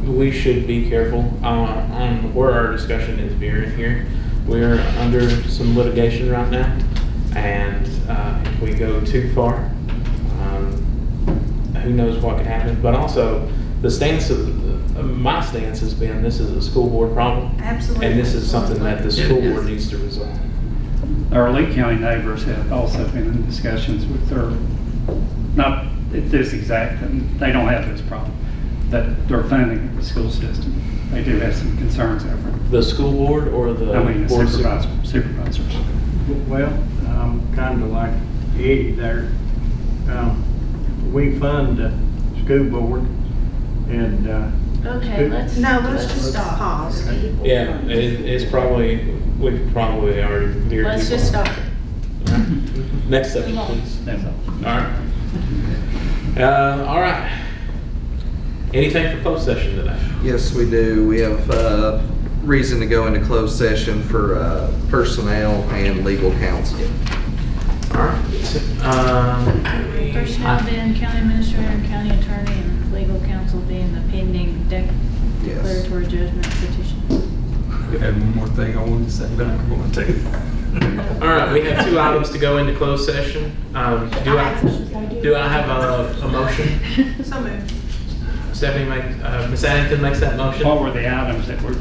we should be careful on where our discussion is veering here. We're under some litigation right now, and if we go too far, who knows what could happen. But also, the stance of my stance has been this is a school board problem. Absolutely. And this is something that the school board needs to resolve. Our Lee County neighbors have also been in discussions with their, not this exact, they don't have this problem, that they're funding the school system. They do have some concerns over it. The school board or the the board of supervisors. Well, kind of like Eddie there. We fund the school board and Okay, let's just stop. Pause. Yeah, it's probably, we probably already veered too Let's just far. stop. Next subject, please. That's all. All right. Anything for closed session today? Yes, we do. We have reason to go into closed session for personnel and legal counsel. All right. Personnel being county administrator and county attorney, and legal counsel being the pending declaratory judgment petition. I had one more thing I wanted to say, but I'm going to. All right, we have 2 items to go into closed session. Do I have a motion? So moved. Stephanie Ms. Addington makes that motion. What were the items that were,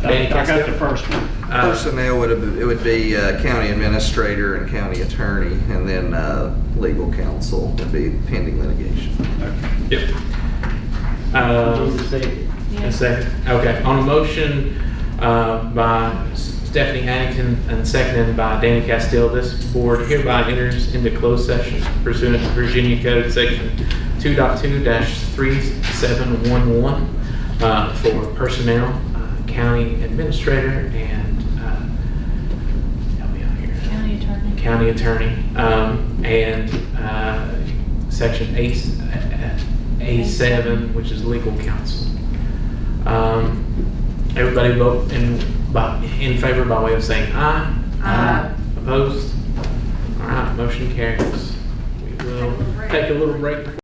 Danny I got the first one. Personnel would be county administrator and county attorney, and then legal counsel would be pending litigation. Yep. A second. Okay. On a motion by Stephanie Addington and seconded by Danny Castile. This board hereby enters into closed session pursuant to Virginia Code Section 2.2-3711 for personnel, county administrator, and help me out here. County attorney, and Section A7, which is legal counsel. Everybody vote in favor by way of saying aye. Aye. Opposed? All right, motion carries. We will take a little break.